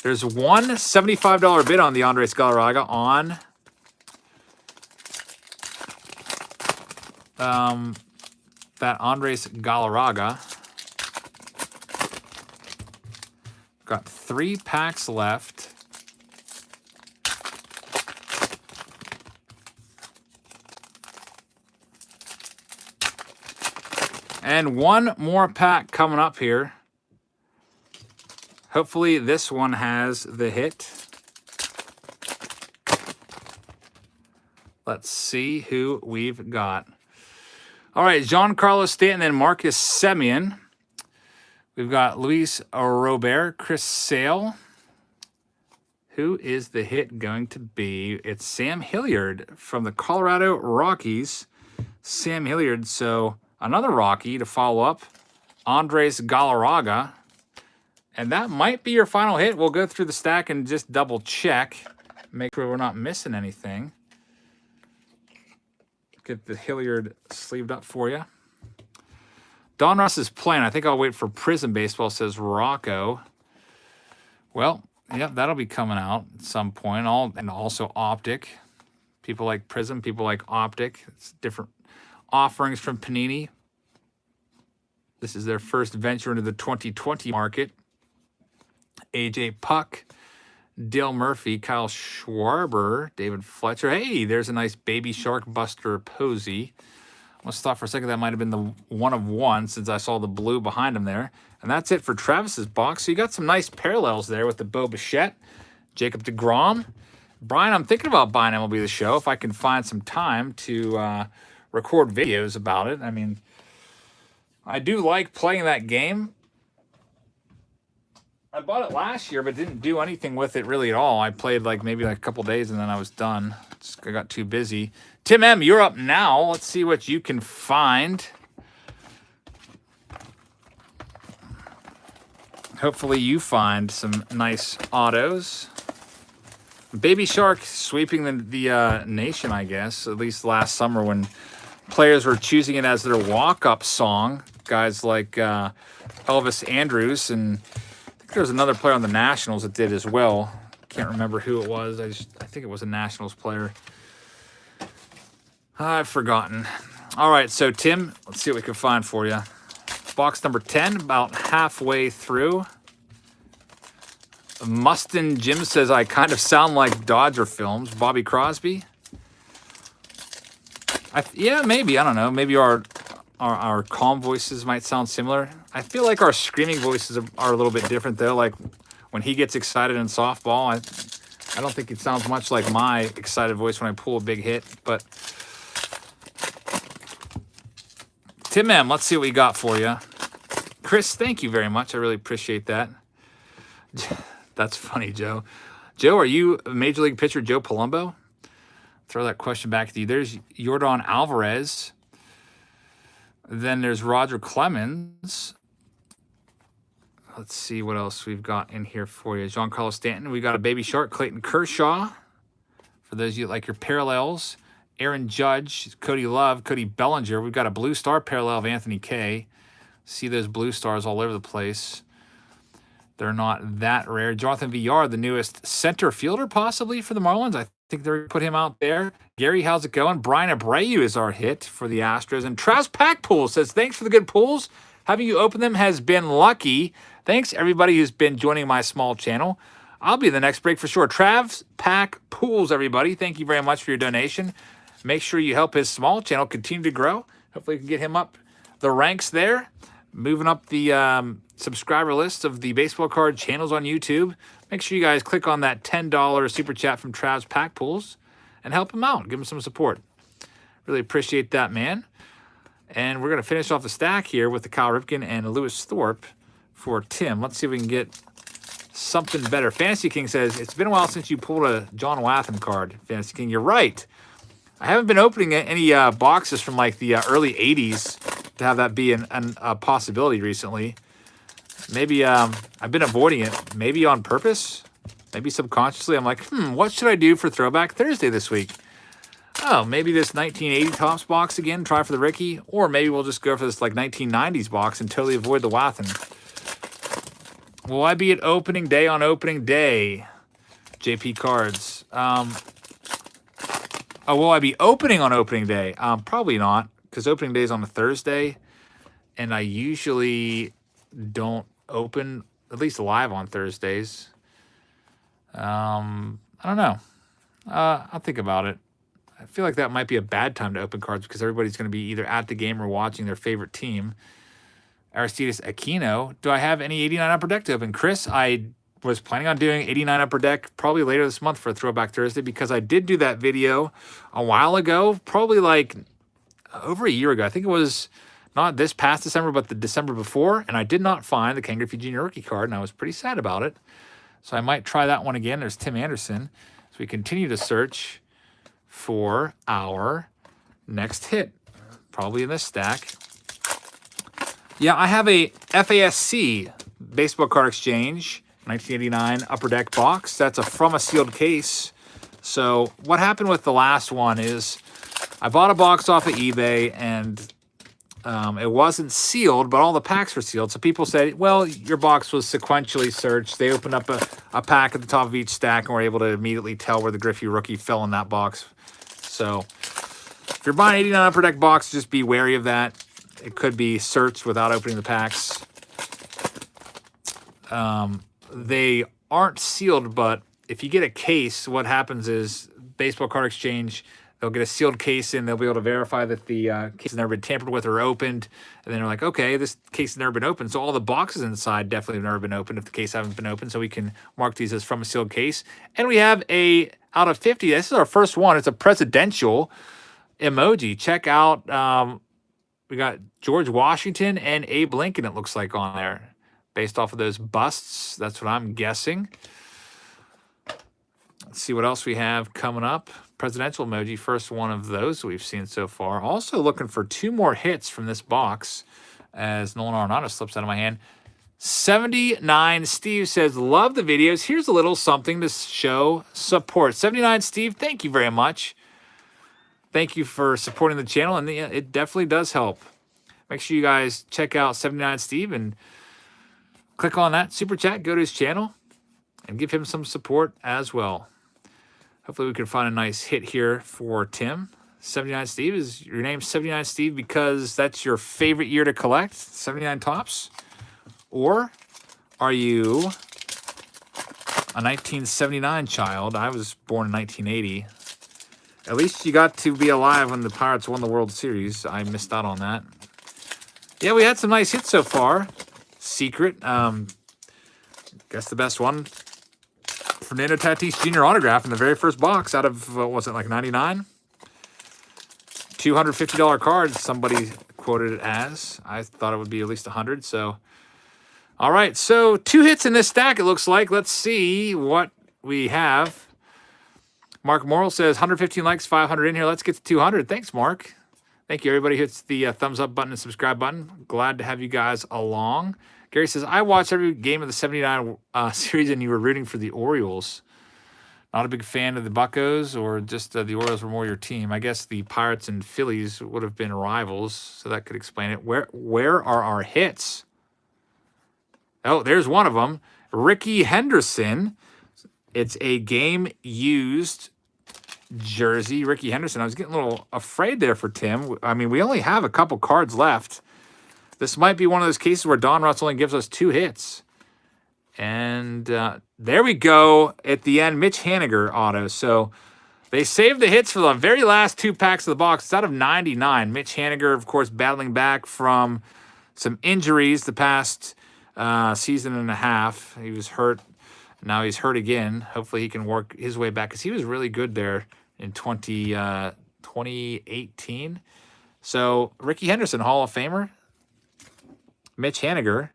There's one $75 bid on the Andres Galarraga on that Andres Galarraga. Got 3 packs left. And one more pack coming up here. Hopefully this one has the hit. Let's see who we've got. All right, Giancarlo Stanton and Marcus Semien. We've got Luis Robert, Chris Sale. Who is the hit going to be? It's Sam Hilliard from the Colorado Rockies. Sam Hilliard, so another Rocky to follow up. Andres Galarraga. And that might be your final hit. We'll go through the stack and just double check. Make sure we're not missing anything. Get the Hilliard sleeved up for you. Donruss is playing. I think I'll wait for Prism Baseball, says Rocco. Well, yeah, that'll be coming out at some point. And also Optic. People like Prism, people like Optic. It's different offerings from Panini. This is their first venture into the 2020 market. AJ Puck, Dale Murphy, Kyle Schwarber, David Fletcher. Hey, there's a nice Baby Shark Buster Posey. I almost thought for a second that might have been the one of one since I saw the blue behind him there. And that's it for Travis's box. So you got some nice parallels there with the Bo Bichette, Jacob deGrom. Brian, I'm thinking about buying MLB The Show if I can find some time to record videos about it. I mean, I do like playing that game. I bought it last year, but didn't do anything with it really at all. I played maybe a couple days, and then I was done. I got too busy. Tim M., you're up now. Let's see what you can find. Hopefully you find some nice autos. Baby Shark sweeping the nation, I guess, at least last summer when players were choosing it as their walk-up song. Guys like Elvis Andrus, and there was another player on the Nationals that did as well. Can't remember who it was. I think it was a Nationals player. I've forgotten. All right, so Tim, let's see what we can find for you. Box number 10, about halfway through. Mustin Jim says, I kind of sound like Dodger Films. Bobby Crosby. Yeah, maybe. I don't know. Maybe our calm voices might sound similar. I feel like our screaming voices are a little bit different, though. Like when he gets excited in softball, I don't think it sounds much like my excited voice when I pull a big hit. But Tim M., let's see what we got for you. Chris, thank you very much. I really appreciate that. That's funny, Joe. Joe, are you Major League pitcher Joe Palumbo? Throw that question back to you. There's Yordan Alvarez. Then there's Roger Clemens. Let's see what else we've got in here for you. Giancarlo Stanton. We got a Baby Shark, Clayton Kershaw. For those of you that like your parallels. Aaron Judge, Cody Love, Cody Bellinger. We've got a Blue Star parallel of Anthony Kay. See those blue stars all over the place. They're not that rare. Jonathan Villar, the newest center fielder possibly for the Marlins. I think they're going to put him out there. Gary, how's it going? Brian Abreu is our hit for the Astros. And Trav's Pack Pool says, thanks for the good pools. Having you open them has been lucky. Thanks, everybody who's been joining my small channel. I'll be the next break for sure. Trav's Pack Pools, everybody. Thank you very much for your donation. Make sure you help his small channel continue to grow. Hopefully we can get him up the ranks there. Moving up the subscriber list of the baseball card channels on YouTube. Make sure you guys click on that $10 super chat from Trav's Pack Pools and help him out. Give him some support. Really appreciate that, man. And we're going to finish off the stack here with the Kyle Ripken and Lewis Thorpe for Tim. Let's see if we can get something better. Fantasy King says, it's been a while since you pulled a John Wathan card. Fantasy King, you're right. I haven't been opening any boxes from like the early 80s to have that be a possibility recently. Maybe I've been avoiding it. Maybe on purpose. Maybe subconsciously. I'm like, what should I do for Throwback Thursday this week? Oh, maybe this 1980 Topps box again, try for the Ricky. Or maybe we'll just go for this like 1990s box and totally avoid the Wathan. Will I be at opening day on opening day? JP Cards. Will I be opening on opening day? Probably not, because opening day is on a Thursday, and I usually don't open, at least live on Thursdays. I don't know. I'll think about it. I feel like that might be a bad time to open cards because everybody's going to be either at the game or watching their favorite team. Aristides Aquino. Do I have any 89 Upper Deck to open? Chris, I was planning on doing 89 Upper Deck probably later this month for Throwback Thursday because I did do that video a while ago, probably like over a year ago. I think it was not this past December, but the December before, and I did not find the Ken Griffey Jr. rookie card, and I was pretty sad about it. So I might try that one again. There's Tim Anderson. So we continue to search for our next hit, probably in this stack. Yeah, I have a FASC Baseball Card Exchange 1989 Upper Deck box. That's from a sealed case. So what happened with the last one is I bought a box off of eBay and it wasn't sealed, but all the packs were sealed. So people said, well, your box was sequentially searched. They opened up a pack at the top of each stack and were able to immediately tell where the Griffey rookie fell in that box. So if you're buying 89 Upper Deck box, just be wary of that. It could be searched without opening the packs. They aren't sealed, but if you get a case, what happens is Baseball Card Exchange, they'll get a sealed case in. They'll be able to verify that the case has never been tampered with or opened. And then they're like, okay, this case has never been opened. So all the boxes inside definitely have never been opened if the case hasn't been opened. So we can mark these as from a sealed case. And we have a, out of 50, this is our first one. It's a presidential emoji. Check out, we got George Washington and Abe Lincoln, it looks like, on there. Based off of those busts. That's what I'm guessing. Let's see what else we have coming up. Presidential emoji, first one of those we've seen so far. Also looking for 2 more hits from this box as Nolan Arenado slips out of my hand. 79 Steve says, love the videos. Here's a little something to show support. 79 Steve, thank you very much. Thank you for supporting the channel, and it definitely does help. Make sure you guys check out 79 Steve and click on that super chat, go to his channel, and give him some support as well. Hopefully we can find a nice hit here for Tim. 79 Steve, is your name 79 Steve because that's your favorite year to collect, 79 Topps? Or are you a 1979 child? I was born in 1980. At least you got to be alive when the Pirates won the World Series. I missed out on that. Yeah, we had some nice hits so far. Secret, guess the best one, Fernando Tatis Jr. autograph in the very first box out of, what was it, like 99? $250 card, somebody quoted it as. I thought it would be at least 100, so. All right, so 2 hits in this stack, it looks like. Let's see what we have. Mark Morrill says, 115 likes, 500 in here. Let's get to 200. Thanks, Mark. Thank you, everybody who hits the thumbs up button and subscribe button. Glad to have you guys along. Gary says, I watched every game of the 79 series and you were rooting for the Orioles. Not a big fan of the Buccos, or just the Orioles were more your team. I guess the Pirates and Phillies would have been rivals, so that could explain it. Where are our hits? Oh, there's one of them. Ricky Henderson. It's a game-used jersey. Ricky Henderson. I was getting a little afraid there for Tim. I mean, we only have a couple cards left. This might be one of those cases where Donruss only gives us 2 hits. And there we go at the end. Mitch Haniger auto. So they saved the hits for the very last 2 packs of the box. It's out of 99. Mitch Haniger, of course, battling back from some injuries the past season and a half. He was hurt. Now he's hurt again. Hopefully he can work his way back because he was really good there in 2018. So Ricky Henderson, Hall of Famer. Mitch Haniger.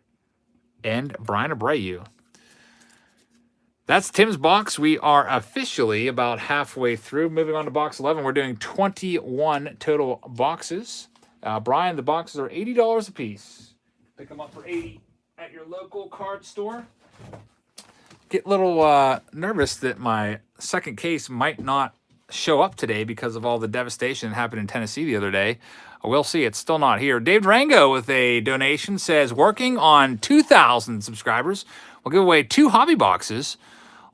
And Brian Abreu. That's Tim's box. We are officially about halfway through. Moving on to box 11. We're doing 21 total boxes. Brian, the boxes are $80 a piece. Pick them up for $80 at your local card store. Get a little nervous that my second case might not show up today because of all the devastation that happened in Tennessee the other day. We'll see. It's still not here. Dave Durango with a donation says, working on 2,000 subscribers. We'll give away 2 hobby boxes.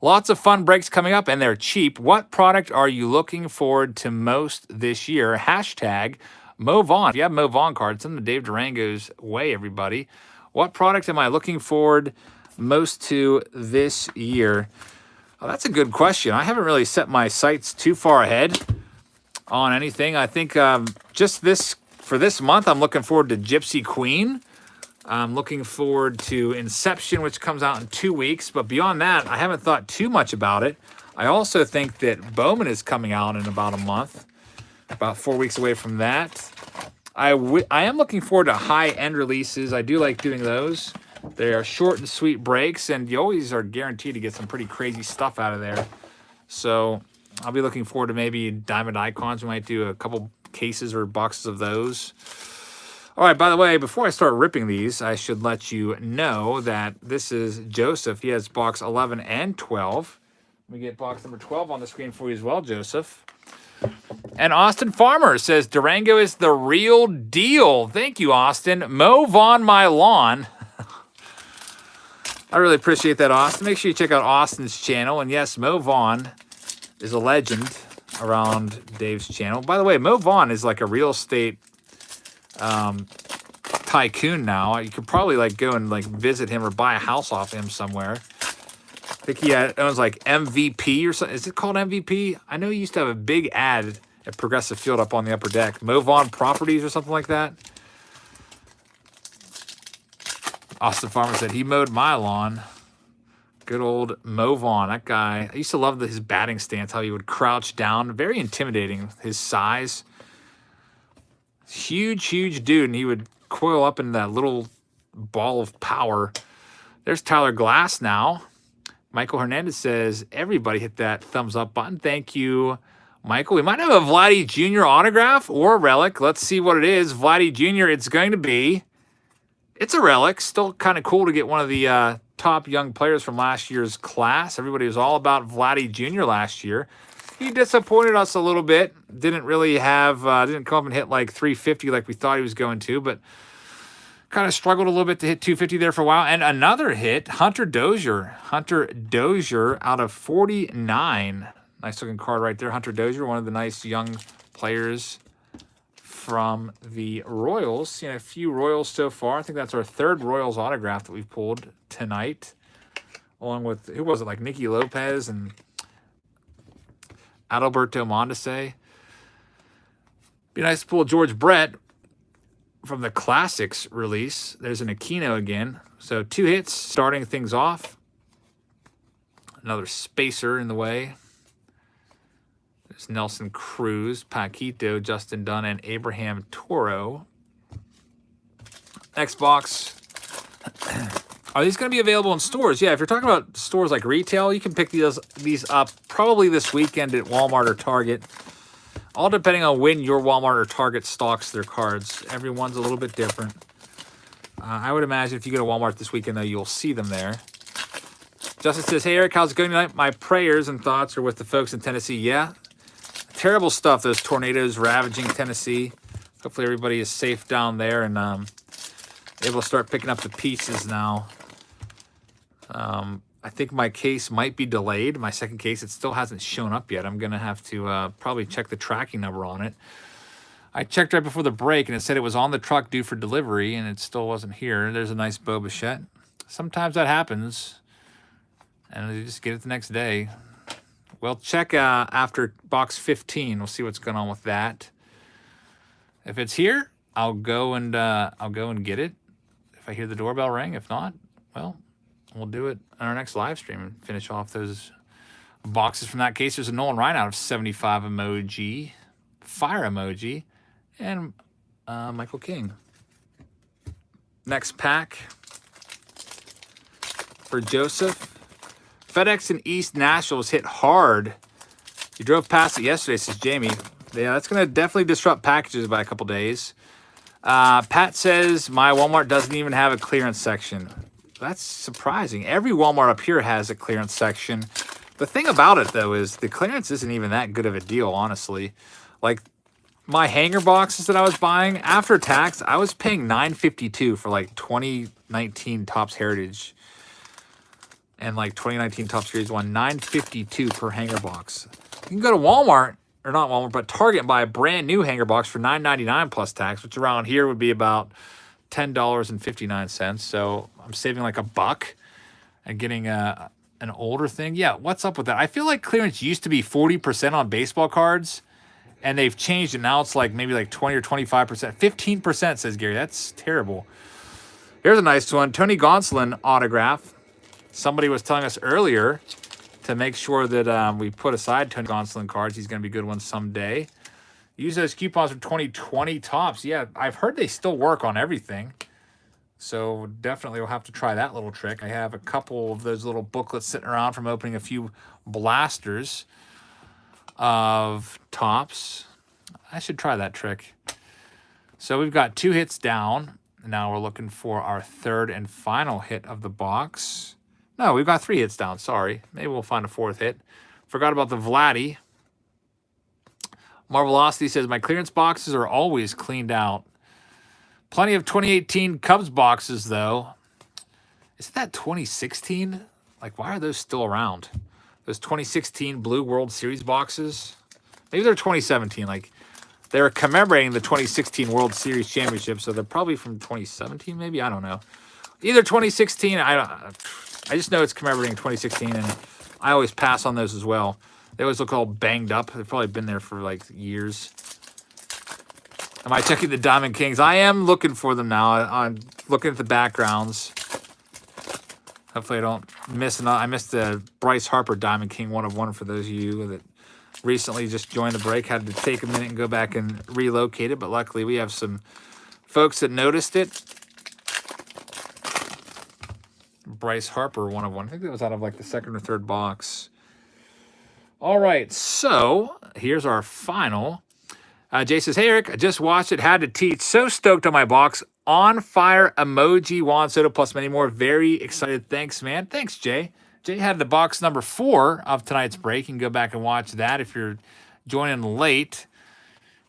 Lots of fun breaks coming up, and they're cheap. What product are you looking forward to most this year? Hashtag Mo Vaughn. If you have Mo Vaughn cards, send them to Dave Durango's way, everybody. What product am I looking forward most to this year? Oh, that's a good question. I haven't really set my sights too far ahead on anything. I think just for this month, I'm looking forward to Gypsy Queen. I'm looking forward to Inception, which comes out in 2 weeks. But beyond that, I haven't thought too much about it. I also think that Bowman is coming out in about a month, about 4 weeks away from that. I am looking forward to high-end releases. I do like doing those. They are short and sweet breaks, and you always are guaranteed to get some pretty crazy stuff out of there. So I'll be looking forward to maybe Diamond Icons. We might do a couple cases or boxes of those. All right, by the way, before I start ripping these, I should let you know that this is Joseph. He has box 11 and 12. Let me get box number 12 on the screen for you as well, Joseph. And Austin Farmer says, Durango is the real deal. Thank you, Austin. Mo Vaughn my lawn. I really appreciate that, Austin. Make sure you check out Austin's channel. And yes, Mo Vaughn is a legend around Dave's channel. By the way, Mo Vaughn is like a real estate tycoon now. You could probably like go and like visit him or buy a house off him somewhere. I think he owns like MVP or something. Is it called MVP? I know he used to have a big ad at Progressive Field up on the upper deck. Mo Vaughn Properties or something like that. Austin Farmer said he mowed my lawn. Good old Mo Vaughn. That guy, I used to love his batting stance, how he would crouch down. Very intimidating, his size. Huge, huge dude, and he would coil up in that little ball of power. There's Tyler Glass now. Michael Hernandez says, everybody hit that thumbs up button. Thank you, Michael. We might have a Vladdy Jr. autograph or a relic. Let's see what it is. Vladdy Jr., it's going to be. It's a relic. Still kind of cool to get one of the top young players from last year's class. Everybody was all about Vladdy Jr. last year. He disappointed us a little bit. Didn't really have, didn't come up and hit like 350 like we thought he was going to, but kind of struggled a little bit to hit 250 there for a while. And another hit, Hunter Dozier. Hunter Dozier out of 49. Nice looking card right there. Hunter Dozier, one of the nice young players from the Royals. Seen a few Royals so far. I think that's our 3rd Royals autograph that we've pulled tonight. Along with, who was it, like Nicky Lopez and Adalberto Mondesi. Be nice to pull George Brett from the Classics release. There's an Aquino again. So 2 hits starting things off. Another spacer in the way. There's Nelson Cruz, Paquito, Justin Dunn, and Abraham Toro. Next box. Are these going to be available in stores? Yeah, if you're talking about stores like retail, you can pick these up probably this weekend at Walmart or Target all depending on when your Walmart or Target stocks their cards. Everyone's a little bit different. I would imagine if you go to Walmart this weekend, though, you'll see them there. Justin says, hey, Eric, how's it going tonight? My prayers and thoughts are with the folks in Tennessee. Yeah, terrible stuff, those tornadoes ravaging Tennessee. Hopefully everybody is safe down there and able to start picking up the pieces now. I think my case might be delayed. My second case, it still hasn't shown up yet. I'm going to have to probably check the tracking number on it. I checked right before the break, and it said it was on the truck due for delivery, and it still wasn't here. There's a nice Bo Bichette. Sometimes that happens, and you just get it the next day. We'll check after box 15. We'll see what's going on with that. If it's here, I'll go and get it. If I hear the doorbell ring, if not, well, we'll do it on our next live stream and finish off those boxes from that case. There's a Nolan Ryan out of 75 emoji, fire emoji, and Michael King. Next pack for Joseph. FedEx in East Nashville was hit hard. You drove past it yesterday, says Jamie. Yeah, that's going to definitely disrupt packages by a couple days. Pat says, my Walmart doesn't even have a clearance section. That's surprising. Every Walmart up here has a clearance section. The thing about it, though, is the clearance isn't even that good of a deal, honestly. Like, my hanger boxes that I was buying, after tax, I was paying $9.52 for, like, 2019 Topps Heritage and, like, 2019 Topps Series 1. $9.52 per hanger box. You can go to Walmart, or not Walmart, but Target and buy a brand new hanger box for $9.99 plus tax, which around here would be about $10.59. So I'm saving like $1 and getting an older thing. Yeah, what's up with that? I feel like clearance used to be 40% on baseball cards, and they've changed it. Now it's like maybe like 20 or 25%. 15%, says Gary. That's terrible. Here's a nice one. Tony Gonsolin autograph. Somebody was telling us earlier to make sure that we put aside Tony Gonsolin cards. He's going to be good ones someday. Use those coupons for 2020 Topps. Yeah, I've heard they still work on everything. So definitely we'll have to try that little trick. I have a couple of those little booklets sitting around from opening a few blasters of Topps. I should try that trick. So we've got 2 hits down. Now we're looking for our third and final hit of the box. No, we've got 3 hits down. Sorry. Maybe we'll find a 4th hit. Forgot about the Vladdy. Marvelosity says, my clearance boxes are always cleaned out. Plenty of 2018 Cubs boxes, though. Isn't that 2016? Like, why are those still around? Those 2016 Blue World Series boxes? Maybe they're 2017. Like, they're commemorating the 2016 World Series Championship, so they're probably from 2017, maybe? I don't know. Either 2016, I just know it's commemorating 2016, and I always pass on those as well. They always look all banged up. They've probably been there for like years. Am I checking the Diamond Kings? I am looking for them now. I'm looking at the backgrounds. Hopefully I don't miss another. I missed the Bryce Harper Diamond King 1 of 1 for those of you that recently just joined the break. Had to take a minute and go back and relocate it, but luckily we have some folks that noticed it. Bryce Harper 1 of 1. I think that was out of like the second or third box. All right, so here's our final. Jay says, hey, Eric, I just watched it, had to teach. So stoked on my box. On fire emoji, Juan Soto, plus many more. Very excited. Thanks, man. Thanks, Jay. Jay had the box number 4 of tonight's break. You can go back and watch that if you're joining late.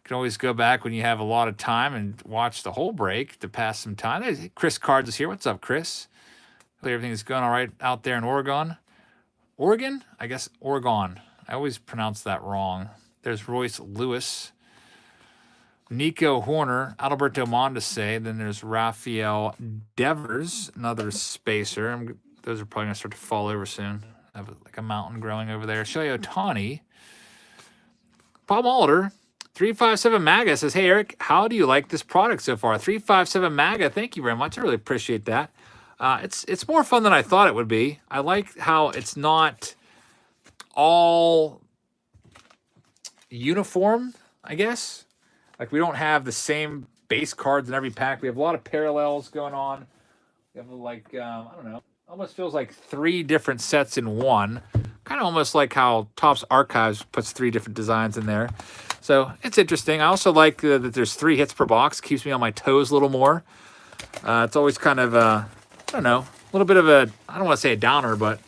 You can always go back when you have a lot of time and watch the whole break to pass some time. There's Chris Cards is here. What's up, Chris? Hopefully everything's going all right out there in Oregon. Oregon? I guess Oregon. I always pronounce that wrong. There's Royce Lewis. Nico Horner, Adalberto Mondesi. Then there's Rafael Devers, another spacer. Those are probably going to start to fall over soon. I have like a mountain growing over there. Shohei Ohtani. Paul Molitor, 357 MAGA says, hey, Eric, how do you like this product so far? 357 MAGA, thank you very much. I really appreciate that. It's more fun than I thought it would be. I like how it's not all uniform, I guess. Like, we don't have the same base cards in every pack. We have a lot of parallels going on. We have, like, I don't know, almost feels like 3 different sets in one. Kind of almost like how Topps Archives puts 3 different designs in there. So it's interesting. I also like that there's 3 hits per box. Keeps me on my toes a little more. It's always kind of, I don't know, a little bit of a, I don't want to say a downer, but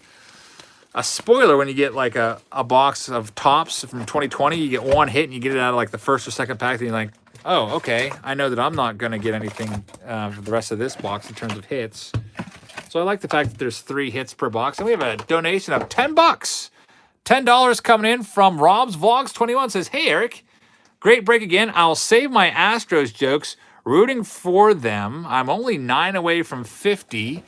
a spoiler when you get like a box of tops from 2020. You get 1 hit and you get it out of like the first or second pack. And you're like, oh, okay. I know that I'm not going to get anything for the rest of this box in terms of hits. So I like the fact that there's 3 hits per box. And we have a donation of $10. $10 coming in from Rob's Vlogs 21. Says, hey, Eric, great break again. I'll save my Astros jokes. Rooting for them. I'm only 9 away from 50.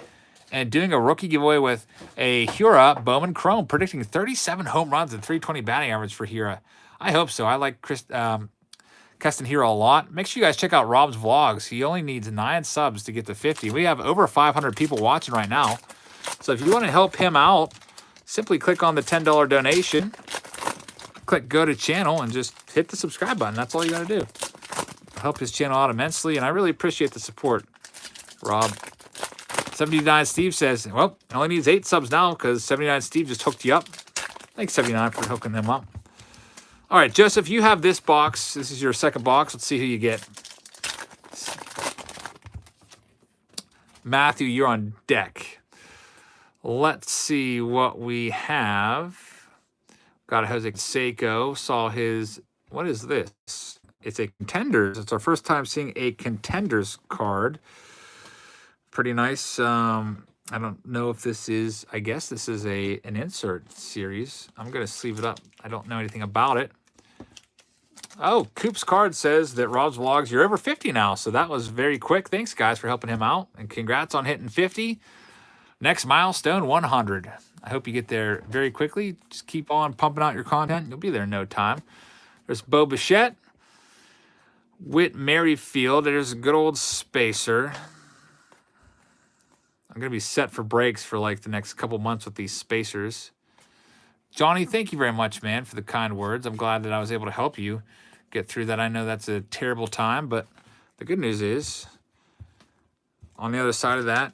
And doing a rookie giveaway with a Hura Bowman Chrome, predicting 37 home runs and 320 batting average for Hura. I hope so. I like Keston Hira a lot. Make sure you guys check out Rob's Vlogs. He only needs 9 subs to get to 50. We have over 500 people watching right now. So if you want to help him out, simply click on the $10 donation, click go to channel, and just hit the subscribe button. That's all you got to do. Help his channel out immensely, and I really appreciate the support, Rob. 79 Steve says, well, it only needs 8 subs now because 79 Steve just hooked you up. Thanks, 79, for hooking them up. All right, Joseph, you have this box. This is your second box. Let's see who you get. Matthew, you're on deck. Let's see what we have. Got a Jose Canseco. Saw his, what is this? It's a Contenders. It's our first time seeing a Contenders card. Pretty nice. I don't know if this is, I guess this is an insert series. I'm going to sleeve it up. I don't know anything about it. Oh, Coop's card says that Rob's Vlogs, you're over 50 now. So that was very quick. Thanks, guys, for helping him out. And congrats on hitting 50. Next milestone, 100. I hope you get there very quickly. Just keep on pumping out your content. You'll be there in no time. There's Bo Bichette. Whit Merrifield. There's a good old spacer. I'm going to be set for breaks for like the next couple months with these spacers. Johnny, thank you very much, man, for the kind words. I'm glad that I was able to help you get through that. I know that's a terrible time, but the good news is, on the other side of that,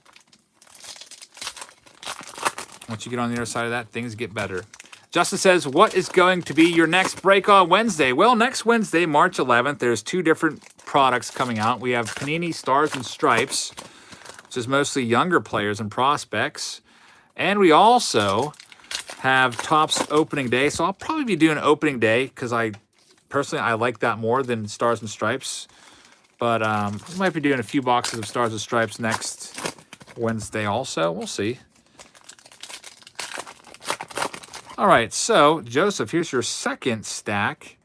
once you get on the other side of that, things get better. Justin says, what is going to be your next break on Wednesday? Well, next Wednesday, March 11th, there's 2 different products coming out. We have Panini Stars and Stripes, which is mostly younger players and prospects. And we also have Topps Opening Day. So I'll probably be doing Opening Day because I like that more than Stars and Stripes. But we might be doing a few boxes of Stars and Stripes next Wednesday also. We'll see. All right, so Joseph, here's your second stack.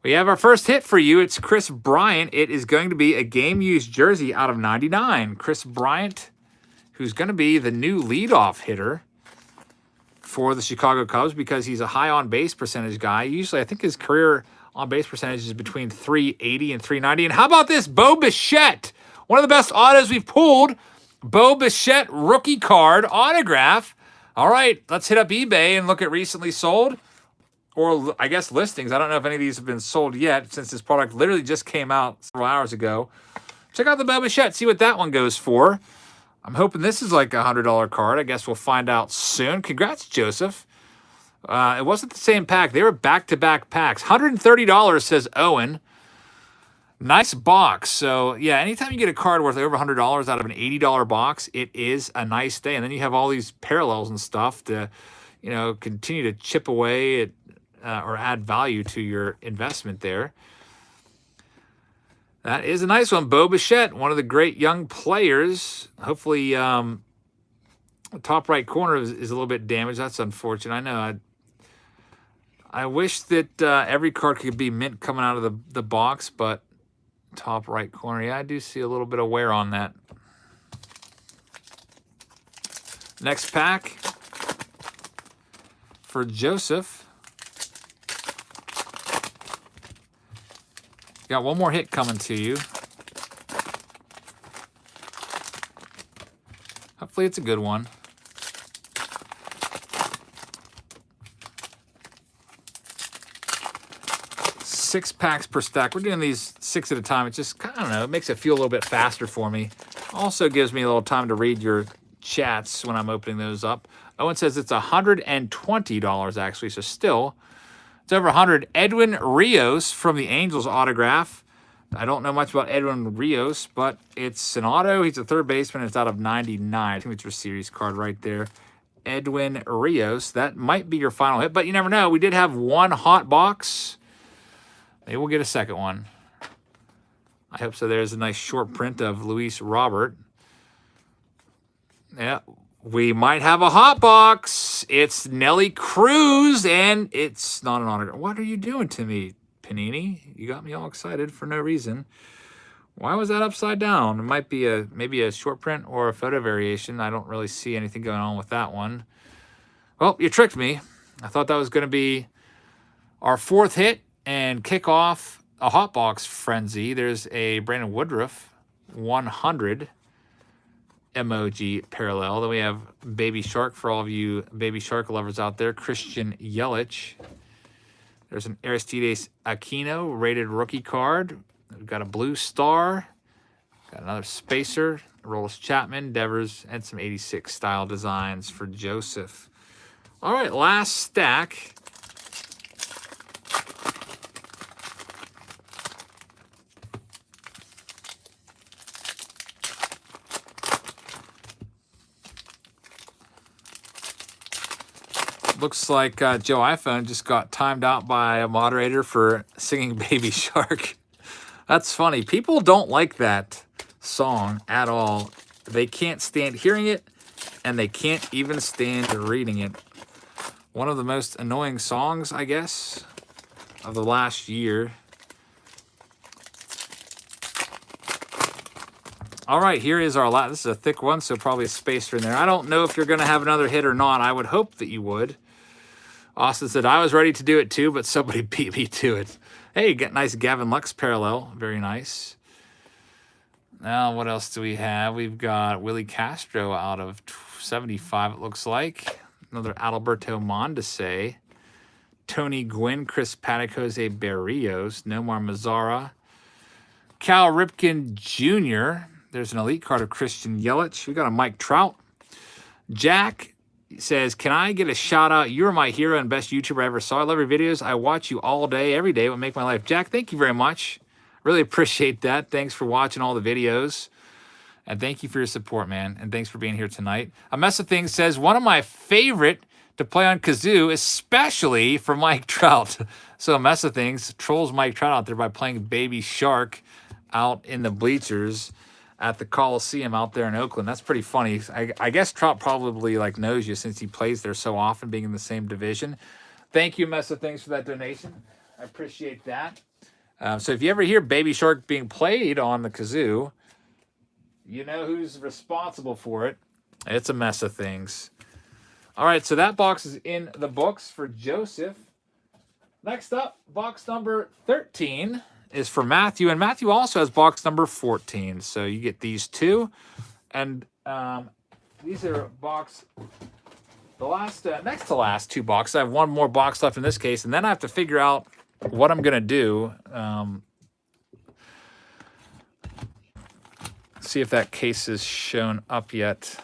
We have our first hit for you. It's Chris Bryant. It is going to be a game-used jersey out of 99. Chris Bryant, who's going to be the new leadoff hitter for the Chicago Cubs because he's a high on-base percentage guy. Usually, I think his career on-base percentage is between 380 and 390. And how about this? Bo Bichette, one of the best autos we've pulled. Bo Bichette rookie card autograph. All right, let's hit up eBay and look at recently sold. Or I guess listings. I don't know if any of these have been sold yet since this product literally just came out several hours ago. Check out the Bo Bichette, see what that one goes for. I'm hoping this is like a $100 card. I guess we'll find out soon. Congrats, Joseph. It wasn't the same pack. They were back-to-back packs. $130, says Owen. Nice box. So, yeah, anytime you get a card worth over $100 out of an $80 box, it is a nice day. And then you have all these parallels and stuff to, you know, continue to chip away at or add value to your investment there. That is a nice one. Bo Bichette, one of the great young players. Hopefully, the top right corner is a little bit damaged. That's unfortunate. I know. I wish that every card could be mint coming out of the box, but top right corner, yeah, I do see a little bit of wear on that. Next pack for Joseph. Got one more hit coming to you. Hopefully it's a good one. Six packs per stack. We're doing these 6 at a time. It just, I don't know, it makes it feel a little bit faster for me. Also gives me a little time to read your chats when I'm opening those up. Owen says it's $120 actually, so still It's over 100. Edwin Rios from the Angels autograph. I don't know much about Edwin Rios, but it's an auto. He's a third baseman. It's out of 99. I think it's your series card right there. Edwin Rios. That might be your final hit, but you never know. We did have one hot box. Maybe we'll get a second one. I hope so. There's a nice short print of Luis Robert. Yeah, we might have a hot box. It's Nelly Cruz, and it's not an autograph. What are you doing to me, Panini? You got me all excited for no reason. Why was that upside down? It might be maybe a short print or a photo variation. I don't really see anything going on with that one. Well, you tricked me. I thought that was going to be our fourth hit and kick off a hot box frenzy. There's a Brandon Woodruff 100 emoji parallel. Then we have Baby Shark for all of you Baby Shark lovers out there. Christian Yelich. There's an Aristides Aquino rated rookie card. We've got a blue star. Got another spacer. Rollis Chapman, Devers, and some 86 style designs for Joseph. All right, last stack. Looks like Joe iPhone just got timed out by a moderator for singing Baby Shark. That's funny. People don't like that song at all. They can't stand hearing it, and they can't even stand reading it. One of the most annoying songs, I guess, of the last year. All right, here is our last. This is a thick one, so probably a spacer in there. I don't know if you're going to have another hit or not. I would hope that you would. Austin said, I was ready to do it too, but somebody beat me to it. Hey, you got nice Gavin Lux parallel. Very nice. Now, what else do we have? We've got Willie Castro out of 75, it looks like. Another Adalberto Mondesi. Tony Gwynn, Chris Paddock, Jose Berrios, Nomar Mazara. Cal Ripken Jr. There's an elite card of Christian Yelich. We got a Mike Trout. Jack says, can I get a shout out? You're my hero and best YouTuber I ever saw. I love your videos. I watch you all day, every day. It would make my life. Jack, thank you very much. Really appreciate that. Thanks for watching all the videos. And thank you for your support, man. And thanks for being here tonight. A Mess of Things says, one of my favorite to play on kazoo, especially for Mike Trout. So A Mess of Things trolls Mike Trout out there by playing Baby Shark out in the bleachers at the Coliseum out there in Oakland. That's pretty funny. I guess Trout probably like knows you since he plays there so often, being in the same division. Thank you, Mess of Things, for that donation. I appreciate that. So if you ever hear Baby Shark being played on the kazoo, you know who's responsible for it. It's A Mess of Things. All right, so that box is in the books for Joseph. Next up, box number 13 is for Matthew, and Matthew also has box number 14. So you get these two, and these are the last, next to last two boxes. I have one more box left in this case, and then I have to figure out what I'm gonna do. See if that case is shown up yet.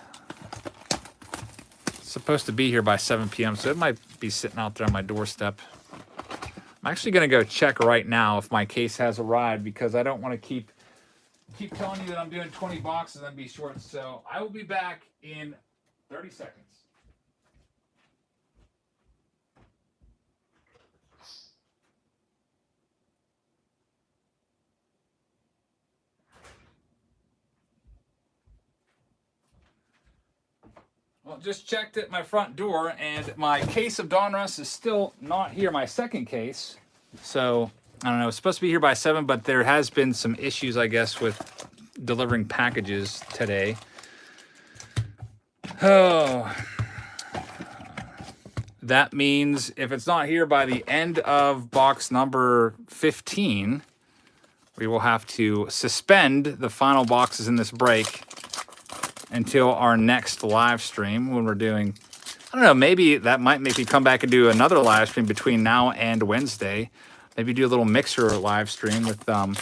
It's supposed to be here by 7 p.m., so it might be sitting out there on my doorstep. I'm actually going to go check right now if my case has arrived, because I don't want to keep telling you that I'm doing 20 boxes and be short. So I will be back in 30 seconds. Well, just checked at my front door, and my case of Donruss is still not here, my second case. So, I don't know, it's supposed to be here by 7, but there has been some issues, I guess, with delivering packages today. Oh. That means if it's not here by the end of box number 15, we will have to suspend the final boxes in this break until our next live stream, when we're doing, I don't know, maybe that might make me come back and do another live stream between now and Wednesday. Maybe do a little mixer live stream with some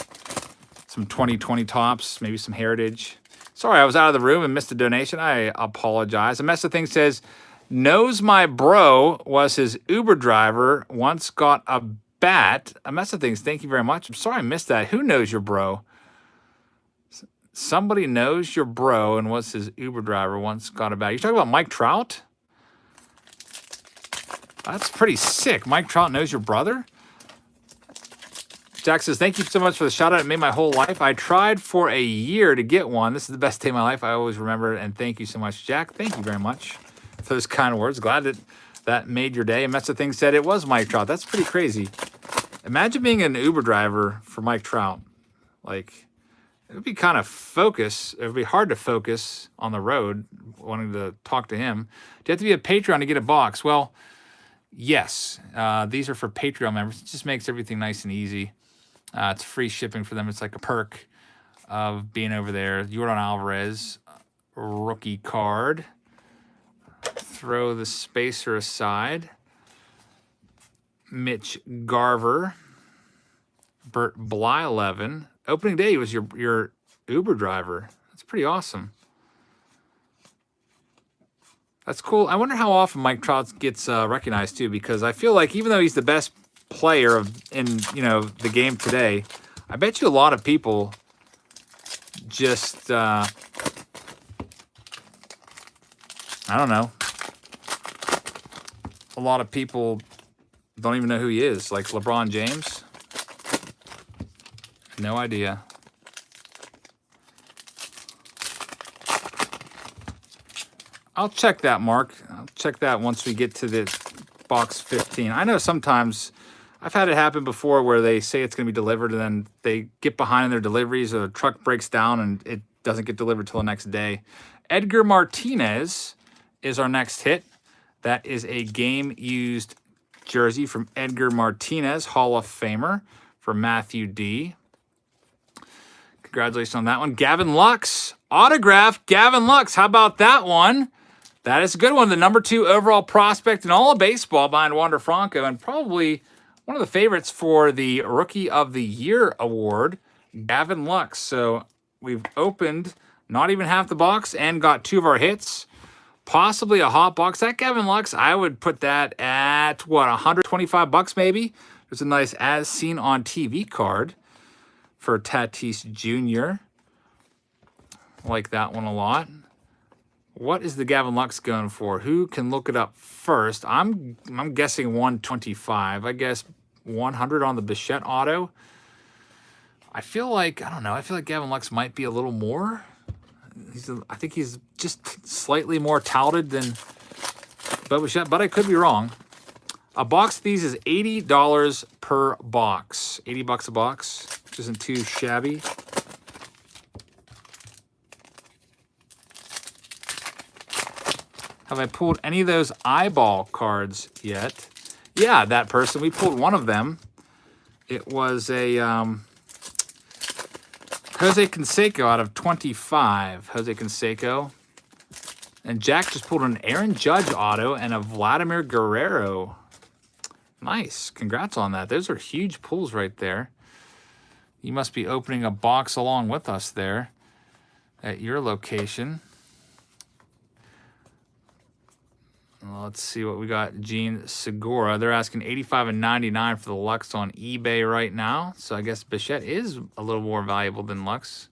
2020 tops, maybe some Heritage. Sorry, I was out of the room and missed a donation. I apologize. A Mess of Things says, Knows my bro was his Uber driver. Once got a bat. A mess of things. Thank you very much. I'm sorry I missed that. Who knows your bro? Somebody knows your bro and was his Uber driver. Once got a bat. You talking about Mike Trout? That's pretty sick. Mike Trout knows your brother? Jack says, thank you so much for the shout out. It made my whole life. I tried for a year to get one. This is the best day of my life. I always remember it. And thank you so much, Jack. Thank you very much for those kind words. Glad that that made your day. And Mess of Things said it was Mike Trout. That's pretty crazy. Imagine being an Uber driver for Mike Trout. Like, it would be kind of focus. It would be hard to focus on the road wanting to talk to him. Do you have to be a Patreon to get a box? Well, yes. These are for Patreon members. It just makes everything nice and easy. It's free shipping for them. It's like a perk of being over there. Jordan Alvarez, rookie card. Throw the spacer aside. Mitch Garver. Bert Bly 11. Opening day was your Uber driver. That's pretty awesome. That's cool. I wonder how often Mike Trout gets recognized too, because I feel like even though he's the best player in the game today, I bet you a lot of people just I don't know. A lot of people don't even know who he is, like LeBron James. No idea. I'll check that, Mark. I'll check that once we get to the box 15. I know sometimes I've had it happen before where they say it's going to be delivered and then they get behind in their deliveries or the truck breaks down and it doesn't get delivered till the next day. Edgar Martinez is our next hit. That is a game-used jersey from Edgar Martinez, Hall of Famer, for Matthew D. Congratulations on that one. Gavin Lux, autograph. Gavin Lux, how about that one? That is a good one. The number 2 overall prospect in all of baseball behind Wander Franco, and probably one of the favorites for the Rookie of the Year award, Gavin Lux. So we've opened not even half the box and got 2 of our hits. Possibly a hot box. That Gavin Lux, I would put that at, what, $125 maybe? There's a nice As Seen on TV card for Tatis Jr. Like that one a lot. What is the Gavin Lux going for? Who can look it up first? I'm guessing 125. I guess 100 on the Bichette auto. I feel like, I don't know, I feel like Gavin Lux might be a little more. I think he's just slightly more touted than Bichette, but I could be wrong. A box of these is $80 per box. $80 a box, which isn't too shabby. Have I pulled any of those eyeball cards yet? Yeah, that person. We pulled one of them. It was a Jose Canseco out of 25. Jose Canseco. And Jack just pulled an Aaron Judge auto and a Vladimir Guerrero. Nice. Congrats on that. Those are huge pulls right there. You must be opening a box along with us there at your location. Let's see what we got. Gene Segura. They're asking $85 and $99 for the Lux on eBay right now. So I guess Bichette is a little more valuable than Lux.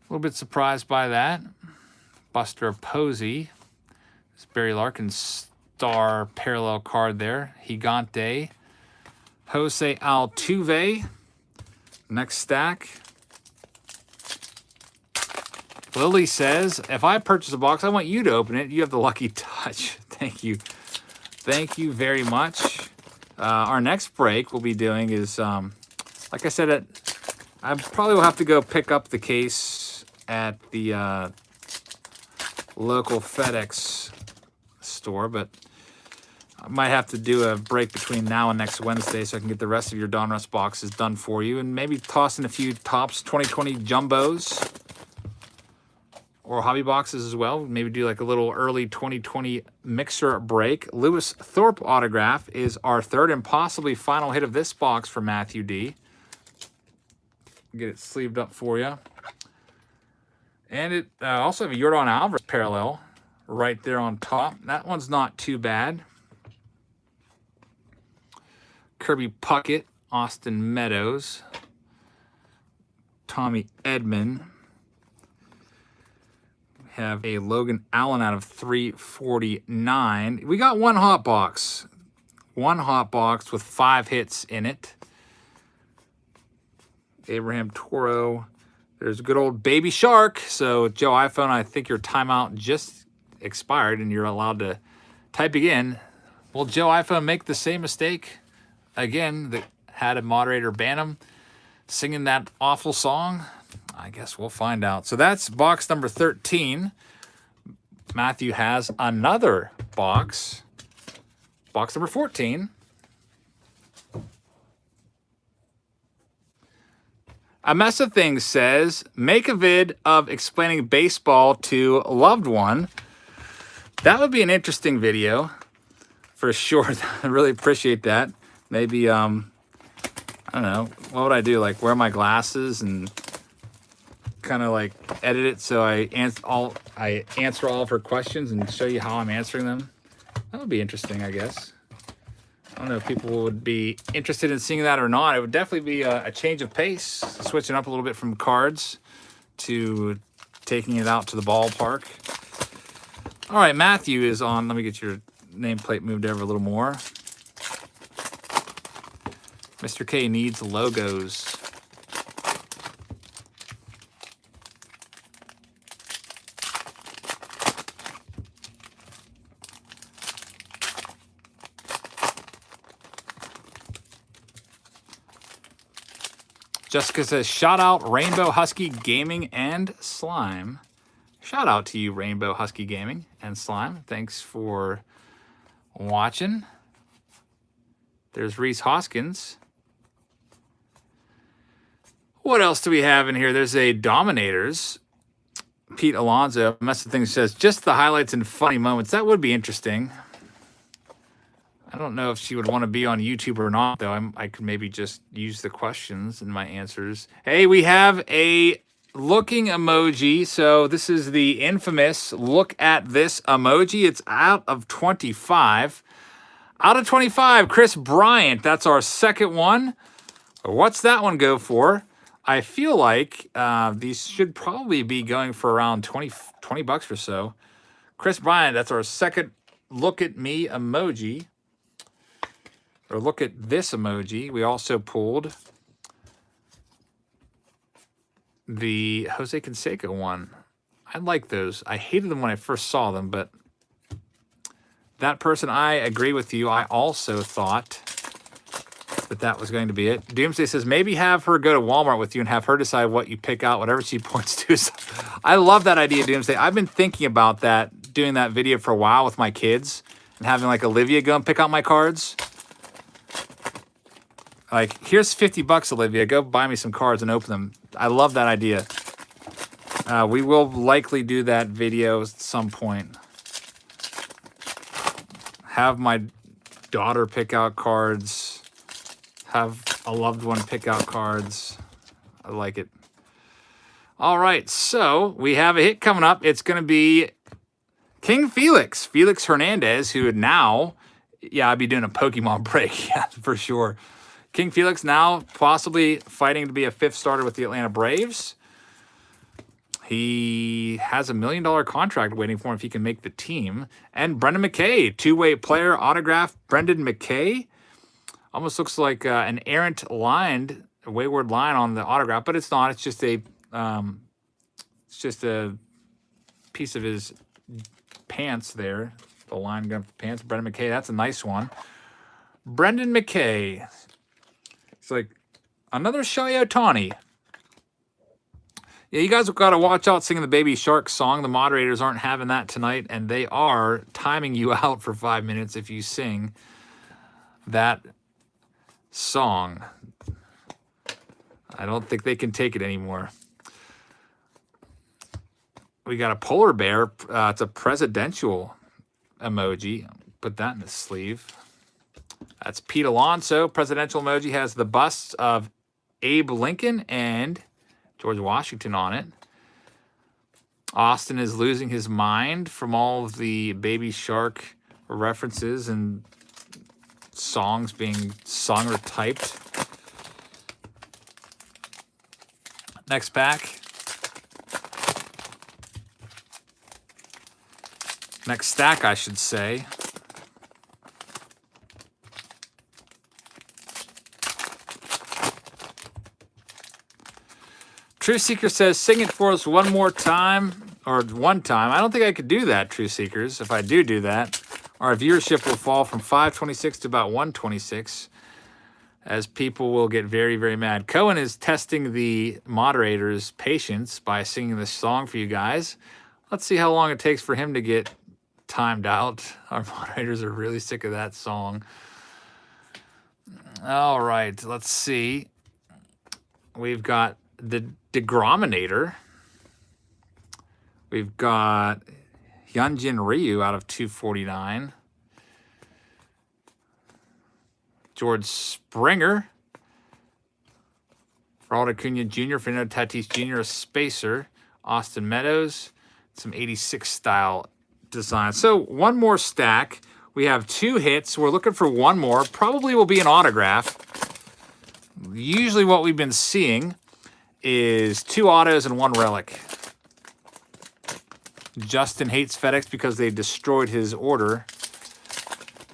A little bit surprised by that. Buster Posey. This Barry Larkin star parallel card there. Gigante. Jose Altuve. Next stack. Lily says, if I purchase a box, I want you to open it. You have the lucky touch. Thank you. Thank you very much. Our next break we'll be doing is, like I said, I probably will have to go pick up the case at the local FedEx store, but I might have to do a break between now and next Wednesday so I can get the rest of your Donruss boxes done for you and maybe toss in a few Topps 2020 Jumbos. Or hobby boxes as well. Maybe do like a little early 2020 mixer break. Lewis Thorpe autograph is our third and possibly final hit of this box for Matthew D. Get it sleeved up for you. And it also have a Jordan Alvarez parallel right there on top. That one's not too bad. Kirby Puckett, Austin Meadows, Tommy Edman. Have a Logan Allen out of 349. We got one hot box. One hot box with 5 hits in it. Abraham Toro. There's a good old Baby Shark. So, Joe iPhone, I think your timeout just expired and you're allowed to type again. Will Joe iPhone make the same mistake again that had a moderator ban him singing that awful song? I guess we'll find out. So that's box number 13. Matthew has another box. Box number 14. A Mess of Things says, make a vid of explaining baseball to a loved one. That would be an interesting video for sure. I really appreciate that. Maybe, I don't know, what would I do? Like wear my glasses and kind of like edit it so I answer all of her questions and show you how I'm answering them. That would be interesting, I guess. I don't know if people would be interested in seeing that or not. It would definitely be a change of pace, switching up a little bit from cards to taking it out to the ballpark. All right, Matthew is on. Let me get your nameplate moved over a little more. Mr. K needs logos. Jessica says, shout out Rainbow Husky Gaming and Slime. Shout out to you, Rainbow Husky Gaming and Slime. Thanks for watching. There's Reese Hoskins. What else do we have in here? There's a Dominators. Pete Alonso. Mess of Things says, just the highlights and funny moments. That would be interesting. I don't know if she would want to be on YouTube or not, though. I could maybe just use the questions in my answers. Hey, we have a looking emoji. So this is the infamous look at this emoji. It's out of 25. Out of 25, Chris Bryant. That's our second one. What's that one go for? I feel like these should probably be going for around 20 bucks or so. Chris Bryant, that's our second look at me emoji. Or look at this emoji. We also pulled the Jose Canseco one. I like those. I hated them when I first saw them, but that person, I agree with you. I also thought that was going to be it. Doomsday says, maybe have her go to Walmart with you and have her decide what you pick out, whatever she points to. I love that idea, Doomsday. I've been thinking about that, doing that video for a while with my kids and having like Olivia go and pick out my cards. Like, here's 50 bucks, Olivia. Go buy me some cards and open them. I love that idea. We will likely do that video at some point. Have my daughter pick out cards. Have a loved one pick out cards. I like it. All right, so we have a hit coming up. It's going to be King Felix. Felix Hernandez, who would now, yeah, I'd be doing a Pokemon break, yeah, for sure. King Felix now possibly fighting to be a 5th starter with the Atlanta Braves. He has a $1 million contract waiting for him if he can make the team. And Brendan McKay, two-way player, autograph. Brendan McKay almost looks like an errant wayward line on the autograph, but it's not. It's just a piece of his pants there. The line going up the pants. Brendan McKay, that's a nice one. Brendan McKay. It's like another Shohei Ohtani. Yeah, you guys have got to watch out singing the Baby Shark song. The moderators aren't having that tonight, and they are timing you out for 5 minutes if you sing that song. I don't think they can take it anymore. We got a polar bear. It's a presidential emoji. Put that in the sleeve. That's Pete Alonso. Presidential emoji has the busts of Abe Lincoln and George Washington on it. Austin is losing his mind from all of the Baby Shark references and songs being sung or typed. Next pack. Next stack, I should say. True Seeker says, sing it for us one more time, or one time. I don't think I could do that, True Seekers. If I do that, our viewership will fall from 526 to about 126, as people will get very, very mad. Cohen is testing the moderator's patience by singing this song for you guys. Let's see how long it takes for him to get timed out. Our moderators are really sick of that song. All right, let's see. We've got the Degrominator. We've got Hyunjin Ryu out of 249. George Springer. Ronald Acuna Jr., Fernando Tatis Jr., a spacer. Austin Meadows. Some 86 style design. So one more stack. We have 2 hits. We're looking for one more. Probably will be an autograph. Usually what we've been seeing is 2 autos and 1 relic. Justin hates FedEx because they destroyed his order.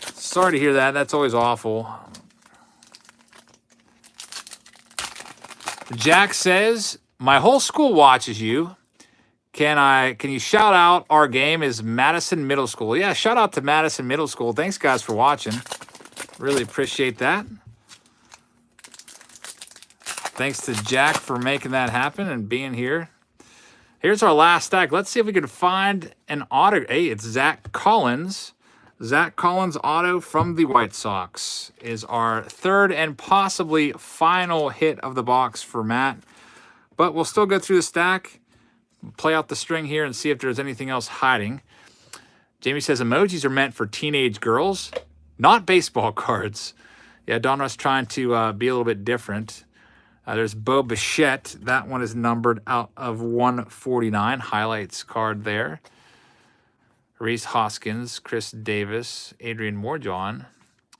Sorry to hear that. That's always awful. Jack says, my whole school watches you. Can you shout out our game is Madison Middle School? Yeah, shout out to Madison Middle School. Thanks, guys, for watching. Really appreciate that. Thanks to Jack for making that happen and being here. Here's our last stack. Let's see if we can find an auto. Hey, it's Zach Collins. Zach Collins auto from the White Sox is our 3rd and possibly final hit of the box for Matt. But we'll still go through the stack, play out the string here, and see if there's anything else hiding. Jamie says emojis are meant for teenage girls, not baseball cards. Yeah, Donruss trying to be a little bit different. There's Bo Bichette. That one is numbered out of 149. Highlights card there. Reese Hoskins, Chris Davis, Adrian Morjon.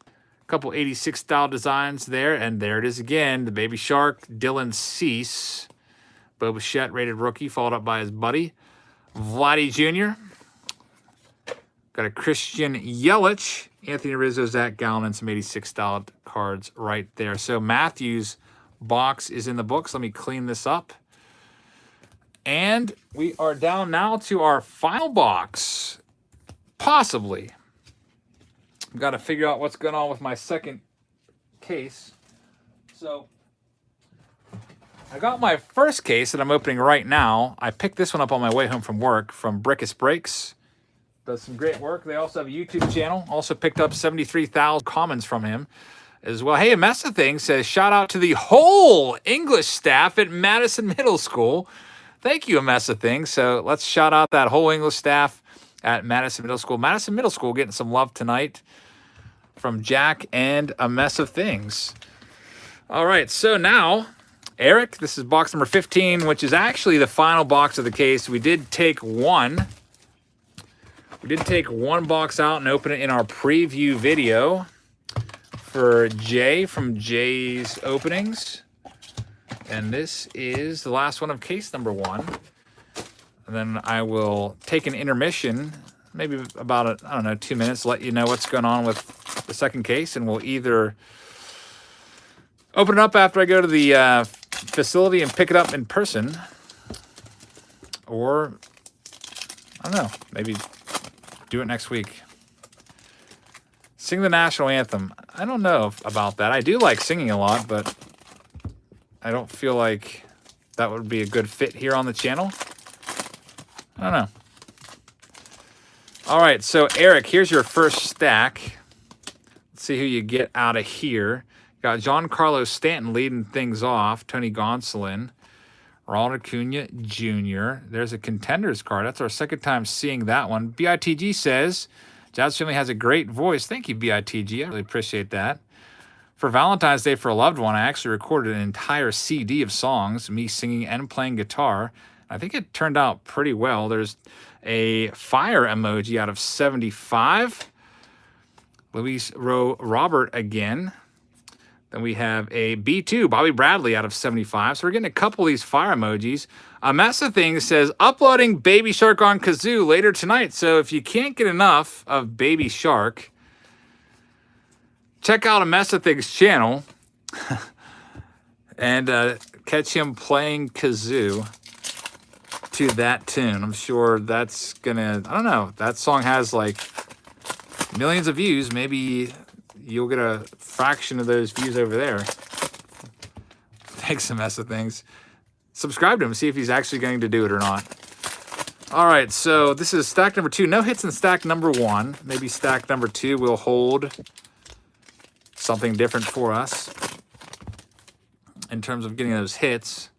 A couple 86 style designs there. And there it is again. The Baby Shark, Dylan Cease. Bo Bichette, rated rookie, followed up by his buddy, Vladdy Jr. Got a Christian Yelich, Anthony Rizzo, Zach Gallen, and some 86 style cards right there. So Matthews' box is in the books. Let me clean this up. And we are down now to our final box. Possibly. I've got to figure out what's going on with my second case. So I got my first case that I'm opening right now. I picked this one up on my way home from work from Brickus Breaks. Does some great work. They also have a YouTube channel. Also picked up 73,000 comments from him as well. Hey, a mess of things says, shout out to the whole English staff at Madison Middle School. Thank you, a mess of things. So let's shout out that whole English staff at Madison Middle School. Madison Middle School getting some love tonight from Jack and a mess of things. All right, so now, Eric, this is box number 15, which is actually the final box of the case. We did take one. We did take one box out and open it in our preview video for Jay from Jay's Openings. And this is the last one of case number 1. And then I will take an intermission, maybe about, 2 minutes, let you know what's going on with the second case. And we'll either open it up after I go to the facility and pick it up in person, or, I don't know, maybe do it next week. Sing the national anthem. I don't know about that. I do like singing a lot, but I don't feel like that would be a good fit here on the channel. I don't know. All right, so Eric, here's your first stack. Let's see who you get out of here. Got Giancarlo Stanton leading things off. Tony Gonsolin. Ronald Acuna Jr. There's a Contenders card. That's our second time seeing that one. BITG says, Jazz family has a great voice. Thank you, BITG. I really appreciate that. For Valentine's Day for a loved one, I actually recorded an entire CD of songs, me singing and playing guitar. I think it turned out pretty well. There's a fire emoji out of 75. Luis Robert again. Then we have a B2, Bobby Bradley out of 75. So we're getting a couple of these fire emojis. A mess of things says uploading Baby Shark on Kazoo later tonight. So if you can't get enough of Baby Shark, check out a mess of things channel and catch him playing kazoo to that tune. I'm sure that's gonna, I don't know, that song has like millions of views. Maybe you'll get a fraction of those views over there. Thanks a mess of things. Subscribe to him, see if he's actually going to do it or not. All right, so this is stack number 2. No hits in stack number 1. Maybe stack number 2 will hold something different for us in terms of getting those hits.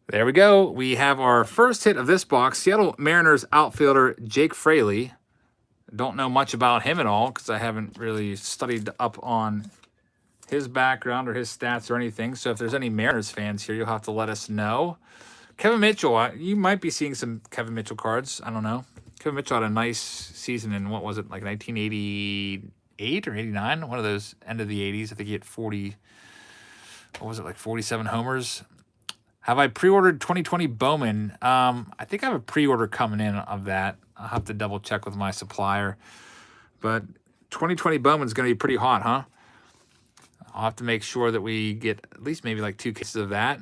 There we go. We have our first hit of this box. Seattle Mariners outfielder Jake Fraley. Don't know much about him at all because I haven't really studied up on his background or his stats or anything. So if there's any Mariners fans here, you'll have to let us know. Kevin Mitchell, you might be seeing some Kevin Mitchell cards. I don't know. Kevin Mitchell had a nice season in, what was it, like 1988 or 89? One of those end of the 80s. I think he had 40, what was it, like 47 homers. Have I pre-ordered 2020 Bowman? I think I have a pre-order coming in of that. I'll have to double check with my supplier. But 2020 Bowman's going to be pretty hot, huh? I'll have to make sure that we get at least maybe like 2 cases of that.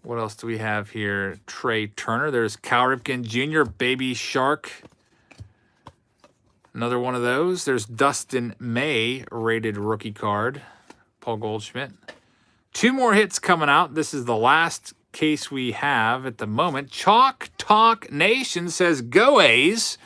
What else do we have here? Trey Turner. There's Cal Ripken Jr., Baby Shark. Another one of those. There's Dustin May, rated rookie card. Paul Goldschmidt. 2 more hits coming out. This is the last case we have at the moment. Chalk Talk Nation says, go A's.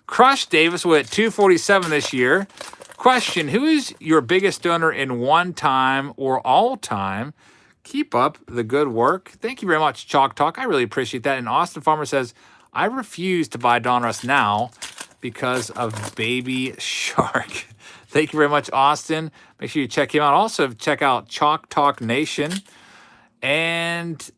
Crush Davis will hit 247 this year. Question, who is your biggest donor in one time or all time? Keep up the good work. Thank you very much, Chalk Talk. I really appreciate that. And Austin Farmer says, I refuse to buy Donruss now because of Baby Shark. Thank you very much, Austin. Make sure you check him out. Also, check out Chalk Talk Nation. And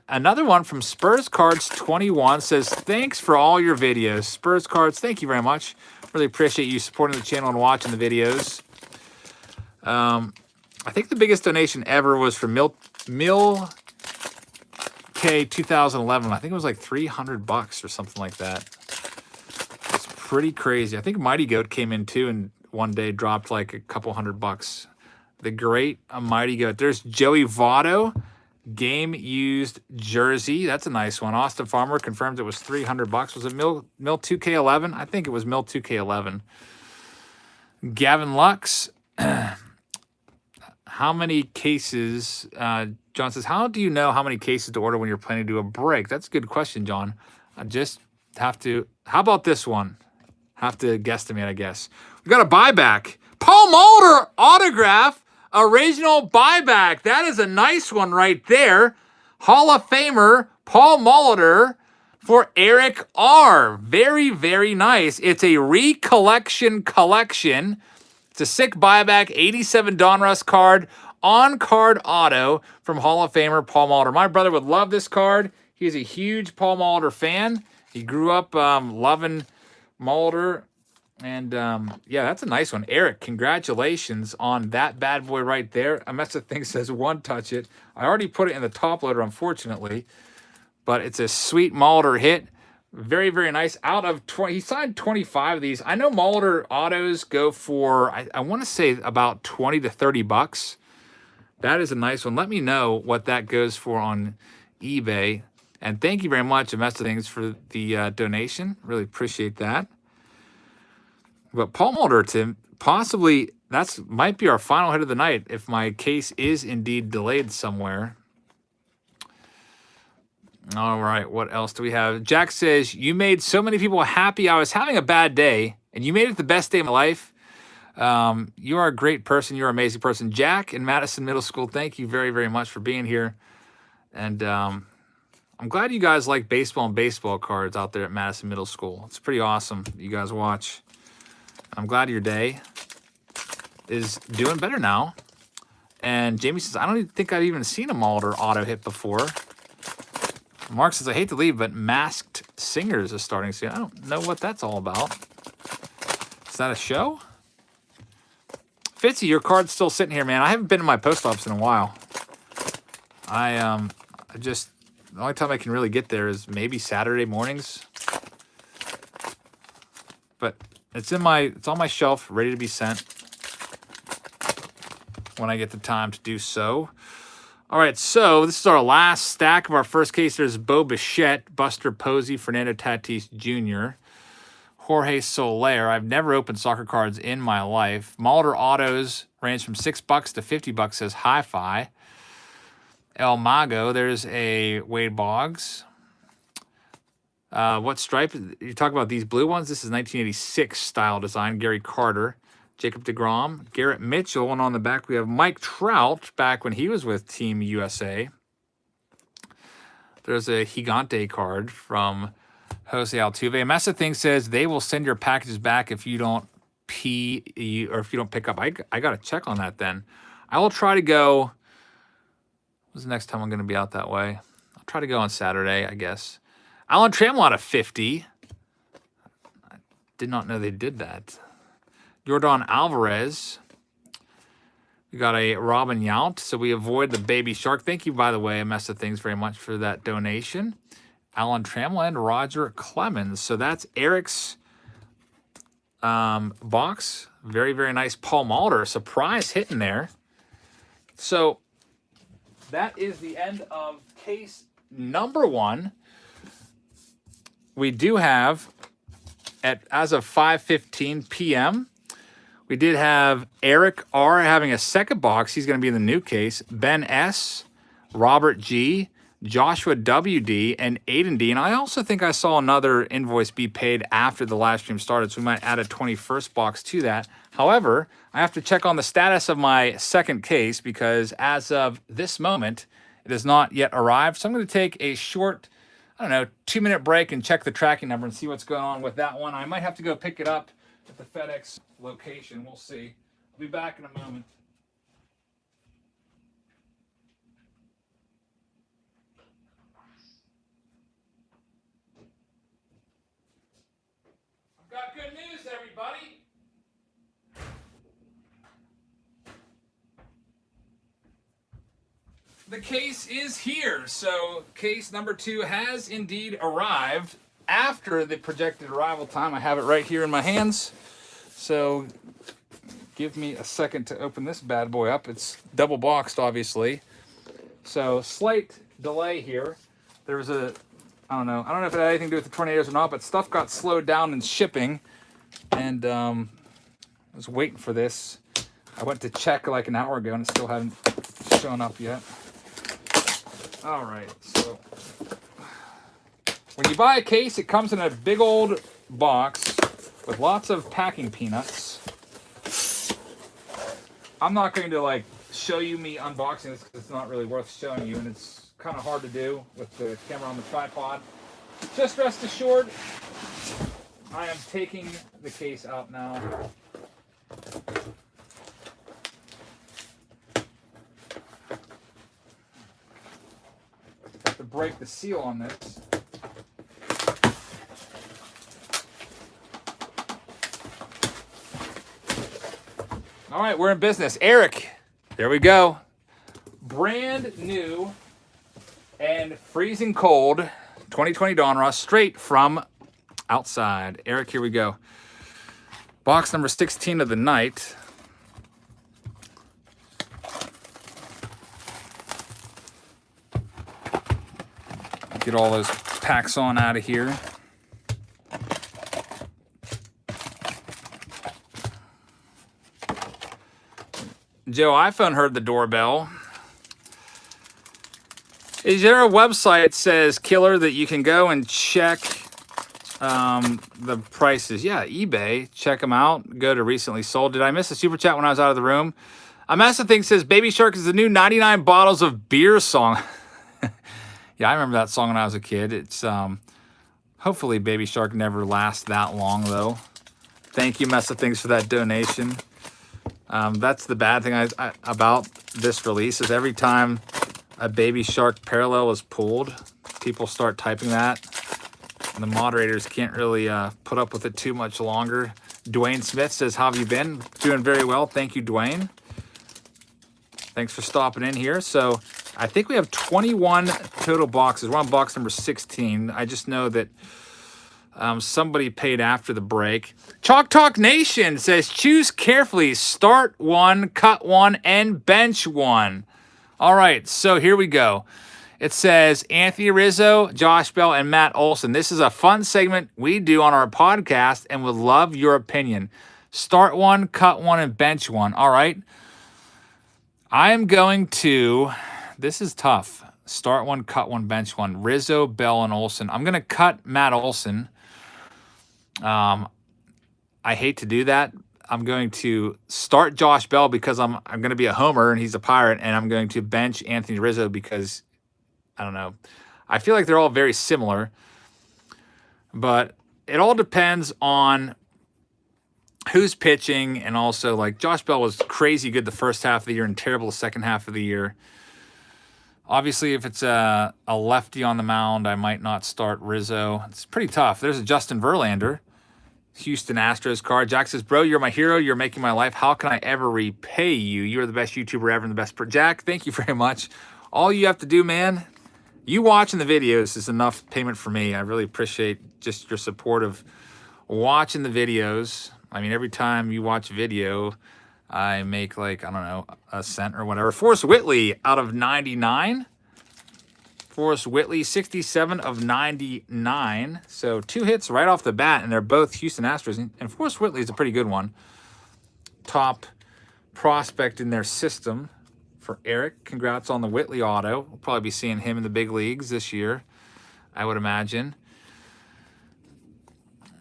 another one from Spurs Cards 21 says, thanks for all your videos. Spurs Cards, thank you very much. Really appreciate you supporting the channel and watching the videos. I think the biggest donation ever was from Mil K 2011. I think it was like $300 or something like that. It's pretty crazy. I think Mighty Goat came in too and one day dropped like a couple $100. The great Mighty Goat. There's Joey Votto, game used jersey. That's a nice one. Austin Farmer confirms it was $300. Was it Mil 2K11? I think it was Mil 2K11. Gavin Lux. How many cases, John says, how do you know how many cases to order when you're planning to do a break? That's a good question, John. I just have to, how about this one? Have to guesstimate, I guess. We've got a buyback. Paul Mulder autograph, original buyback. That is a nice one right there. Hall of Famer Paul Mulder for Eric R. Very, very nice. It's a recollection collection. It's a sick buyback, 87 Donruss card, on-card auto from Hall of Famer Paul Mulder. My brother would love this card. He's a huge Paul Mulder fan. He grew up loving Mulder. And, yeah, that's a nice one. Eric, congratulations on that bad boy right there. A mess of things says one touch it. I already put it in the top loader, unfortunately. But it's a sweet Mulder hit. Very, very nice. Out of 20, he signed 25 of these. I know Mulder autos go for, I want to say about 20 to 30 bucks. That is a nice one. Let me know what that goes for on eBay. And thank you very much, A Mess of Things, for the donation. Really appreciate that. But Paul Mulder, Tim, possibly might be our final hit of the night if my case is indeed delayed somewhere. All right, what else do we have? Jack says, you made so many people happy. I was having a bad day, and you made it the best day of my life. You are a great person. You're an amazing person. Jack in Madison Middle School, thank you very, very much for being here. And I'm glad you guys like baseball and baseball cards out there at Madison Middle School. It's pretty awesome that you guys watch. I'm glad your day is doing better now. And Jamie says, I don't even think I've even seen a Mulder auto hit before. Mark says, I hate to leave, but Masked Singers is starting soon. I don't know what that's all about. Is that a show? Fitzy, your card's still sitting here, man. I haven't been to my post office in a while. I just, the only time I can really get there is maybe Saturday mornings. But it's on my shelf, ready to be sent when I get the time to do so. All right, so this is our last stack of our first case. There's Bo Bichette, Buster Posey, Fernando Tatis Jr., Jorge Soler. I've never opened soccer cards in my life. Mulder Autos range from $6 to $50, says Hi-Fi. El Mago, there's a Wade Boggs. What stripe? You talk about these blue ones. This is 1986 style design. Gary Carter, Jacob deGrom, Garrett Mitchell, and on the back we have Mike Trout back when he was with Team USA. There's a Gigante card from Jose Altuve. Mesa Thing says they will send your packages back if you don't or if you don't pick up. I got to check on that then. I will try to go. When's the next time I'm going to be out that way? I'll try to go on Saturday, I guess. Alan Trammell out of 50. I did not know they did that. Jordan Alvarez. We got a Robin Yount, so we avoid the Baby Shark. Thank you, by the way, Mesa Things, very much for that donation. Alan Trammell and Roger Clemens. So that's Eric's box. Very, very nice. Paul Mulder, surprise hitting there. So that is the end of case number 1. We do have, as of 5:15 p.m., we did have Eric R. having a second box. He's going to be in the new case. Ben S., Robert G., Joshua W.D., and Aiden D. And I also think I saw another invoice be paid after the live stream started, so we might add a 21st box to that. However, I have to check on the status of my second case because as of this moment, it has not yet arrived. So I'm going to take a short, 2-minute break and check the tracking number and see what's going on with that one. I might have to go pick it up at the FedEx location. We'll see. I'll be back in a moment. I've got good news, everybody. The case is here. So case number 2 has indeed arrived after the projected arrival time. I have it right here in my hands. So give me a second to open this bad boy up. It's double boxed, obviously. So slight delay here. There was I don't know if it had anything to do with the tornadoes or not, but stuff got slowed down in shipping. And I was waiting for this. I went to check like an hour ago and it still hadn't shown up yet. All right, so when you buy a case, it comes in a big old box with lots of packing peanuts. I'm not going to show you me unboxing this because it's not really worth showing you, and it's kind of hard to do with the camera on the tripod. Just rest assured, I am taking the case out now. Have to break the seal on this. All right, we're in business. Eric, there we go. Brand new and freezing cold 2020 Donruss, straight from outside. Eric, here we go. Box number 16 of the night. Get all those packs on out of here. Joe iPhone heard the doorbell. Is there a website that says, Killer, that you can go and check the prices? Yeah, eBay. Check them out. Go to recently sold. Did I miss a super chat when I was out of the room? A massive thing says, Baby Shark is the new 99 bottles of beer song. Yeah, I remember that song when I was a kid. It's hopefully Baby Shark never lasts that long, though. Thank you, Mesa Things, for that donation. That's the bad thing about this release is every time a Baby Shark parallel is pulled, people start typing that. And the moderators can't really put up with it too much longer. Dwayne Smith says, how have you been? Doing very well. Thank you, Dwayne. Thanks for stopping in here. So I think we have 21 total boxes. We're on box number 16. I just know that somebody paid after the break. Chalk Talk Nation says, choose carefully. Start one, cut one, and bench one. All right, so here we go. It says Anthony Rizzo, Josh Bell, and Matt Olson. This is a fun segment we do on our podcast and would love your opinion. Start one, cut one, and bench one. All right. I am going to, this is tough. Start one, cut one, bench one. Rizzo, Bell, and Olson. I'm going to cut Matt Olson. I hate to do that. I'm going to start Josh Bell because I'm going to be a homer and he's a Pirate, and I'm going to bench Anthony Rizzo because, I don't know, I feel like they're all very similar, but it all depends on who's pitching, and also, like, Josh Bell was crazy good the first half of the year and terrible the second half of the year. Obviously, if it's a lefty on the mound, I might not start Rizzo. It's pretty tough. There's a Justin Verlander, Houston Astros card. Jack says, bro, you're my hero. You're making my life. How can I ever repay you? You're the best YouTuber ever and the best. Jack, thank you very much. All you have to do, man, you watching the videos is enough payment for me. I really appreciate just your support of watching the videos. I mean, every time you watch a video, I make, like, I don't know, a cent or whatever. Forrest Whitley out of 99. Forrest Whitley, 67 of 99. So 2 hits right off the bat, and they're both Houston Astros. And Forrest Whitley is a pretty good one. Top prospect in their system for Eric. Congrats on the Whitley auto. We'll probably be seeing him in the big leagues this year, I would imagine.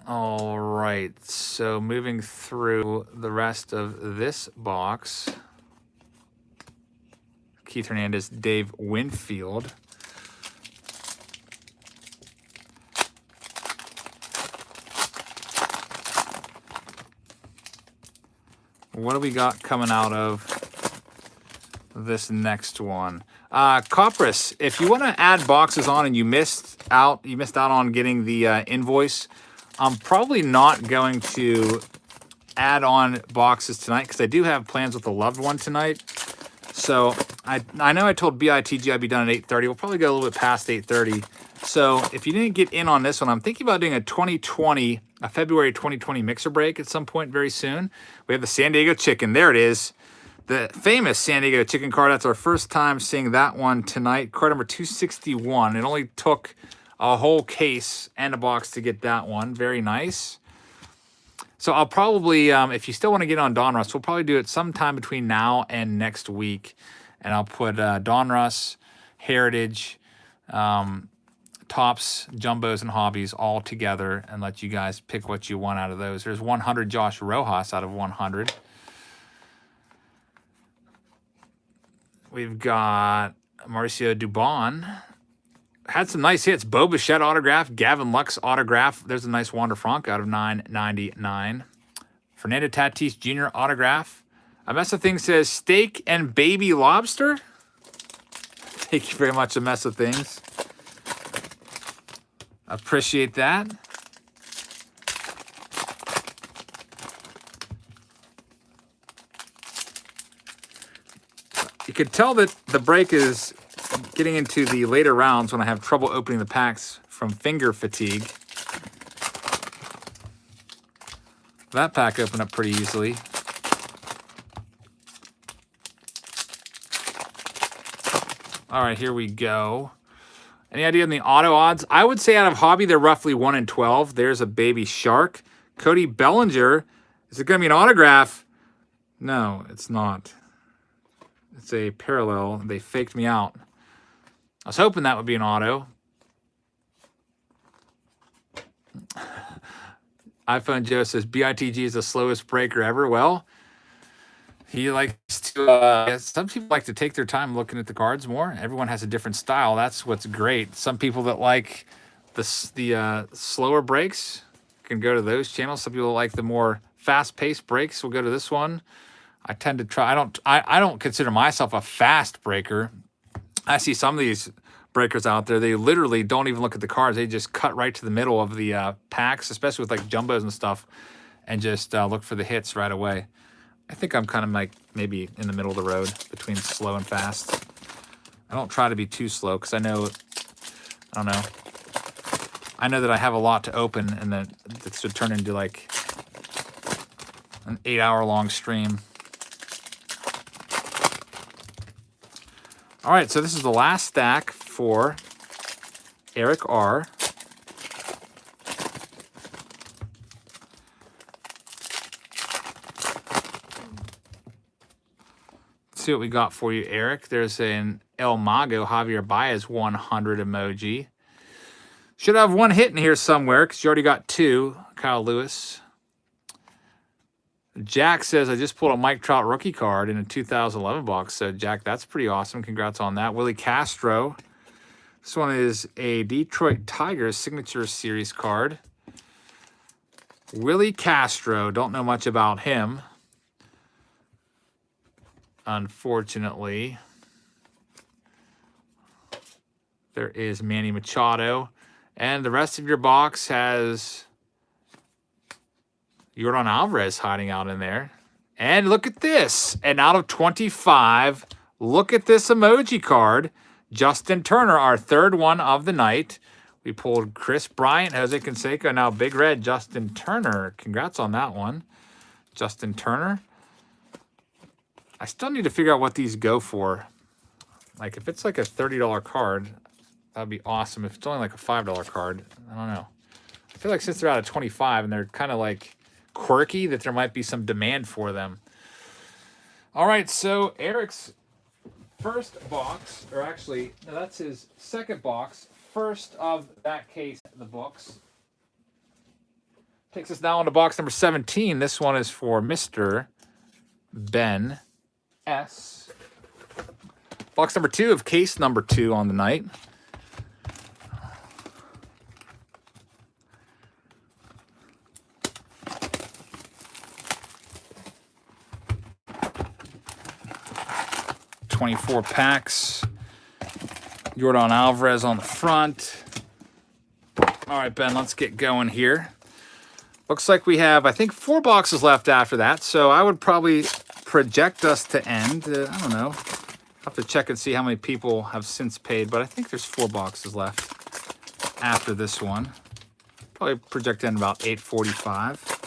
All right, so moving through the rest of this box. Keith Hernandez, Dave Winfield. What do we got coming out of this next one? Copris, if you want to add boxes on and you missed out on getting the invoice, I'm probably not going to add on boxes tonight because I do have plans with a loved one tonight. So I know I told BITG I'd be done at 8:30. We'll probably go a little bit past 8:30. So if you didn't get in on this one, I'm thinking about doing a February 2020 mixer break at some point very soon. We have the San Diego Chicken. There it is. The famous San Diego Chicken card. That's our first time seeing that one tonight. Card number 261. It only took a whole case and a box to get that one. Very nice. So I'll probably, if you still want to get on Donruss, we'll probably do it sometime between now and next week. And I'll put Donruss, Heritage, Tops, Jumbos, and Hobbies all together and let you guys pick what you want out of those. There's 100 Josh Rojas out of 100. We've got Mauricio Dubon. Had some nice hits. Bo Bichette autograph. Gavin Lux autograph. There's a nice Wander Franco out of 999. Fernando Tatis Jr. autograph. Amessa Thing says steak and baby lobster. Thank you very much, Amessa Things. Appreciate that. You could tell that the break is getting into the later rounds when I have trouble opening the packs from finger fatigue. That pack opened up pretty easily. All right, here we go. Any idea on the auto odds? I would say out of Hobby, they're roughly 1 in 12. There's a baby shark. Cody Bellinger. Is it going to be an autograph? No, it's not. It's a parallel. They faked me out. I was hoping that would be an auto. iPhone Joe says BITG is the slowest breaker ever. Well, he likes to, some people like to take their time looking at the cards more. Everyone has a different style. That's what's great. Some people that like the slower breaks can go to those channels. Some people like the more fast-paced breaks will go to this one. I tend to try. I don't consider myself a fast breaker. I see some of these breakers out there. They literally don't even look at the cards. They just cut right to the middle of the packs, especially with like jumbos and stuff, and just look for the hits right away. I think I'm kind of like maybe in the middle of the road between slow and fast. I don't try to be too slow because I know that I have a lot to open, and that this would turn into like an 8-hour-long stream. All right, so this is the last stack for Eric R. Let's see what we got for you, Eric. There's an El Mago Javier Baez 100 emoji. Should have one hit in here somewhere because you already got two. Kyle Lewis. Jack says, I just pulled a Mike Trout rookie card in a 2011 box. So, Jack, that's pretty awesome. Congrats on that. Willie Castro. This one is a Detroit Tigers Signature Series card. Willie Castro. Don't know much about him, unfortunately. There is Manny Machado. And the rest of your box has Yordan Alvarez hiding out in there. And look at this. And out of 25, look at this emoji card. Justin Turner, our third one of the night. We pulled Chris Bryant, Jose Canseco, now Big Red, Justin Turner. Congrats on that one. Justin Turner. I still need to figure out what these go for. Like, if it's like a $30 card, that would be awesome. If it's only like a $5 card, I don't know. I feel like since they're out of 25 and they're kind of like quirky, that there might be some demand for them. All right, so Eric's first box, or actually, no, that's his second box, first of that case, the books. Takes us now on to box number 17. This one is for Mr. Ben S. Box number 2 of case number 2 on the night. $24 packs. Yordan Alvarez on the front. All right, Ben, let's get going here. Looks like we have, I think, 4 boxes left after that, so I would probably project us to end. I don't know. I'll have to check and see how many people have since paid, but I think there's 4 boxes left after this one. Probably project to end about 8:45.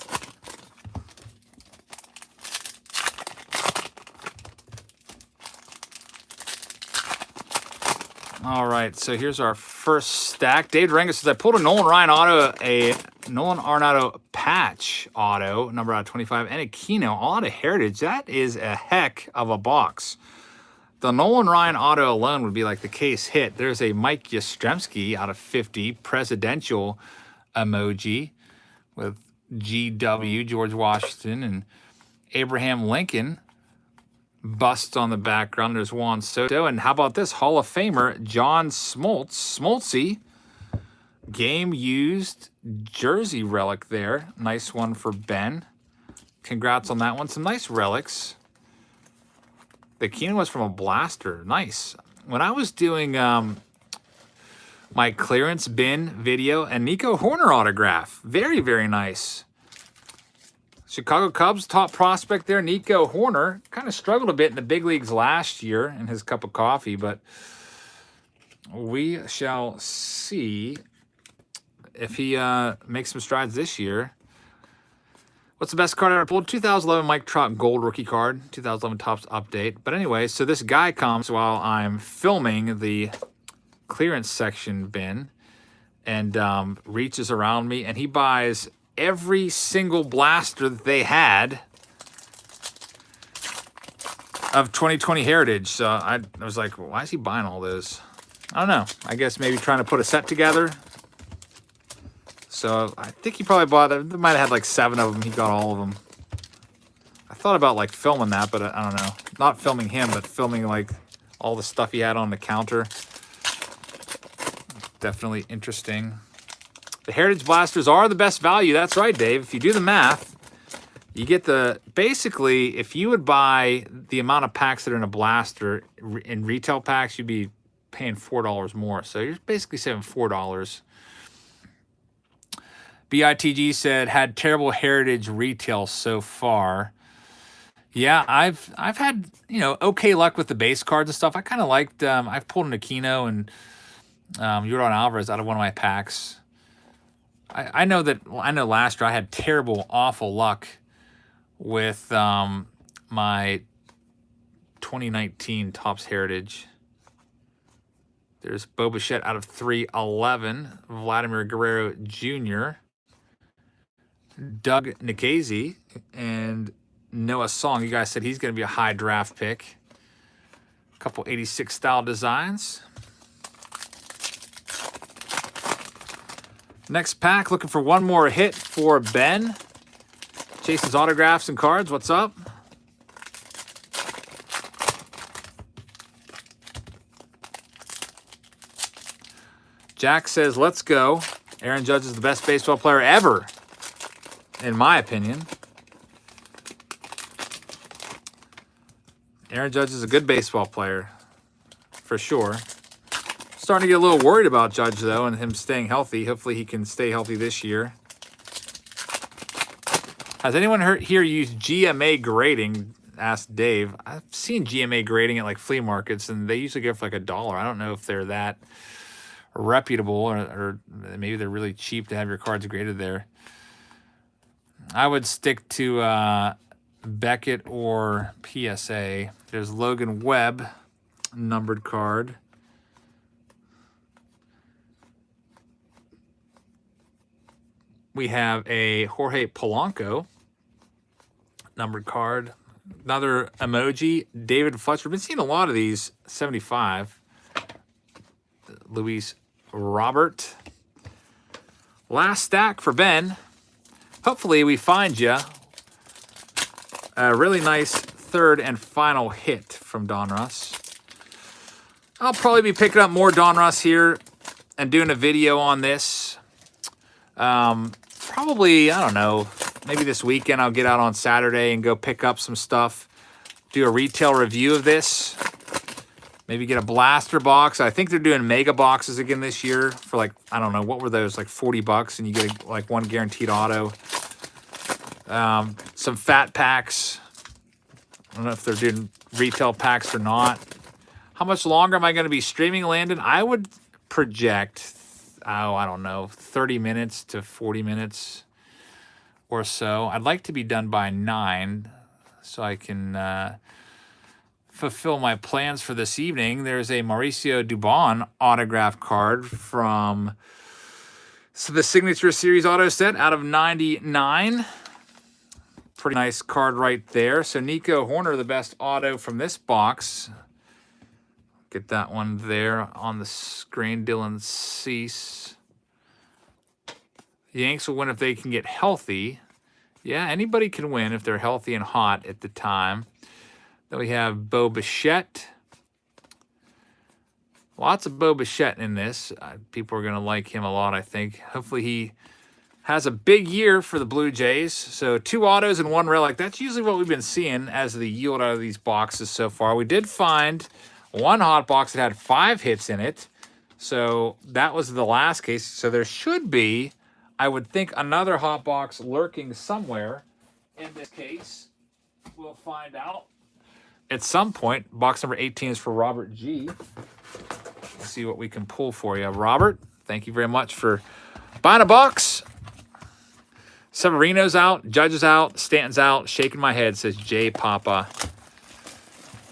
All right, so here's our first stack. Dave Durango says, I pulled a Nolan Arenado patch auto, number out of 25, and a Keno, all out of Heritage. That is a heck of a box. The Nolan Ryan auto alone would be like the case hit. There's a Mike Yastrzemski out of 50, presidential emoji with GW, George Washington, and Abraham Lincoln. Bust on the background. There's Juan Soto. And how about this? Hall of Famer John Smoltzy. Game used jersey relic there. Nice one for Ben. Congrats on that one. Some nice relics. The Keenan was from a blaster. Nice. When I was doing my clearance bin video, and Nico Horner autograph. Very, very nice. Chicago Cubs top prospect there, Nico Horner. Kind of struggled a bit in the big leagues last year in his cup of coffee, but we shall see if he makes some strides this year. What's the best card I ever pulled? 2011 Mike Trout Gold rookie card. 2011 Topps update. But anyway, so this guy comes while I'm filming the clearance section bin and reaches around me, and he buys every single blaster that they had of 2020 Heritage. So I was like, well, why is he buying all those? I don't know. I guess maybe trying to put a set together. So I think he probably bought, they might have had like 7 of them. He got all of them. I thought about like filming that, but I don't know. Not filming him, but filming like all the stuff he had on the counter. Definitely interesting. The Heritage Blasters are the best value. That's right, Dave. If you do the math, you get the, basically, if you would buy the amount of packs that are in a blaster in retail packs, you'd be paying $4 more. So you're basically saving $4. BITG said, had terrible Heritage retail so far. Yeah, I've had, okay luck with the base cards and stuff. I kind of liked, I've pulled an Aquino and Yordan Alvarez out of one of my packs. I know last year I had terrible, awful luck with my 2019 Topps Heritage. There's Bo Bichette out of 311. Vladimir Guerrero Jr. Doug Nikhazy and Noah Song. You guys said he's going to be a high draft pick. A couple 86 style designs. Next pack, looking for one more hit for Ben. Jason's autographs and cards. What's up? Jack says, let's go. Aaron Judge is the best baseball player ever, in my opinion. Aaron Judge is a good baseball player, for sure. Starting to get a little worried about Judge, though, and him staying healthy. Hopefully he can stay healthy this year. Has anyone here used GMA grading? Asked Dave. I've seen GMA grading at like flea markets, and they usually go for like $1. I don't know if they're that reputable or maybe they're really cheap to have your cards graded there. I would stick to Beckett or PSA. There's Logan Webb, numbered card. We have a Jorge Polanco, numbered card. Another emoji, David Fletcher. I've been seeing a lot of these, 75. Luis Robert. Last stack for Ben. Hopefully we find you a really nice third and final hit from Donruss. I'll probably be picking up more Donruss here and doing a video on this. Probably, I don't know, maybe this weekend I'll get out on Saturday and go pick up some stuff, do a retail review of this. Maybe get a blaster box. I think they're doing mega boxes again this year for like, I don't know, what were those, like $40, and you get like one guaranteed auto. Some fat packs. I don't know if they're doing retail packs or not. How much longer am I going to be streaming, Landon? I would project, I don't know, 30 minutes to 40 minutes or so. I'd like to be done by 9 so I can fulfill my plans for this evening. There's a Mauricio Dubon autograph card from the Signature Series auto set out of 99. Pretty nice card right there. So Nico Horner, the best auto from this box. Get that one there on the screen. Dylan Cease. The Yanks will win if they can get healthy. Yeah, anybody can win if they're healthy and hot at the time. Then we have Bo Bichette. Lots of Bo Bichette in this. People are going to like him a lot, I think. Hopefully he has a big year for the Blue Jays. So 2 autos and 1 relic. That's usually what we've been seeing as the yield out of these boxes so far. We did find one hot box that had 5 hits in it. So that was the last case. So there should be, I would think, another hot box lurking somewhere in this case. We'll find out at some point. Box number 18 is for Robert G. Let's see what we can pull for you. Robert, thank you very much for buying a box. Severino's out, Judge is out, Stanton's out. Shaking my head, says J Papa.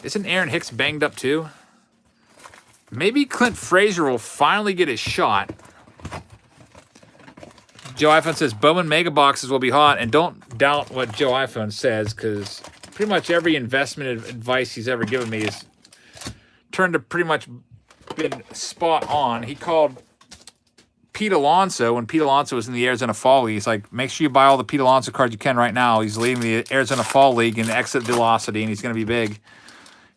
Isn't Aaron Hicks banged up too? Maybe Clint Frazier will finally get his shot. Joe iPhone says Bowman mega boxes will be hot, and don't doubt what Joe iPhone says, because pretty much every investment advice he's ever given me has turned to pretty much been spot on. He called Pete Alonso when Pete Alonso was in the Arizona Fall League. He's like, make sure you buy all the Pete Alonso cards you can right now. He's leading the Arizona Fall League in exit velocity, and he's going to be big. He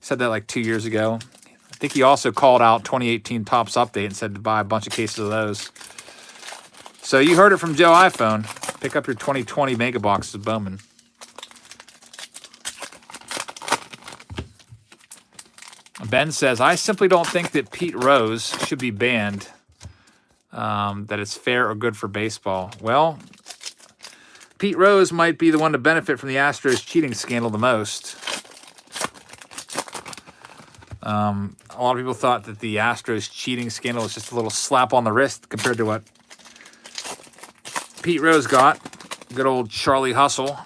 said that like 2 years ago. I think he also called out 2018 Topps Update and said to buy a bunch of cases of those. So you heard it from Joe iPhone. Pick up your 2020 mega boxes of Bowman. Ben says, I simply don't think that Pete Rose should be banned. That it's fair or good for baseball. Well, Pete Rose might be the one to benefit from the Astros cheating scandal the most. A lot of people thought that the Astros cheating scandal was just a little slap on the wrist compared to what Pete Rose got. Good old Charlie Hustle.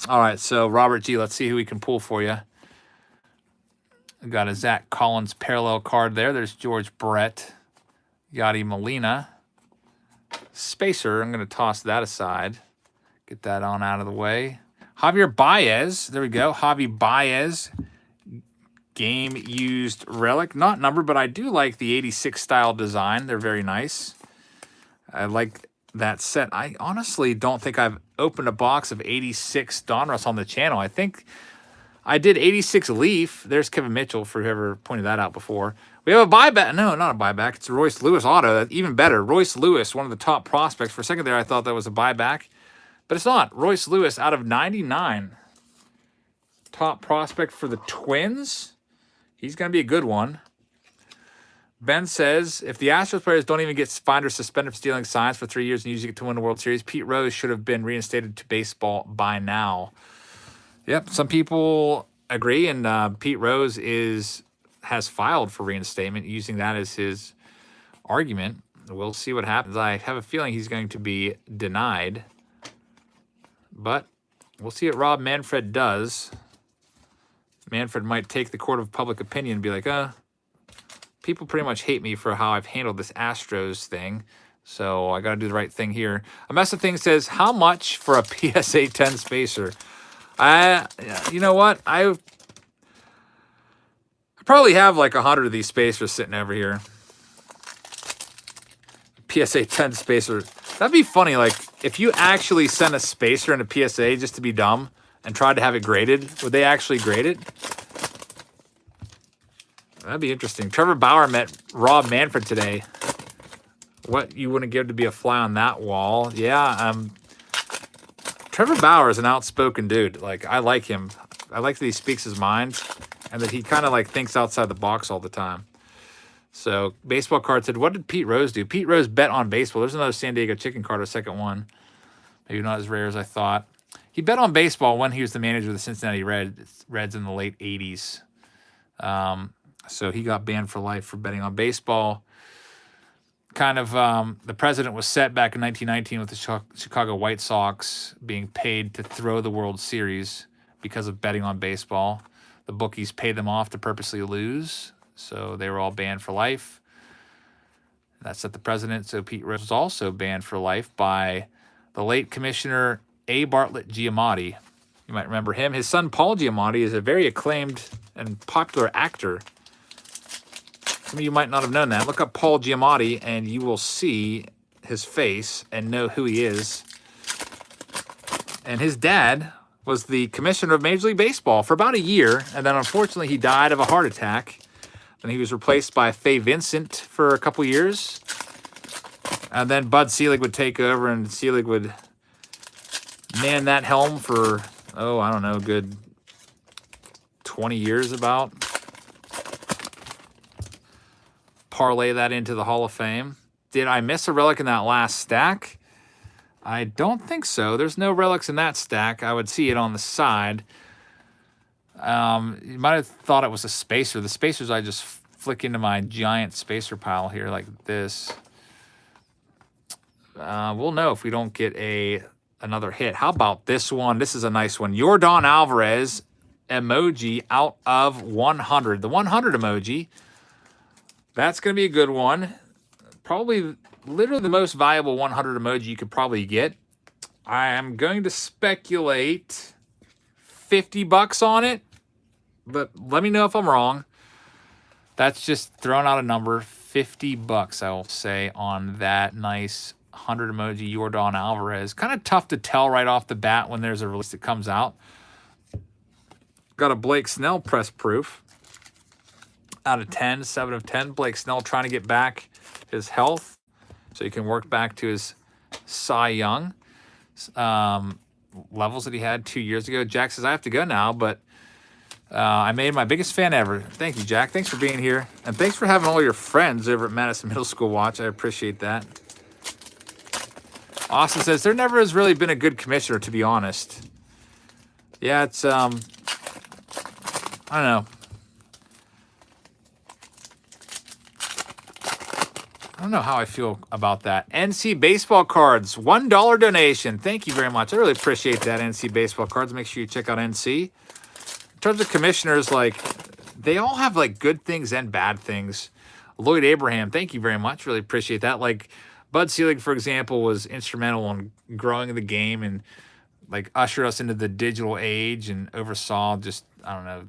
All right, so Robert G., let's see who we can pull for you. We got a Zach Collins parallel card there. There's George Brett, Yadi Molina. Spacer, I'm going to toss that aside. Get that on out of the way. Javier Baez, there we go. Javi Baez, game-used relic. Not numbered, but I do like the 86 style design. They're very nice. I like that set. I honestly don't think I've opened a box of 86 Donruss on the channel. I think I did 86 Leaf. There's Kevin Mitchell, for whoever pointed that out before. We have a buyback. No, not a buyback. It's a Royce Lewis auto. Even better. Royce Lewis, one of the top prospects. For a second there, I thought that was a buyback. But it's not. Royce Lewis out of 99. Top prospect for the Twins. He's going to be a good one. Ben says, if the Astros players don't even get fined or suspended for stealing signs for 3 years and using it to win the World Series, Pete Rose should have been reinstated to baseball by now. Yep, some people agree, and Pete Rose has filed for reinstatement using that as his argument. We'll see what happens. I have a feeling he's going to be denied, but we'll see what Rob Manfred does. Manfred might take the court of public opinion and be like, people pretty much hate me for how I've handled this Astros thing, so I got to do the right thing here. A Mess of Things says, how much for a PSA 10 spacer? You know what? I probably have like 100 of these spacers sitting over here. PSA 10 spacer. That'd be funny, like, if you actually sent a spacer in a PSA just to be dumb and tried to have it graded, would they actually grade it? That'd be interesting. Trevor Bauer met Rob Manfred today. What you wouldn't give to be a fly on that wall. Yeah, Trevor Bauer is an outspoken dude. Like, I like him. I like that he speaks his mind and that he kind of like thinks outside the box all the time. So, baseball card said, what did Pete Rose do? Pete Rose bet on baseball. There's another San Diego chicken card, a second one. Maybe not as rare as I thought. He bet on baseball when he was the manager of the Cincinnati Reds in the late 80s. So he got banned for life for betting on baseball. Kind of the precedent was set back in 1919 with the Chicago White Sox being paid to throw the World Series because of betting on baseball. The bookies paid them off to purposely lose, so they were all banned for life. That set the precedent. So Pete Rose was also banned for life by the late Commissioner A. Bartlett Giamatti. You might remember him. His son Paul Giamatti is a very acclaimed and popular actor. Some of you might not have known that. Look up Paul Giamatti, and you will see his face and know who he is. And his dad was the commissioner of Major League Baseball for about a year, and then unfortunately he died of a heart attack. And he was replaced by Fay Vincent for a couple years. And then Bud Selig would take over, and Selig would man that helm for, I don't know, good 20 years about. Parlay that into the Hall of Fame. Did I miss a relic in that last stack? I don't think so. There's no relics in that stack. I would see it on the side. You might have thought it was a spacer. The spacers I just flick into my giant spacer pile here like this. We'll know if we don't get another hit. How about this one? This is a nice one. Yordan Alvarez emoji out of 100. The 100 emoji. That's going to be a good one. Probably literally the most valuable 100 emoji you could probably get. I am going to speculate $50 on it, but let me know if I'm wrong. That's just throwing out a number. $50, I will say, on that nice 100 emoji Yordan Alvarez. Kind of tough to tell right off the bat when there's a release that comes out. Got a Blake Snell press proof. Out of 10, 7 of 10. Blake Snell trying to get back his health so he can work back to his Cy Young levels that he had 2 years ago. Jack says, I have to go now, but I made my biggest fan ever. Thank you, Jack. Thanks for being here. And thanks for having all your friends over at Madison Middle School watch. I appreciate that. Austin says, there never has really been a good commissioner, to be honest. Yeah, it's, I don't know. I don't know how I feel about that. NC Baseball Cards, $1 donation. Thank you very much. I really appreciate that, NC Baseball Cards. Make sure you check out NC. In terms of commissioners, like, they all have, like, good things and bad things. Lloyd Abraham, thank you very much. Really appreciate that. Like, Bud Selig, for example, was instrumental in growing the game and, like, ushered us into the digital age and oversaw just, I don't know,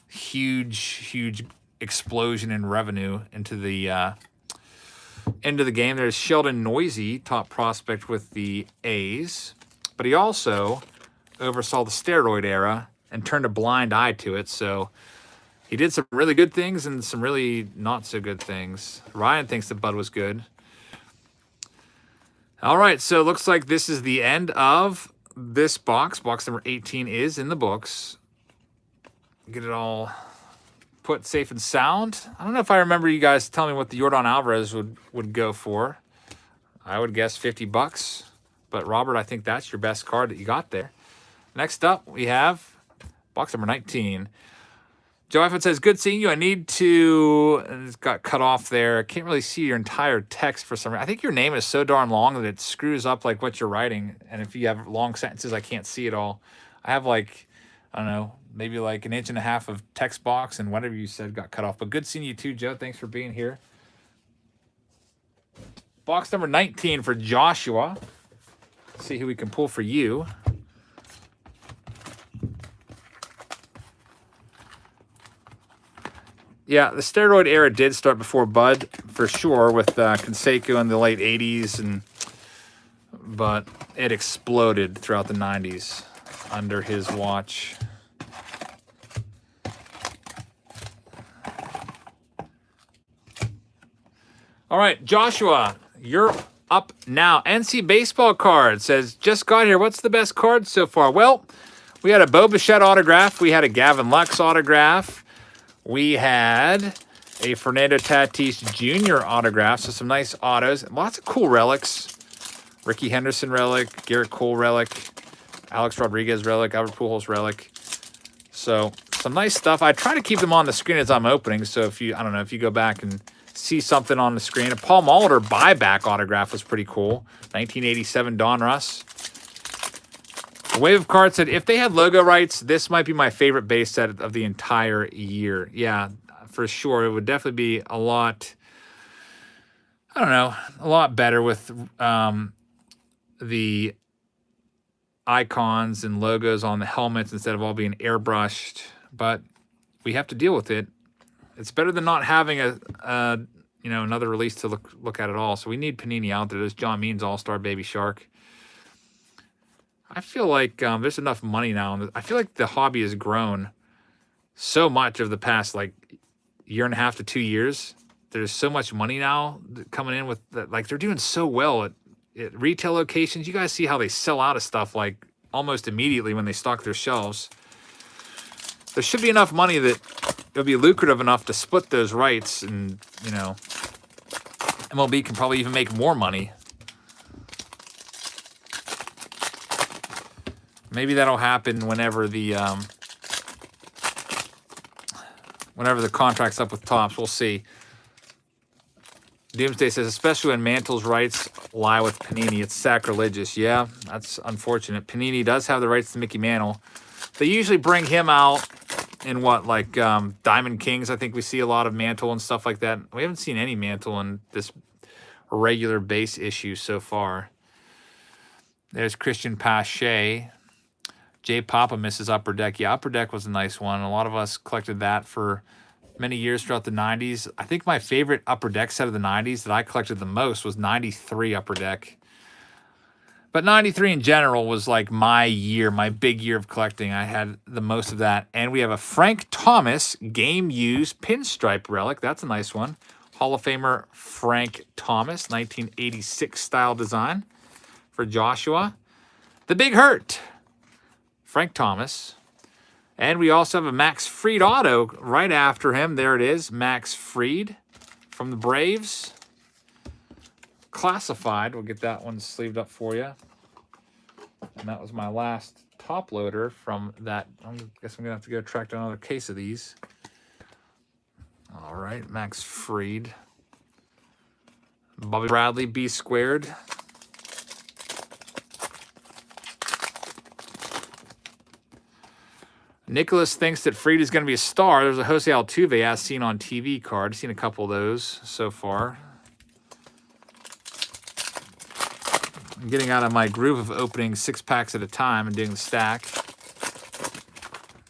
huge explosion in revenue into the game. There's Sheldon Noisy, top prospect with the A's, but he also oversaw the steroid era and turned a blind eye to it. So he did some really good things and some really not so good things. Ryan thinks that Bud was good. All right, so it looks like this is the end of this box. Box number 18 is in the books. Get it all put safe and sound. I don't know if I remember you guys telling me what the Yordan Alvarez would go for. I would guess $50. But Robert, I think that's your best card that you got there. Next up, we have box number 19. Joe Iphone says, good seeing you. I need to, and it's got cut off there. I can't really see your entire text for some reason. I think your name is so darn long that it screws up like what you're writing. And if you have long sentences, I can't see it all. I have like, I don't know, maybe like 1.5 inches of text box, and whatever you said got cut off. But good seeing you too, Joe. Thanks for being here. Box number 19 for Joshua. Let's see who we can pull for you. Yeah, the steroid era did start before Bud, for sure, with Canseco in the late 80s, but it exploded throughout the 90s under his watch. All right, Joshua, you're up now. NC Baseball Card says, just got here. What's the best card so far? Well, we had a Bo Bichette autograph. We had a Gavin Lux autograph. We had a Fernando Tatis Jr. autograph, so some nice autos. Lots of cool relics. Ricky Henderson relic, Garrett Cole relic, Alex Rodriguez relic, Albert Pujols relic. So some nice stuff. I try to keep them on the screen as I'm opening, so if you, I don't know, if you go back and see something on the screen. A Paul Molitor buyback autograph was pretty cool. 1987 Donruss. Wave of Cards said, if they had logo rights, this might be my favorite base set of the entire year. Yeah, for sure. It would definitely be a lot, I don't know, a lot better with the icons and logos on the helmets instead of all being airbrushed. But we have to deal with it. It's better than not having another release to look at all. So we need Panini out there. There's John Means All-Star Baby Shark. I feel like there's enough money now. I feel like the hobby has grown so much over the past, like, 1.5 to 2 years. There's so much money now coming in with, like, they're doing so well at retail locations. You guys see how they sell out of stuff, like, almost immediately when they stock their shelves. There should be enough money that it'll be lucrative enough to split those rights, and, you know, MLB can probably even make more money. Maybe that'll happen whenever the contract's up with Topps. We'll see. Doomsday says, especially when Mantle's rights lie with Panini, it's sacrilegious. Yeah, that's unfortunate. Panini does have the rights to Mickey Mantle. They usually bring him out in what, like Diamond Kings. I think we see a lot of Mantle and stuff like that. We haven't seen any Mantle in this regular base issue so far. There's Christian Pache. Jay Papa misses Upper Deck. Yeah, Upper Deck was a nice one. A lot of us collected that for many years throughout the 90s. I think my favorite Upper Deck set of the 90s that I collected the most was 93 Upper Deck. But 93 in general was like my year, my big year of collecting. I had the most of that. And we have a Frank Thomas game-used pinstripe relic. That's a nice one. Hall of Famer Frank Thomas, 1986 style design for Joshua. The Big Hurt. Frank Thomas. And we also have a Max Fried auto right after him. There it is, Max Fried from the Braves. Classified. We'll get that one sleeved up for you. And that was my last top loader from that. I guess I'm going to have to go track down another case of these. All right, Max Fried. Bobby Bradley, B squared. Nicholas thinks that Fried is going to be a star. There's a Jose Altuve as seen on TV card. I've seen a couple of those so far. I'm getting out of my groove of opening 6 packs at a time and doing the stack.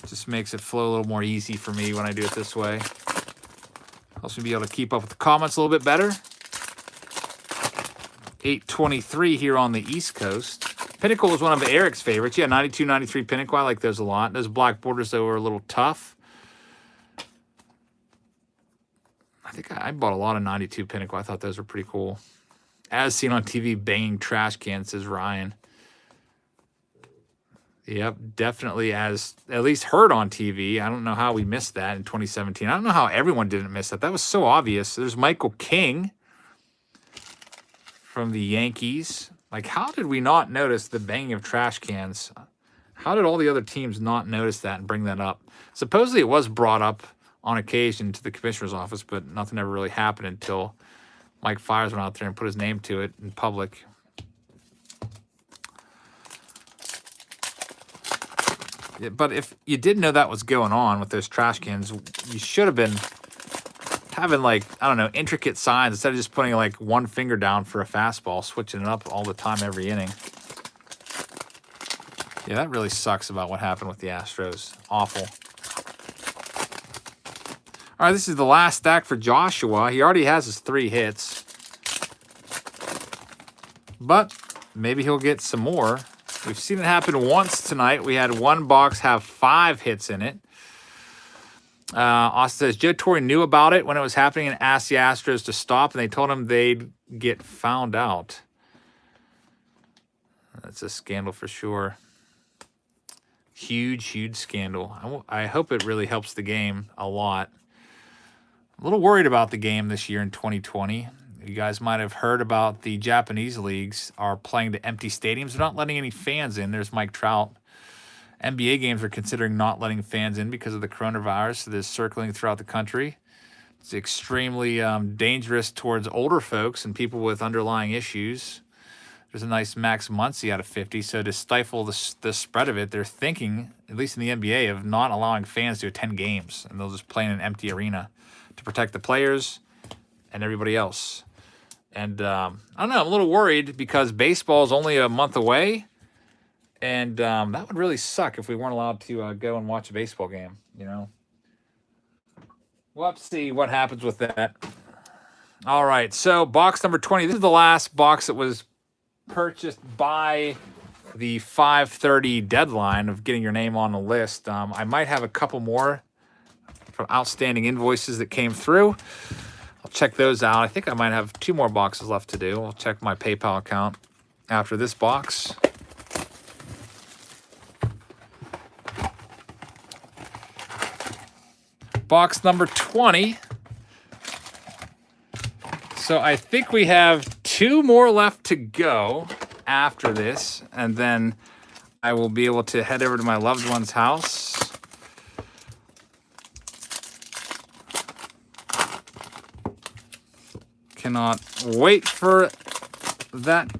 Just makes it flow a little more easy for me when I do it this way. Helps me be able to keep up with the comments a little bit better. 823 here on the East Coast. Pinnacle was one of Eric's favorites. Yeah, 92, 93 Pinnacle. I like those a lot. Those black borders, though, were a little tough. I think I bought a lot of 92 Pinnacle. I thought those were pretty cool. As seen on TV, banging trash cans, says Ryan. Yep, definitely as at least heard on TV. I don't know how we missed that in 2017. I don't know how everyone didn't miss that. That was so obvious. There's Michael King from the Yankees. Like, how did we not notice the banging of trash cans? How did all the other teams not notice that and bring that up? Supposedly it was brought up on occasion to the commissioner's office, but nothing ever really happened until Mike Fiers went out there and put his name to it in public. Yeah, but if you didn't know that was going on with those trash cans, you should have been having, like, I don't know, intricate signs instead of just putting like one finger down for a fastball, switching it up all the time every inning. Yeah, that really sucks about what happened with the Astros. Awful. All right, this is the last stack for Joshua. He already has his 3 hits. But maybe he'll get some more. We've seen it happen once tonight. We had one box have 5 hits in it. Austin says, Joe Torre knew about it when it was happening and asked the Astros to stop, and they told him they'd get found out. That's a scandal for sure. Huge, huge scandal. I hope it really helps the game a lot. A little worried about the game this year in 2020. You guys might have heard about the Japanese leagues are playing to empty stadiums. They're not letting any fans in. There's Mike Trout. NBA games are considering not letting fans in because of the coronavirus that is circling throughout the country. It's extremely dangerous towards older folks and people with underlying issues. There's a nice Max Muncy out of 50. So to stifle the spread of it, they're thinking, at least in the NBA, of not allowing fans to attend games. And they'll just play in an empty arena to protect the players and everybody else. And I don't know, I'm a little worried because baseball is only a month away. And that would really suck if we weren't allowed to go and watch a baseball game, you know. We'll have to see what happens with that. All right, so box number 20. This is the last box that was purchased by the 5:30 deadline of getting your name on the list. I might have a couple more from outstanding invoices that came through. I'll check those out. I think I might have 2 more boxes left to do. I'll check my PayPal account after this box. Box number 20. So I think we have 2 more left to go after this, and then I will be able to head over to my loved one's house. Cannot wait for that.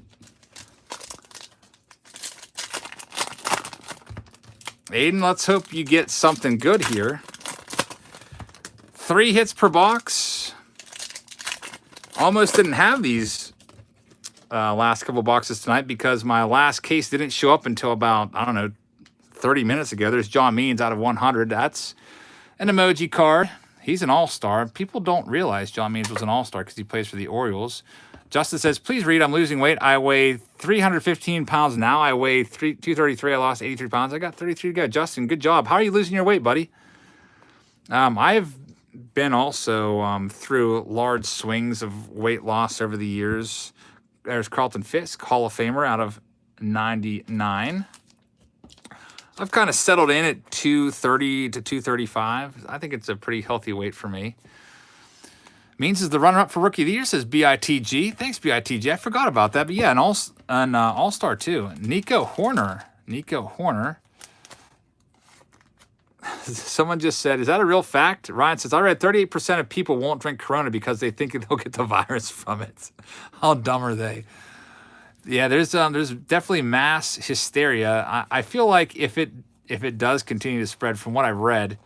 Aiden, let's hope you get something good here. 3 hits per box. Almost didn't have these last couple boxes tonight because my last case didn't show up until about, I don't know, 30 minutes ago. There's John Means out of 100. That's an emoji card. He's an all-star. People don't realize John Means was an all-star because he plays for the Orioles. Justin says, please read, I'm losing weight. I weigh 315 pounds now. I weigh 233. I lost 83 pounds. I got 33 to go. Justin, good job. How are you losing your weight, buddy? I've been also through large swings of weight loss over the years. There's Carlton Fisk, Hall of Famer out of 99. I've kind of settled in at 230 to 235. I think it's a pretty healthy weight for me. Means is the runner-up for Rookie of the Year, says BITG. Thanks, BITG. I forgot about that. But yeah, an All-Star too. Nico Horner. Someone just said, is that a real fact? Ryan says, I read 38% of people won't drink Corona because they think they'll get the virus from it. How dumb are they? Yeah, there's definitely mass hysteria. I feel like if it does continue to spread, from what I've read,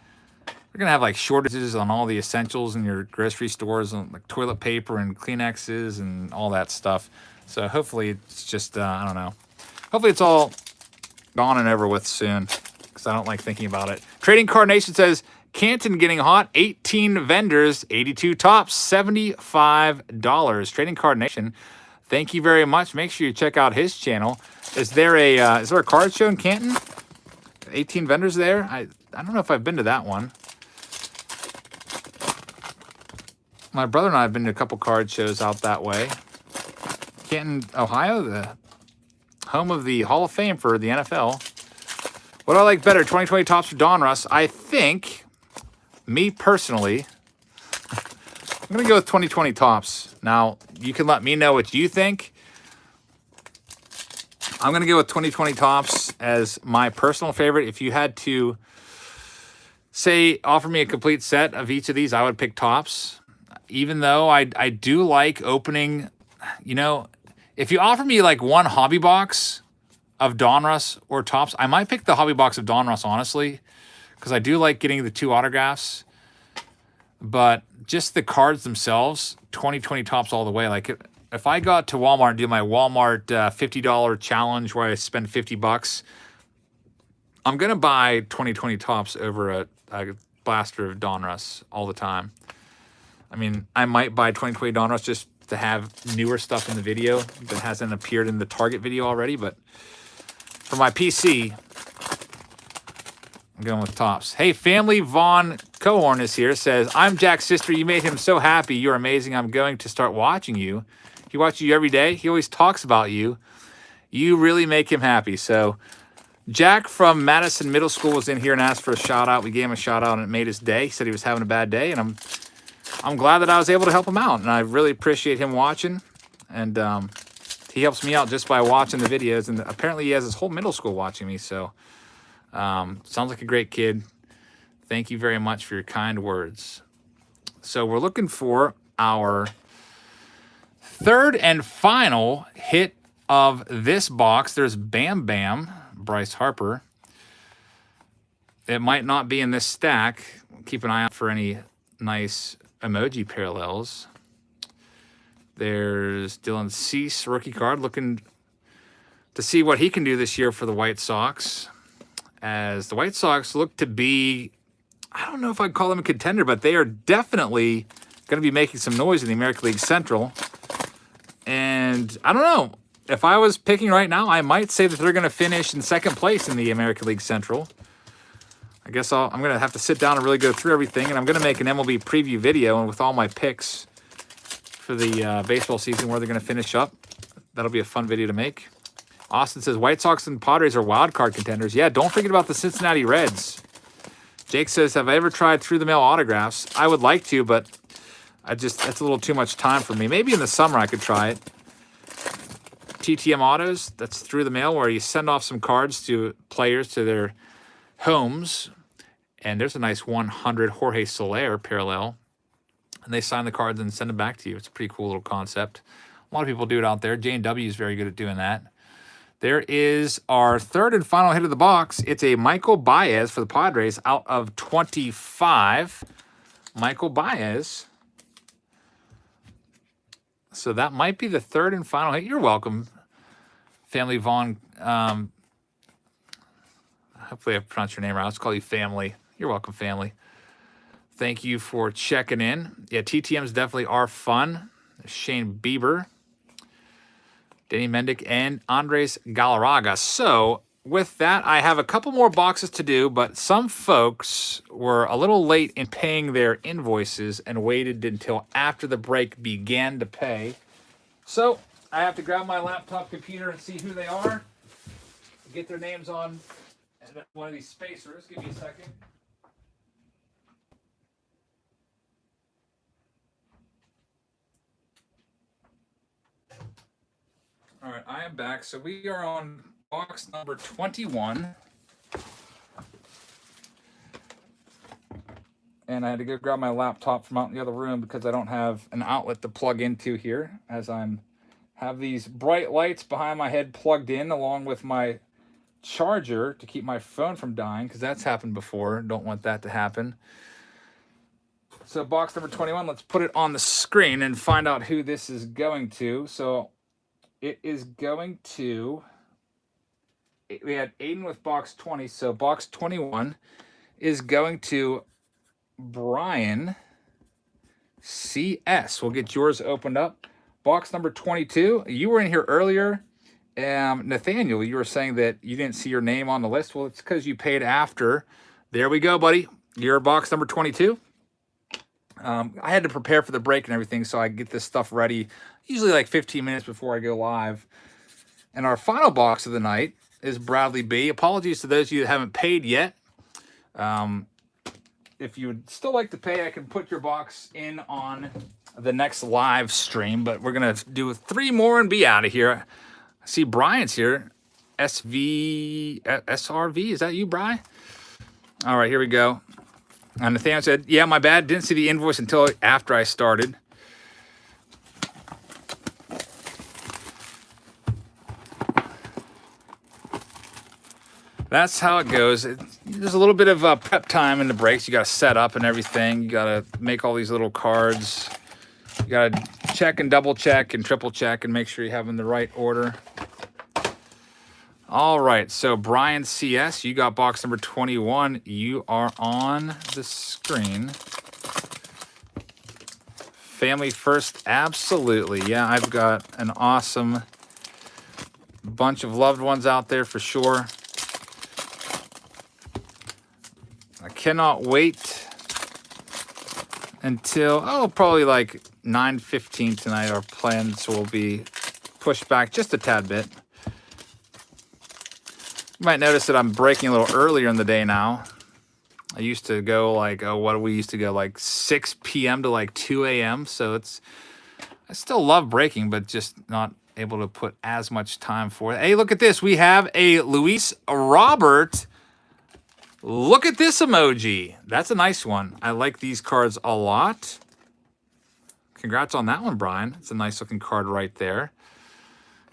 we're gonna have like shortages on all the essentials in your grocery stores, on like toilet paper and Kleenexes and all that stuff. So hopefully it's just I don't know. Hopefully it's all gone and over with soon, because I don't like thinking about it. Trading Card Nation says Canton getting hot. 18 vendors, 82 tops, $75. Trading Card Nation, thank you very much. Make sure you check out his channel. Is there a card show in Canton? 18 vendors there. I don't know if I've been to that one. My brother and I have been to a couple card shows out that way. Canton, Ohio, the home of the Hall of Fame for the NFL. What do I like better, 2020 tops or Donruss? I think, me personally, I'm going to go with 2020 tops. Now, you can let me know what you think. I'm going to go with 2020 tops as my personal favorite. If you had to, say, offer me a complete set of each of these, I would pick tops. Even though I do like opening, you know, if you offer me like one hobby box of Donruss or tops, I might pick the hobby box of Donruss, honestly, because I do like getting the 2 autographs. But just the cards themselves, 2020 tops all the way. Like if I got to Walmart and do my Walmart $50 challenge where I spend $50, I'm going to buy 2020 tops over a blaster of Donruss all the time. I mean, I might buy 2020 Donruss just to have newer stuff in the video that hasn't appeared in the Target video already. But for my PC, I'm going with tops. Hey, Family Vaughn Cohorn is here. Says, I'm Jack's sister. You made him so happy. You're amazing. I'm going to start watching you. He watches you every day. He always talks about you. You really make him happy. So Jack from Madison Middle School was in here and asked for a shout out. We gave him a shout out and it made his day. He said he was having a bad day, and I'm glad that I was able to help him out, and I really appreciate him watching. And he helps me out just by watching the videos, and apparently he has his whole middle school watching me. So sounds like a great kid. Thank you very much for your kind words. So we're looking for our third and final hit of this box. There's Bam Bam, Bryce Harper. It might not be in this stack. Keep an eye out for any nice emoji parallels. There's Dylan Cease, rookie card, looking to see what he can do this year for the White Sox. As the White Sox look to be, I don't know if I'd call them a contender, but they are definitely going to be making some noise in the American League Central. And I don't know. If I was picking right now, I might say that they're going to finish in second place in the American League Central. I guess I'm going to have to sit down and really go through everything, and I'm going to make an MLB preview video and with all my picks for the baseball season where they're going to finish up. That'll be a fun video to make. Austin says, White Sox and Padres are wild card contenders. Yeah, don't forget about the Cincinnati Reds. Jake says, have I ever tried through the mail autographs? I would like to, but that's a little too much time for me. Maybe in the summer I could try it. TTM Autos, that's through the mail, where you send off some cards to players to their homes. And there's a nice 100 Jorge Soler parallel. And they sign the cards and send them back to you. It's a pretty cool little concept. A lot of people do it out there. J&W is very good at doing that. There is our third and final hit of the box. It's a Michael Baez for the Padres out of 25. Michael Baez. So that might be the third and final hit. You're welcome, Family Vaughn. Hopefully I pronounced your name right. Let's call you Family. You're welcome, Family. Thank you for checking in. Yeah, TTMs definitely are fun. There's Shane Bieber, Danny Mendick, and Andres Galarraga. So with that, I have a couple more boxes to do, but some folks were a little late in paying their invoices and waited until after the break began to pay. So I have to grab my laptop computer and see who they are, get their names on, and one of these spacers. Give me a second. All right, I am back. So we are on box number 21. And I had to go grab my laptop from out in the other room because I don't have an outlet to plug into here, as have these bright lights behind my head plugged in along with my charger to keep my phone from dying, because that's happened before. Don't want that to happen. So box number 21, let's put it on the screen and find out who this is going to. So it is going to, we had Aiden with box 20, so box 21 is going to Brian CS. We'll get yours opened up. Box number 22, you were in here earlier. Nathaniel, you were saying that you didn't see your name on the list. Well, it's because you paid after. There we go, buddy. You're box number 22. I had to prepare for the break and everything, so I get this stuff ready usually like 15 minutes before I go live. And our final box of the night is Bradley B. Apologies to those of you that haven't paid yet. If you would still like to pay, I can put your box in on the next live stream, but we're going to do 3 more and be out of here. I see Brian's here. SRV, is that you, Brian? All right, here we go. And Nathaniel said, yeah, my bad. Didn't see the invoice until after I started. That's how it goes. There's a little bit of prep time in the breaks. You got to set up and everything. You got to make all these little cards. You got to check and double check and triple check and make sure you have them in the right order. All right, so Brian CS, you got box number 21. You are on the screen. Family first, absolutely. Yeah, I've got an awesome bunch of loved ones out there for sure. I cannot wait until, probably like 9:15 tonight. Our plans will be pushed back just a tad bit. You might notice that I'm breaking a little earlier in the day now. I used to go like, we used to go like 6 p.m. to like 2 a.m. So I still love breaking, but just not able to put as much time for it. Hey, look at this. We have a Luis Robert. Look at this emoji. That's a nice one. I like these cards a lot. Congrats on that one, Brian. It's a nice looking card right there.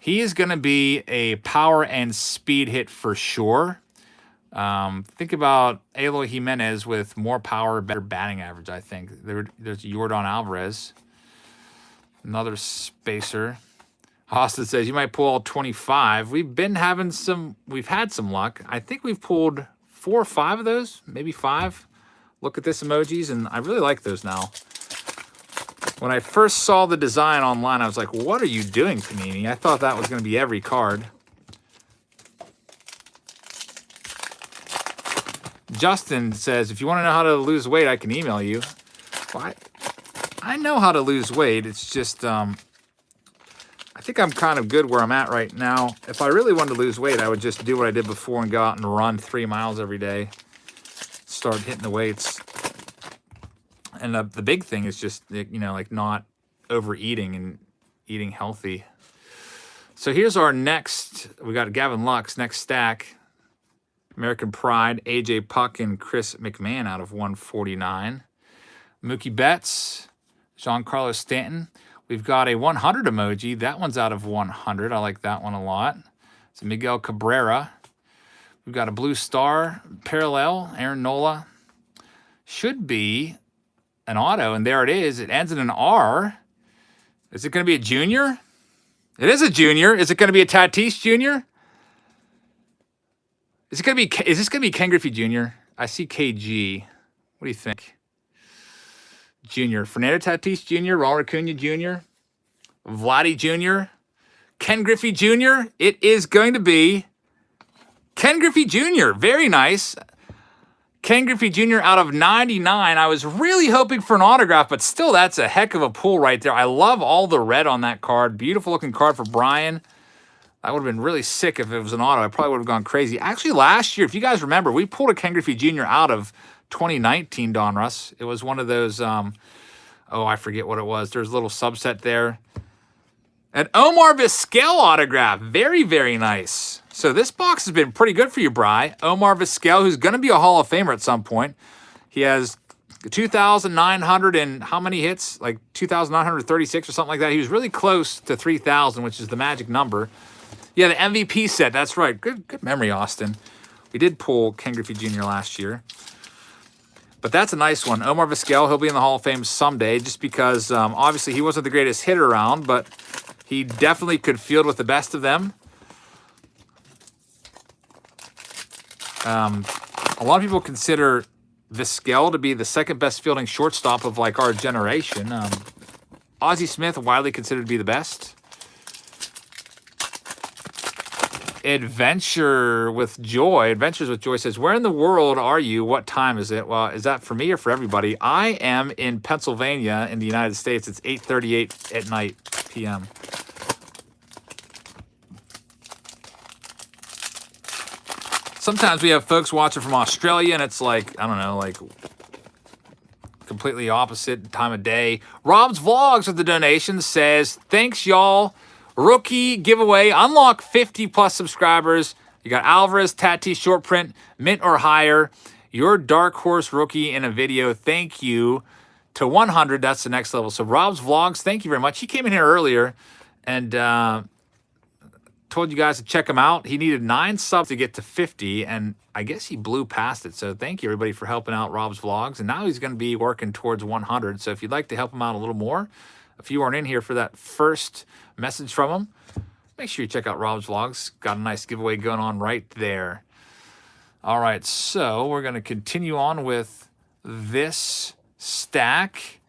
He is going to be a power and speed hit for sure. Think about Eloy Jimenez with more power, better batting average, I think. There's Yordan Alvarez. Another spacer. Austin says, you might pull all 25. We've had some luck. I think we've pulled 4 or 5 of those, maybe 5. Look at this emojis, and I really like those now. When I first saw the design online, I was like, what are you doing, Panini? I thought that was going to be every card. Justin says, if you want to know how to lose weight, I can email you. Well, I know how to lose weight. It's just, I think I'm kind of good where I'm at right now. If I really wanted to lose weight, I would just do what I did before and go out and run 3 miles every day. Start hitting the weights. And the big thing is just, like not overeating and eating healthy. So here's our next, we got Gavin Lux, next stack. American Pride, AJ Puck and Chris McMahon out of 149. Mookie Betts, Giancarlo Stanton. We've got a 100 emoji. That one's out of 100. I like that one a lot. It's Miguel Cabrera. We've got a blue star parallel, Aaron Nola. Should be an auto, and there it is. It ends in an R. Is it going to be a junior? It is a junior. Is it going to be a Tatis Jr.? Is this going to be Ken Griffey Jr.? I see KG. What do you think? Junior. Fernando Tatis Jr., Ronald Acuna Jr., Vladdy Jr., Ken Griffey Jr. It is going to be Ken Griffey Jr. Very nice. Ken Griffey Jr. out of 99. I was really hoping for an autograph, but still, that's a heck of a pull right there. I love all the red on that card. Beautiful looking card for Brian. That would have been really sick if it was an auto. I probably would have gone crazy. Actually, last year, if you guys remember, we pulled a Ken Griffey Jr. out of 2019 Donruss. It was one of those, oh, I forget what it was. There's a little subset there. An Omar Vizquel autograph. Very, very nice. So this box has been pretty good for you, Bri. Omar Vizquel, who's going to be a Hall of Famer at some point. He has 2,900 and how many hits? Like 2,936 or something like that. He was really close to 3,000, which is the magic number. Yeah, the MVP set. That's right. Good memory, Austin. We did pull Ken Griffey Jr. last year. But that's a nice one. Omar Vizquel, he'll be in the Hall of Fame someday just because obviously he wasn't the greatest hitter around, but he definitely could field with the best of them. A lot of people consider Vizquel to be the second best fielding shortstop of like our generation. Ozzie Smith, widely considered to be the best. Adventures with Joy says, where in the world are you? What time is it? Well, is that for me or for everybody? I am in Pennsylvania in the United States. It's 8:38 at night p.m. Sometimes we have folks watching from Australia and it's like, I don't know, like completely opposite time of day. Rob's Vlogs with the donation says, thanks y'all. Rookie giveaway, unlock 50 plus subscribers. You got Alvarez, Tatis, short print, mint or higher. Your dark horse rookie in a video. Thank you to 100. That's the next level. So Rob's Vlogs, thank you very much. He came in here earlier and told you guys to check him out. He needed 9 subs to get to 50, and I guess he blew past it. So thank you everybody for helping out Rob's Vlogs. And now he's going to be working towards 100. So if you'd like to help him out a little more, if you aren't in here for that first message from him, make sure you check out Rob's Vlogs. Got a nice giveaway going on right there. All right, so we're going to continue on with this stack.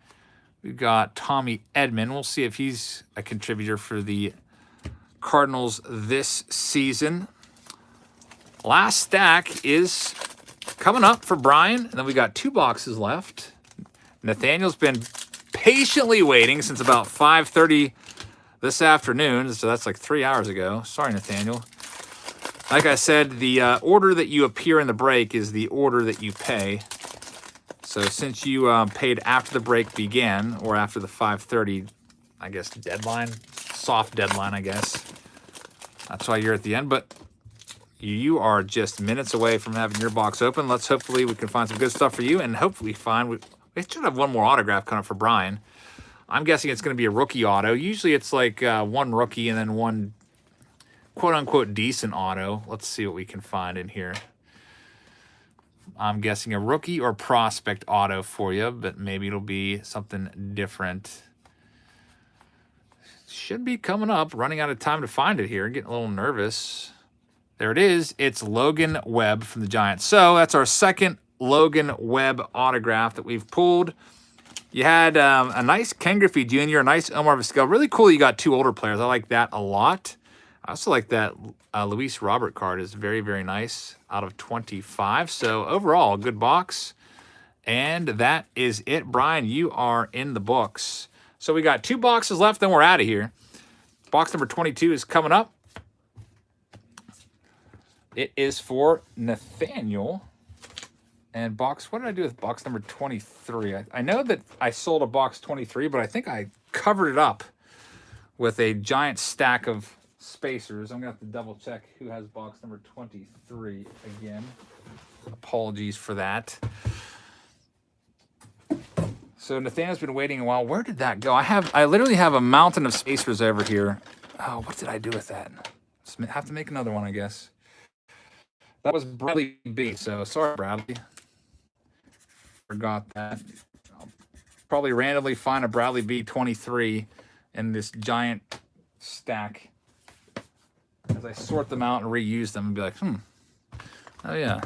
We've got Tommy Edman. We'll see if he's a contributor for the Cardinals this season. Last stack is coming up for Brian, and then we got 2 boxes left. Nathaniel's been patiently waiting since about 5:30 this afternoon, so that's like 3 hours ago. Sorry, Nathaniel. Like I said, the order that you appear in the break is the order that you pay. So since you paid after the break began, or after the 5:30, I guess, deadline, soft deadline, I guess, that's why you're at the end. But you are just minutes away from having your box open. Hopefully we can find some good stuff for you, and hopefully we should have one more autograph coming up for Brian. I'm guessing it's going to be a rookie auto. Usually it's like one rookie and then one quote-unquote decent auto. Let's see what we can find in here. I'm guessing a rookie or prospect auto for you, but maybe it'll be something different. Should be coming up. Running out of time to find it here. Getting a little nervous. There it is. It's Logan Webb from the Giants. So that's our second Logan Webb autograph that we've pulled. You had a nice Ken Griffey Jr., a nice Omar Vizquel. Really cool you got 2 older players. I like that a lot. I also like that Luis Robert card is very, very nice out of 25. So overall, good box. And that is it, Brian. You are in the books. So we got 2 boxes left, then we're out of here. Box number 22 is coming up. It is for Nathaniel. And what did I do with box number 23? I know that I sold a box 23, but I think I covered it up with a giant stack of spacers. I'm going to have to double check who has box number 23 again. Apologies for that. So Nathaniel's been waiting a while. Where did that go? I literally have a mountain of spacers over here. Oh, what did I do with that? Just have to make another one, I guess. That was Bradley B. So sorry, Bradley. Forgot that. I'll probably randomly find a Bradley B 23 in this giant stack as I sort them out and reuse them and be like, oh yeah,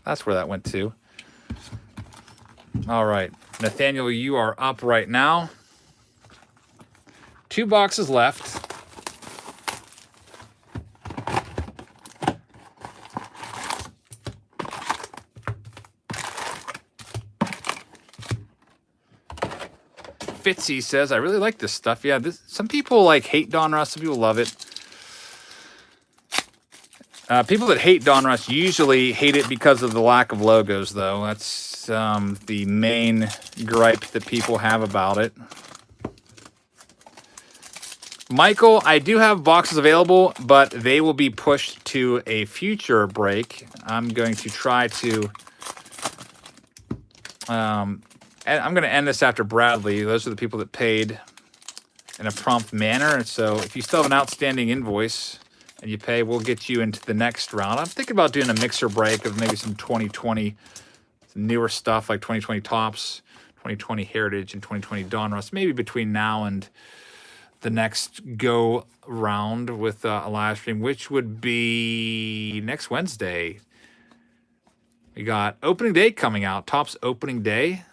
that's where that went to. All right, Nathaniel, you are up right now. 2 boxes left. Fitzy says, I really like this stuff. Yeah, some people like hate Donruss, some people love it. People that hate Donruss usually hate it because of the lack of logos, though. That's the main gripe that people have about it. Michael, I do have boxes available, but they will be pushed to a future break. I'm going to try to... and I'm going to end this after Bradley. Those are the people that paid in a prompt manner. And so if you still have an outstanding invoice and you pay, we'll get you into the next round. I'm thinking about doing a mixer break of maybe some 2020, some newer stuff like 2020 Topps, 2020 Heritage, and 2020 Donruss. Maybe between now and the next go round with a live stream, which would be next Wednesday. We got opening day coming out, Topps opening day,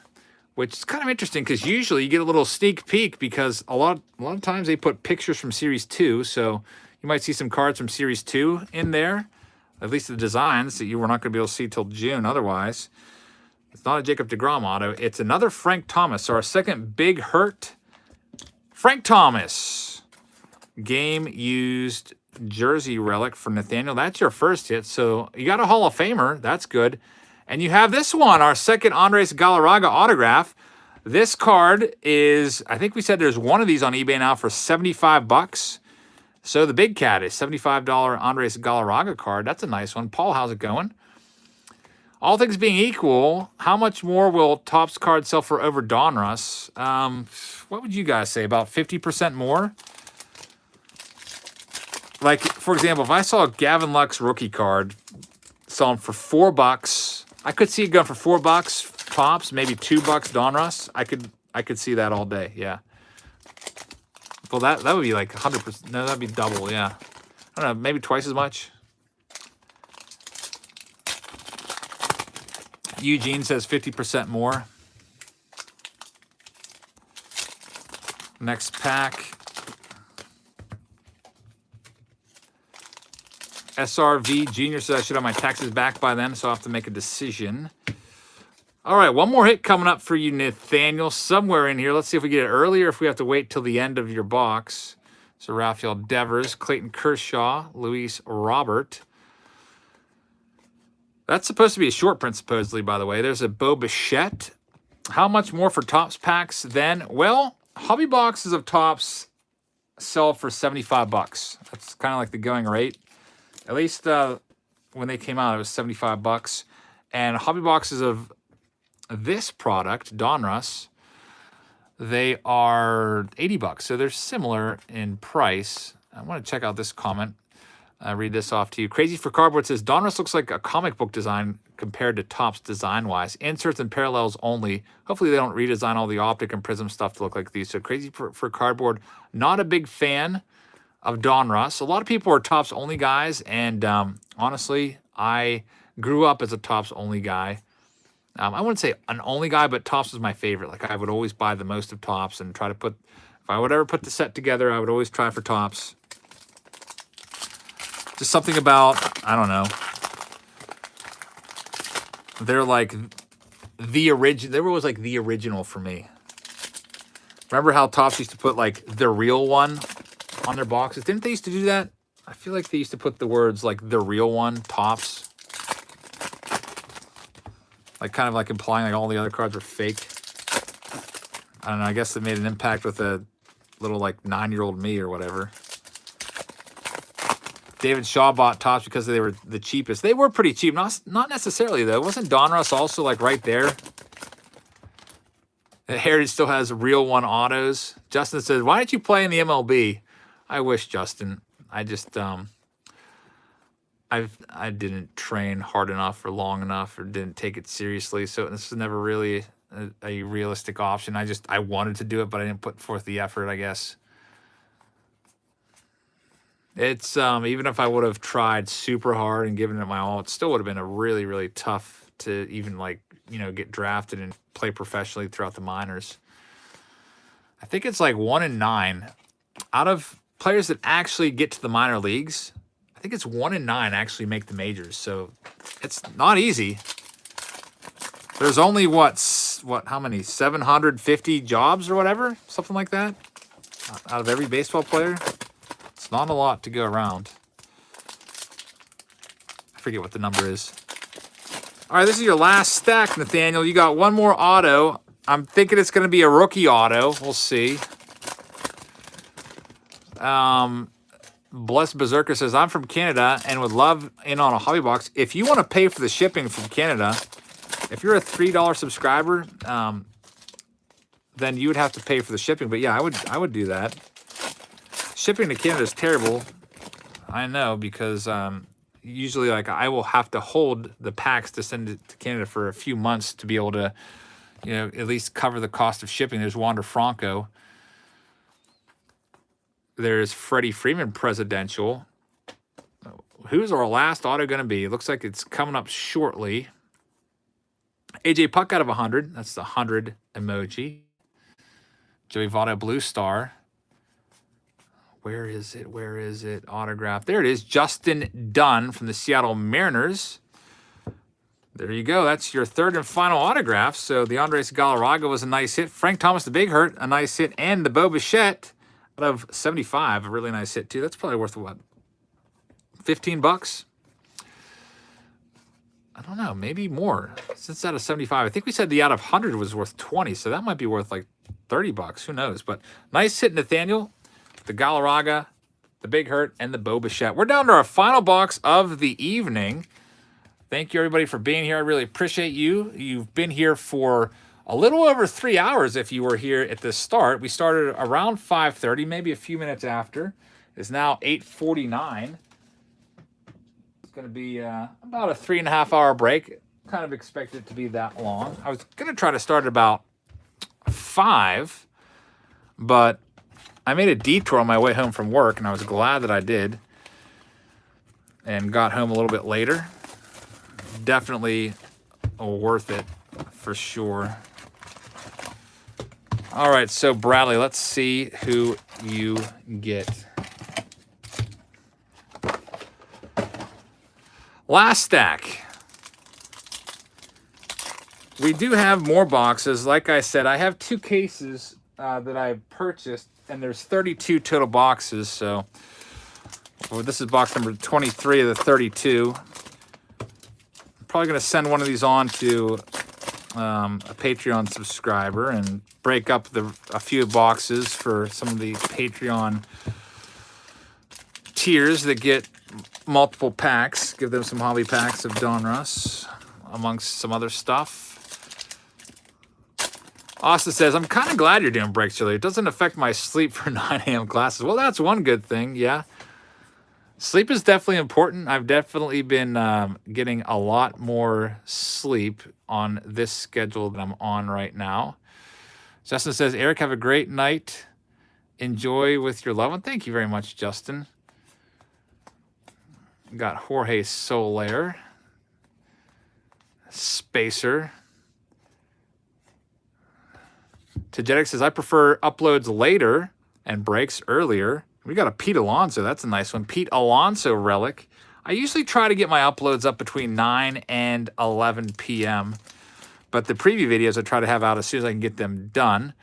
which is kind of interesting because usually you get a little sneak peek because a lot of times they put pictures from Series 2, so you might see some cards from Series 2 in there, at least the designs that you were not going to be able to see till June otherwise. It's not a Jacob deGrom auto. It's another Frank Thomas, so our second big hurt. Frank Thomas, game-used jersey relic for Nathaniel. That's your first hit, so you got a Hall of Famer. That's good. And you have this one, our second Andres Galarraga autograph. This card is, I think we said there's one of these on eBay now for $75. So the big cat is $75 Andres Galarraga card. That's a nice one. Paul, how's it going? All things being equal, how much more will Topps card sell for over Donruss? What would you guys say? About 50% more? Like, for example, if I saw a Gavin Lux rookie card selling for $4, I could see it going for $4 Topps, maybe $2 Donruss. I could see that all day. Yeah. Well, that would be like 100%. No, that'd be double. Yeah. I don't know, maybe twice as much. Eugene says 50% more. Next pack. SRV Junior says I should have my taxes back by then, so I'll have to make a decision. All right, one more hit coming up for you, Nathaniel, somewhere in here. Let's see if we get it earlier, if we have to wait till the end of your box. So Rafael Devers, Clayton Kershaw, Luis Robert. That's supposed to be a short print, supposedly, by the way. There's a Bo Bichette. How much more for Topps packs then? Well, hobby boxes of Topps sell for $75. That's kind of like the going rate. At least when they came out, it was $75. And hobby boxes of this product, Donruss, they are $80. So they're similar in price. I want to check out this comment. Read this off to you. Crazy for Cardboard says, Donruss looks like a comic book design compared to Topps design-wise. Inserts and parallels only. Hopefully they don't redesign all the optic and prism stuff to look like these. So Crazy for Cardboard, not a big fan of Donruss. A lot of people are Topps only guys, and honestly, I grew up as a Topps only guy. I wouldn't say an only guy, but Topps was my favorite. Like, I would always buy the most of Topps and try to put, if I would ever put the set together, I would always try for Topps. Just something about, I don't know. They're like the original. They were always like the original for me. Remember how Topps used to put like the real one on their boxes? Didn't they used to do that? I feel like they used to put the words like the real one, Topps. Like kind of like implying like all the other cards were fake. I don't know. I guess it made an impact with a little like 9-year-old me or whatever. David Shaw bought Topps because they were the cheapest. They were pretty cheap. Not necessarily, though. Wasn't Donruss also, like, right there? The Heritage still has real one autos. Justin says, why didn't you play in the MLB? I wish, Justin. I just, I didn't train hard enough or long enough or didn't take it seriously. So this was never really a realistic option. I wanted to do it, but I didn't put forth the effort, I guess. It's even if I would have tried super hard and given it my all, it still would have been a really, really tough to even like, you know, get drafted and play professionally throughout the minors. I think it's like 1 in 9 out of players that actually get to the minor leagues. I think it's 1 in 9 actually make the majors. So it's not easy. There's only how many? 750 jobs or whatever, something like that, out of every baseball player. Not a lot to go around. forget what the number is. All right, this is your last stack, Nathaniel. You got one more auto. I'm thinking it's going to be a rookie auto. We'll see. Blessed Berserker says, I'm from Canada and would love in on a hobby box. If you want to pay for the shipping from Canada, if you're a $3 subscriber, then you would have to pay for the shipping. But yeah, I would do that. Shipping to Canada is terrible. I know, because usually, like, I will have to hold the packs to send it to Canada for a few months to be able to, you know, at least cover the cost of shipping. There's Wander Franco. There's Freddie Freeman Presidential. Who's our last auto going to be? It looks like it's coming up shortly. AJ Puck out of 100. That's the 100 emoji. Joey Votto Blue Star. Where is it? Where is it? Autograph. There it is. Justin Dunn from the Seattle Mariners. There you go. That's your third and final autograph. So the Andres Galarraga was a nice hit. Frank Thomas the Big Hurt, a nice hit. And the Bo Bichette out of 75, a really nice hit too. That's probably worth what? 15 bucks? I don't know, maybe more. Since out of 75, I think we said the out of 100 was worth 20, so that might be worth like 30 bucks. Who knows? But nice hit, Nathaniel. The Galarraga, the Big Hurt, and the Bo Bichette. We're down to our final box of the evening. Thank you, everybody, for being here. I really appreciate you. You've been here for a little over 3 hours if you were here at the start. We started around 5:30, maybe a few minutes after. It's now 8:49. It's going to be about a 3.5 hour break. Kind of expect it to be that long. I was going to try to start at about 5, but I made a detour on my way home from work, and I was glad that I did, and got home a little bit later. Definitely worth it for sure. All right, so Bradley, let's see who you get. Last stack. We do have more boxes. Like I said, I have 2 cases that I purchased, and there's 32 total boxes. So this is box number 23 of the 32. I'm probably going to send one of these on to a Patreon subscriber and break up a few boxes for some of the Patreon tiers that get multiple packs. Give them some hobby packs of Donruss, amongst some other stuff. Austin says, I'm kind of glad you're doing breaks early. It doesn't affect my sleep for 9 a.m. classes. Well, that's one good thing, yeah. Sleep is definitely important. I've definitely been getting a lot more sleep on this schedule that I'm on right now. Justin says, Eric, have a great night. Enjoy with your loved one. Thank you very much, Justin. Got Jorge Soler. Spacer. Tagetic says, I prefer uploads later and breaks earlier. We got a Pete Alonso. That's a nice one. Pete Alonso relic. I usually try to get my uploads up between 9 and 11 p.m. But the preview videos I try to have out as soon as I can get them done.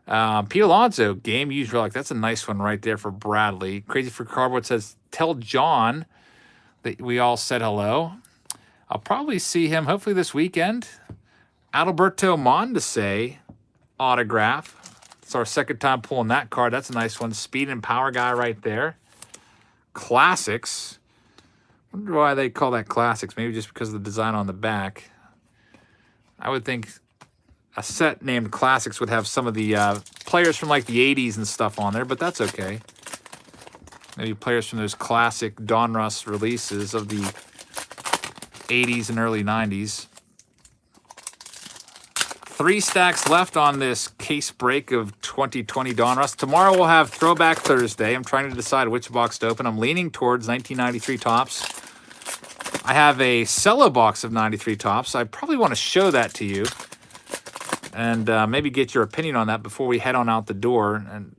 Pete Alonso, game used relic. That's a nice one right there for Bradley. Crazy for Cardboard says, tell John that we all said hello. I'll probably see him hopefully this weekend. Adalberto Mondesi autograph. It's our second time pulling that card. That's a nice one. Speed and power guy right there. Classics. Wonder why they call that classics. Maybe just because of the design on the back. I would think a set named classics would have some of the players from like the 80s and stuff on there, but that's okay. Maybe players from those classic Donruss releases of the 80s and early 90s. 3 stacks left on this case break of 2020 Donruss. Tomorrow we'll have Throwback Thursday. I'm trying to decide which box to open. I'm leaning towards 1993 Topps. I have a cello box of 93 Topps. I probably want to show that to you and maybe get your opinion on that before we head on out the door. And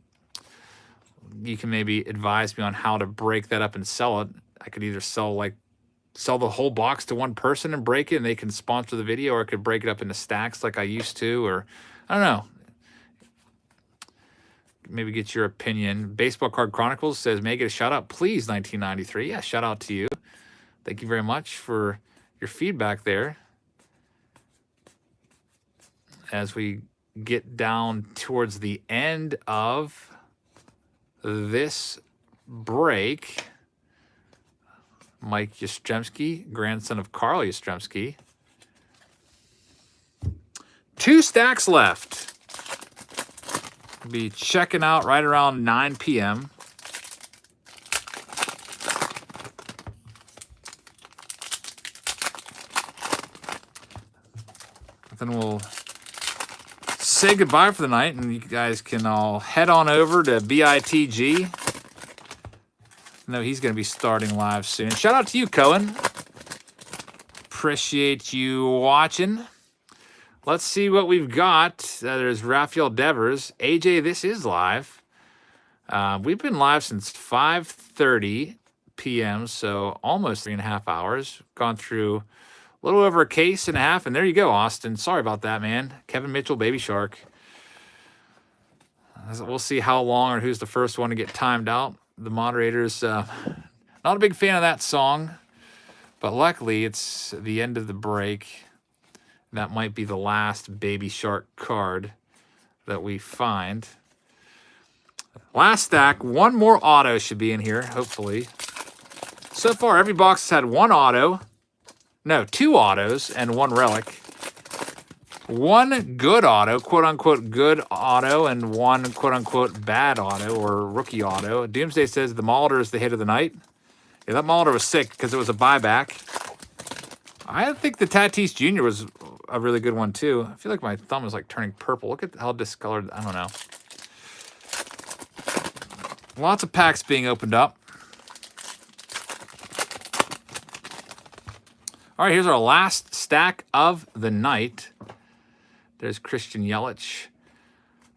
you can maybe advise me on how to break that up and sell it. I could either sell the whole box to one person and break it and they can sponsor the video, or I could break it up into stacks like I used to, or I don't know. Maybe get your opinion. Baseball Card Chronicles says, may I get a shout out, please, 1993. Yeah, shout out to you. Thank you very much for your feedback there. As we get down towards the end of this break, Mike Yastrzemski, grandson of Carl Yastrzemski. 2 stacks left. Be checking out right around 9 p.m. Then we'll say goodbye for the night, and you guys can all head on over to BITG. I know he's going to be starting live soon. Shout out to you, Cohen. Appreciate you watching. Let's see what we've got. There's Rafael Devers. AJ, this is live. We've been live since 5:30 p.m., so almost 3.5 hours. Gone through a little over a case and a half, and there you go, Austin. Sorry about that, man. Kevin Mitchell, Baby Shark. We'll see how long or who's the first one to get timed out. The moderator's not a big fan of that song, but luckily it's the end of the break. That might be the last Baby Shark card that we find. Last stack, one more auto should be in here, hopefully. So far, every box has had one auto. No, 2 autos and 1 relic. 1 good auto, quote-unquote good auto, and 1 quote-unquote bad auto or rookie auto. Doomsday says the Molitor is the hit of the night. Yeah, that Molitor was sick because it was a buyback. I think the Tatis Jr. was a really good one, too. I feel like my thumb is like turning purple. Look at how discolored. I don't know. Lots of packs being opened up. All right, here's our last stack of the night. There's Christian Yelich.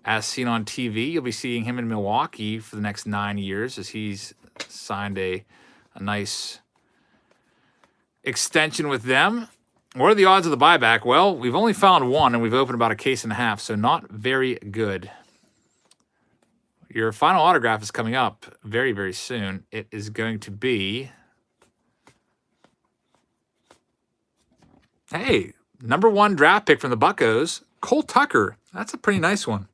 As seen on TV, you'll be seeing him in Milwaukee for the next 9 years as he's signed a nice extension with them. What are the odds of the buyback? Well, we've only found 1, and we've opened about a case and a half, so not very good. Your final autograph is coming up very, very soon. It is going to be... Hey, #1 draft pick from the Buccos, Cole Tucker. That's a pretty nice one.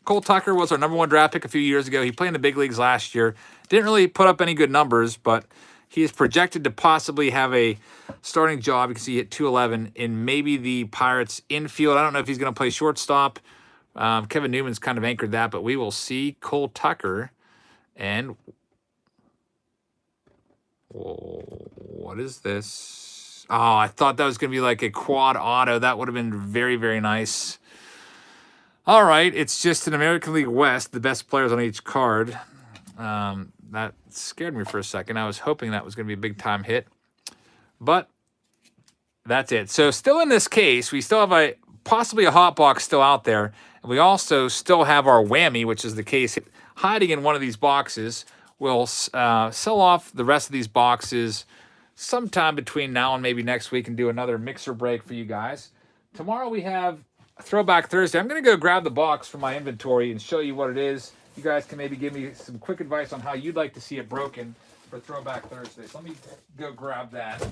Cole Tucker was our #1 draft pick a few years ago. He played in the big leagues last year. Didn't really put up any good numbers, but he is projected to possibly have a starting job. You can see he hit 211 in maybe the Pirates infield. I don't know if he's going to play shortstop. Kevin Newman's kind of anchored that, but we will see Cole Tucker. And what is this? Oh, I thought that was going to be like a quad auto. That would have been very, very nice. All right, it's just an American League West, the best players on each card. That scared me for a second. I was hoping that was going to be a big-time hit. But that's it. So still in this case, we still have possibly a hot box still out there. And we also still have our whammy, which is the case hiding in one of these boxes. We'll sell off the rest of these boxes sometime between now and maybe next week and do another mixer break for you guys. Tomorrow we have Throwback Thursday. I'm going to go grab the box from my inventory and show you what it is. You guys can maybe give me some quick advice on how you'd like to see it broken for Throwback Thursday. So let me go grab that.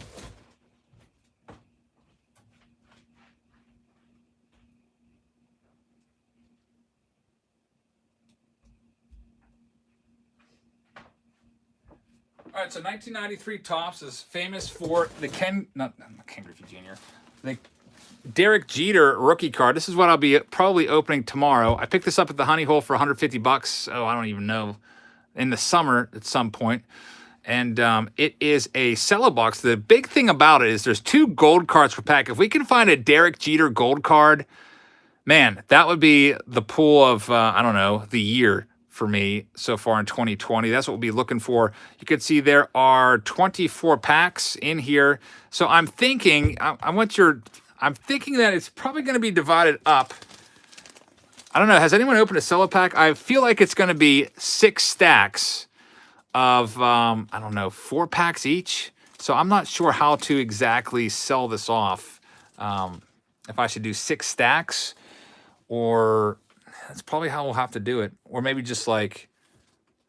All right, so 1993 Topps is famous for the Ken Griffey Jr., the Derek Jeter rookie card. This is what I'll be probably opening tomorrow. I picked this up at the Honey Hole for $150. Oh, I don't even know. In the summer at some point. And it is a cello box. The big thing about it is there's 2 gold cards per pack. If we can find a Derek Jeter gold card, man, that would be the pool of, I don't know, the year for me so far in 2020. That's what we'll be looking for. You can see there are 24 packs in here. So I'm thinking, I'm thinking that it's probably going to be divided up. I don't know. Has anyone opened a cello pack? I feel like it's going to be 6 stacks of, I don't know, 4 packs each. So I'm not sure how to exactly sell this off. If I should do 6 stacks, or that's probably how we'll have to do it. Or maybe just like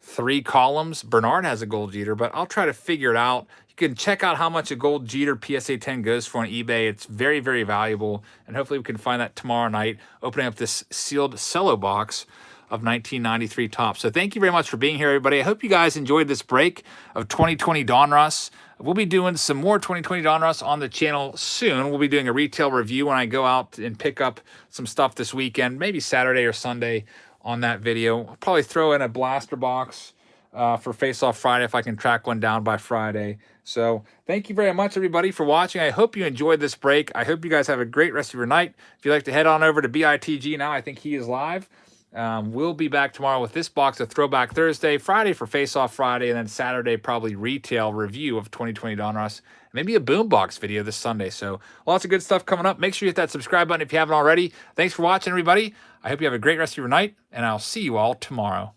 3 columns. Bernard has a gold Jeter, but I'll try to figure it out. You can check out how much a gold Jeter PSA 10 goes for on eBay. It's very, very valuable, and hopefully we can find that tomorrow night, opening up this sealed cello box of 1993 Topps. So thank you very much for being here, everybody. I hope you guys enjoyed this break of 2020 Donruss. We'll be doing some more 2020 Donruss on the channel soon. We'll be doing a retail review when I go out and pick up some stuff this weekend, maybe Saturday or Sunday on that video. I'll probably throw in a blaster box for Face Off Friday if I can track one down by Friday. So thank you very much, everybody, for watching. I hope you enjoyed this break. I hope you guys have a great rest of your night. If you'd like to head on over to BITG now, I think he is live. We'll be back tomorrow with this box of Throwback Thursday, Friday for Face Off Friday, and then Saturday probably retail review of 2020 Donruss, maybe a boombox video this Sunday. So lots of good stuff coming up. Make sure you hit that subscribe button if you haven't already. Thanks for watching, everybody. I hope you have a great rest of your night, and I'll see you all tomorrow.